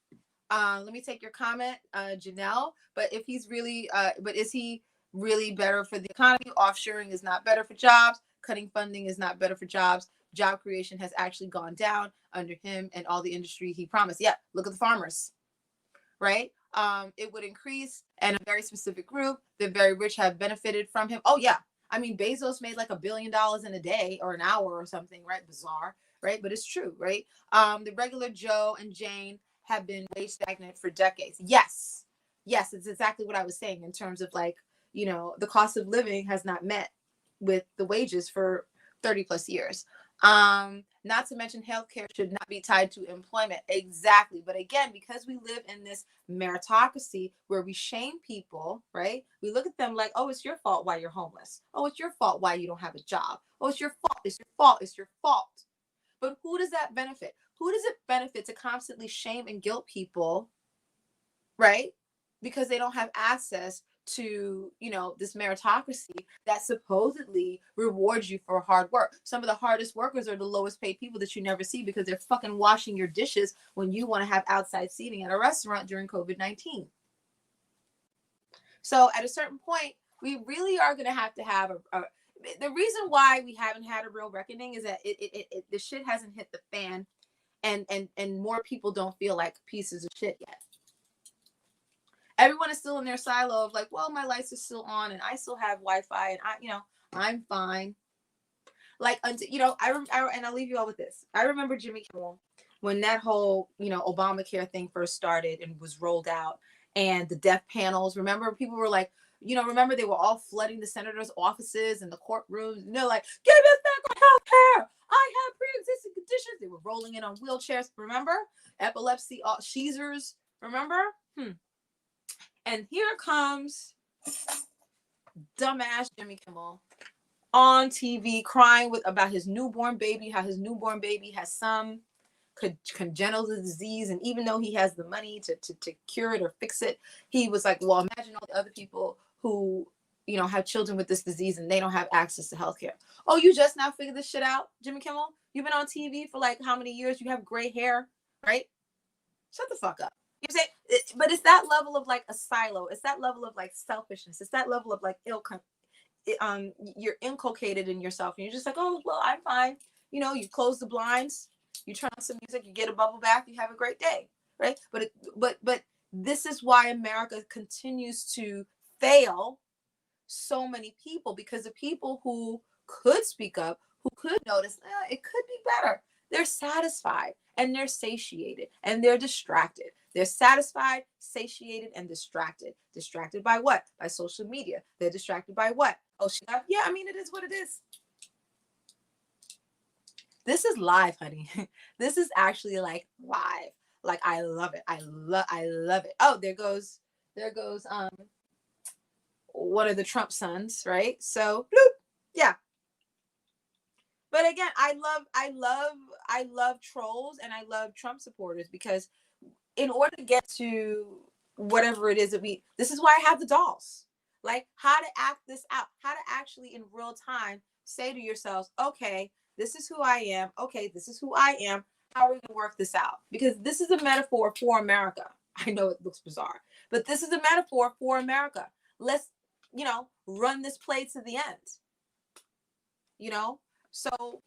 let me take your comment, Janelle. But if he's really, but is he really better for the economy? Offshoring is not better for jobs. Cutting funding is not better for jobs. Job creation has actually gone down under him and all the industry he promised. Yeah, look at the farmers, right? It would increase, and a very specific group, the very rich, have benefited from him. Oh yeah, I mean Bezos made like $1 billion in a day or an hour or something, right? Bizarre, right? But it's true, right? The regular Joe and Jane have been wage stagnant for decades. Yes, yes, it's exactly what I was saying in terms of like, you know, the cost of living has not met with the wages for 30 plus years. Not to mention healthcare should not be tied to employment. Exactly. But again, because we live in this meritocracy where we shame people, right? We look at them like, oh, it's your fault why you're homeless. Oh, it's your fault why you don't have a job. Oh, it's your fault. It's your fault. It's your fault. But who does that benefit? Who does it benefit to constantly shame and guilt people, right? Because they don't have access to, you know, this meritocracy that supposedly rewards you for hard work. Some of the hardest workers are the lowest paid people that you never see because they're fucking washing your dishes when you want to have outside seating at a restaurant during COVID-19. So at a certain point, we really are going to have the reason why we haven't had a real reckoning is that the shit hasn't hit the fan, and more people don't feel like pieces of shit yet. Everyone is still in their silo of like, well, my lights are still on and I still have Wi-Fi and I'm fine. Like, until, and I'll leave you all with this. I remember Jimmy Kimmel when that whole, Obamacare thing first started and was rolled out, and the death panels. Remember, people were like, remember they were all flooding the senators' offices and the courtrooms. And they're like, give us back our health care. I have pre-existing conditions. They were rolling in on wheelchairs. Remember? Epilepsy, seizures. Remember? And here comes dumbass Jimmy Kimmel on TV crying about his newborn baby, how his newborn baby has some congenital disease. And even though he has the money to cure it or fix it, he was like, well, imagine all the other people who, have children with this disease and they don't have access to healthcare. Oh, you just now figured this shit out, Jimmy Kimmel? You've been on TV for like how many years? You have gray hair, right? Shut the fuck up. You know what I'm saying? But it's that level of like a silo. It's that level of like selfishness. It's that level of like you're inculcated in yourself, and you're just like, oh, well, I'm fine. You close the blinds, you turn on some music, you get a bubble bath, you have a great day, right? But this is why America continues to fail so many people, because the people who could speak up, who could notice, it could be better, they're satisfied and they're satiated and they're distracted. They're satisfied, satiated, and distracted. Distracted by what? By social media. They're distracted by what? Oh, yeah, I mean, it is what it is. This is live, honey. This is actually like live. Like, I love it. I love it. Oh, there goes one of the Trump sons, right? So, bloop, yeah. But again, I love trolls and I love Trump supporters, because in order to get to whatever it is this is why I have the dolls. Like, how to act this out, how to actually in real time say to yourselves, okay, this is who I am. Okay, this is who I am. How are we going to work this out? Because this is a metaphor for America. I know it looks bizarre, but this is a metaphor for America. Let's, run this play to the end. So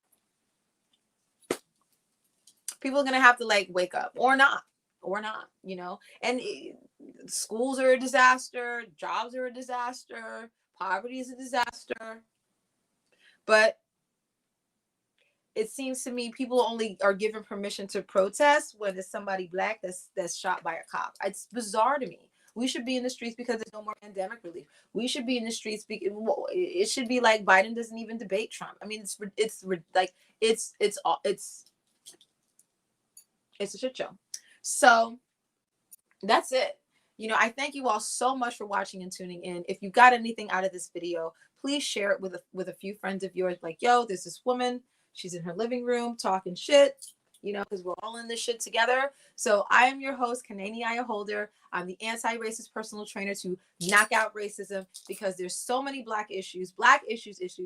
people are going to have to like wake up or not, and schools are a disaster. Jobs are a disaster. Poverty is a disaster. But it seems to me people only are given permission to protest when there's somebody black that's shot by a cop. It's bizarre to me. We should be in the streets because there's no more pandemic relief. We should be in the streets because it should be like Biden doesn't even debate Trump. I mean, it's a shit show. So that's it. I thank you all so much for watching and tuning in. If you got anything out of this video, please share it with a few friends of yours. Like, yo, there's this woman. She's in her living room talking shit. you know, because we're all in this shit together. So I am your host, Kanani Aya Holder. I'm the anti-racist personal trainer to knock out racism, because there's so many Black issues,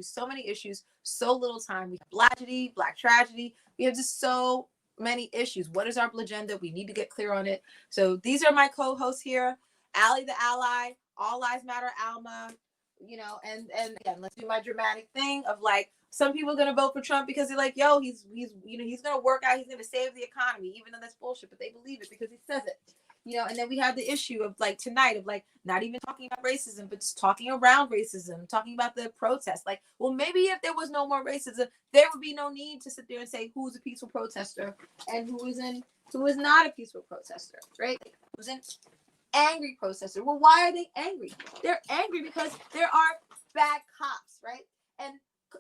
so many issues, so little time. We have blagedy, Black tragedy. We have just so many issues. What is our agenda? We need to get clear on it. So these are my co-hosts here, Allie the Ally, All Lives Matter Alma, you know, and again, let's do my dramatic thing of like, some people are gonna vote for Trump because they're like, yo, he's you know, he's gonna work out, he's gonna save the economy, even though that's bullshit, but they believe it because he says it. You know, and then we have the issue of like tonight of like not even talking about racism, but just talking around racism, talking about the protests. Like, well, maybe if there was no more racism, there would be no need to sit there and say who's a peaceful protester and who is not a peaceful protester, right? Like, who's an angry protester. Well, why are they angry? They're angry because there are bad cops, right? And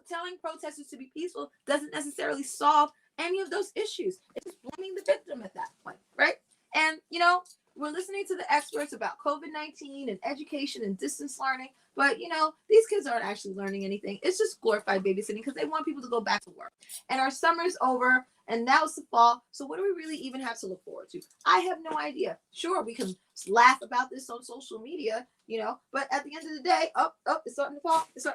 telling protesters to be peaceful doesn't necessarily solve any of those issues. It's just blaming the victim at that point, right? And, you know, we're listening to the experts about COVID-19 and education and distance learning, but, you know, these kids aren't actually learning anything. It's just glorified babysitting because they want people to go back to work. And our summer's over, and now it's the fall, so what do we really even have to look forward to? I have no idea. Sure, we can laugh about this on social media, you know, but at the end of the day, it's starting to fall, we're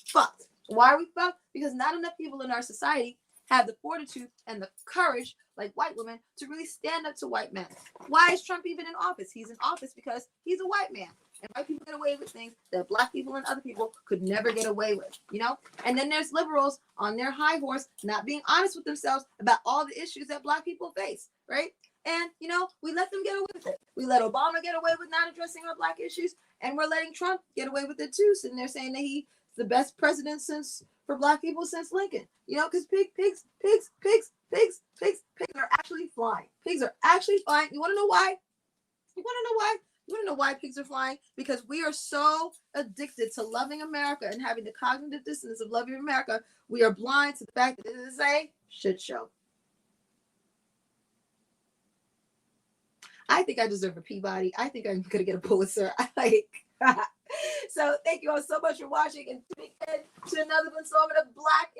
fucked. Why are we fucked? Because not enough people in our society have the fortitude and the courage, like white women, to really stand up to white men. Why is Trump even in office? He's in office because he's a white man. And white people get away with things that Black people and other people could never get away with, you know? And then there's liberals on their high horse, not being honest with themselves about all the issues that Black people face, right? And, you know, we let them get away with it. We let Obama get away with not addressing our Black issues, and we're letting Trump get away with it too, sitting there saying that he's the best president for Black people since Lincoln. You know, because pigs are actually flying. Pigs are actually flying. You want to know why? You want to know why pigs are flying? Because we are so addicted to loving America and having the cognitive dissonance of loving America, we are blind to the fact that it is a shit show. I think I deserve a Peabody. I think I'm going to get a Pulitzer. So thank you all so much for watching and tuning in to another installment of Black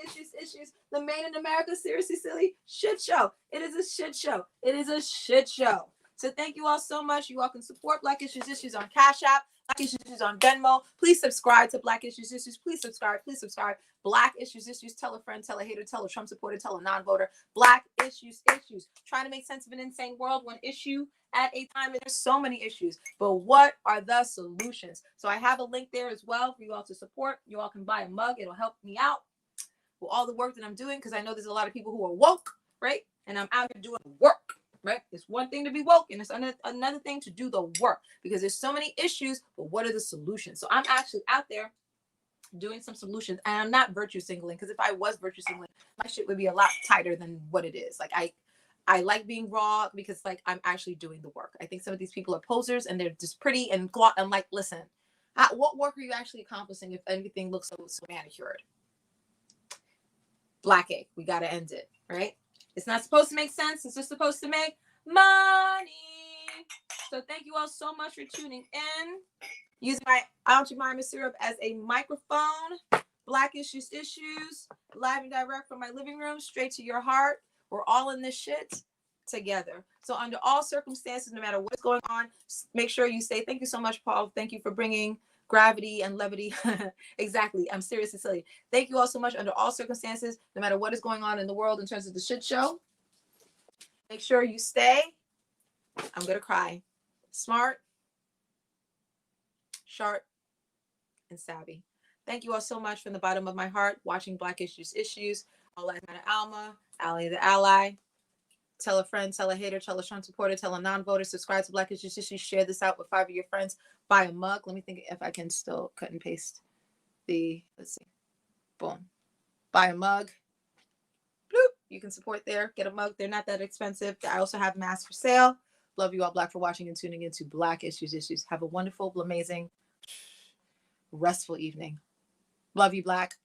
Issues, the Made in America Seriously Silly shit show. It is a shit show. It is a shit show. So thank you all so much. You all can support Black Issues on Cash App, Black Issues on Venmo. Please subscribe to Black Issues. Please subscribe. Black Issues. Tell a friend, tell a hater, tell a Trump supporter, tell a non-voter. Black Issues. Trying to make sense of an insane world, one issue at a time. And there's so many issues, but what are the solutions? So I have a link there as well for you all to support. You all can buy a mug. It'll help me out with all the work that I'm doing, because I know there's a lot of people who are woke, right? And I'm out here doing work. Right? It's one thing to be woke, and it's another thing to do the work, because there's so many issues, but what are the solutions? So I'm actually out there doing some solutions, and I'm not virtue signaling, because if I was virtue signaling, my shit would be a lot tighter than what it is. Like I like being raw, because like I'm actually doing the work. I think some of these people are posers, and they're just pretty and I'm like, listen, what work are you actually accomplishing if everything looks so manicured? Blackache, we got to end it, right? It's not supposed to make sense. It's just supposed to make money. So thank you all so much for tuning in. Using my Aunt Jemima syrup as a microphone. Black Issues, live and direct from my living room, straight to your heart. We're all in this shit together. So under all circumstances, no matter what's going on, make sure you say, thank you so much, Paul. Thank you for bringing gravity and levity. Exactly. I'm seriously silly. Thank you all so much. Under all circumstances, no matter what is going on in the world in terms of the shit show, make sure you stay. I'm going to cry. Smart, sharp, and savvy. Thank you all so much from the bottom of my heart, watching Black Issues. All Lives Matter Alma, Allie the Ally. Tell a friend, tell a hater, tell a Trump supporter, tell a non-voter, subscribe to Black Issues. Share this out with 5 of your friends. Buy a mug. Let me think if I can still cut and paste let's see. Boom. Buy a mug. Bloop. You can support there. Get a mug. They're not that expensive. I also have masks for sale. Love you all, Black, for watching and tuning into Black Issues. Have a wonderful, amazing, restful evening. Love you, Black.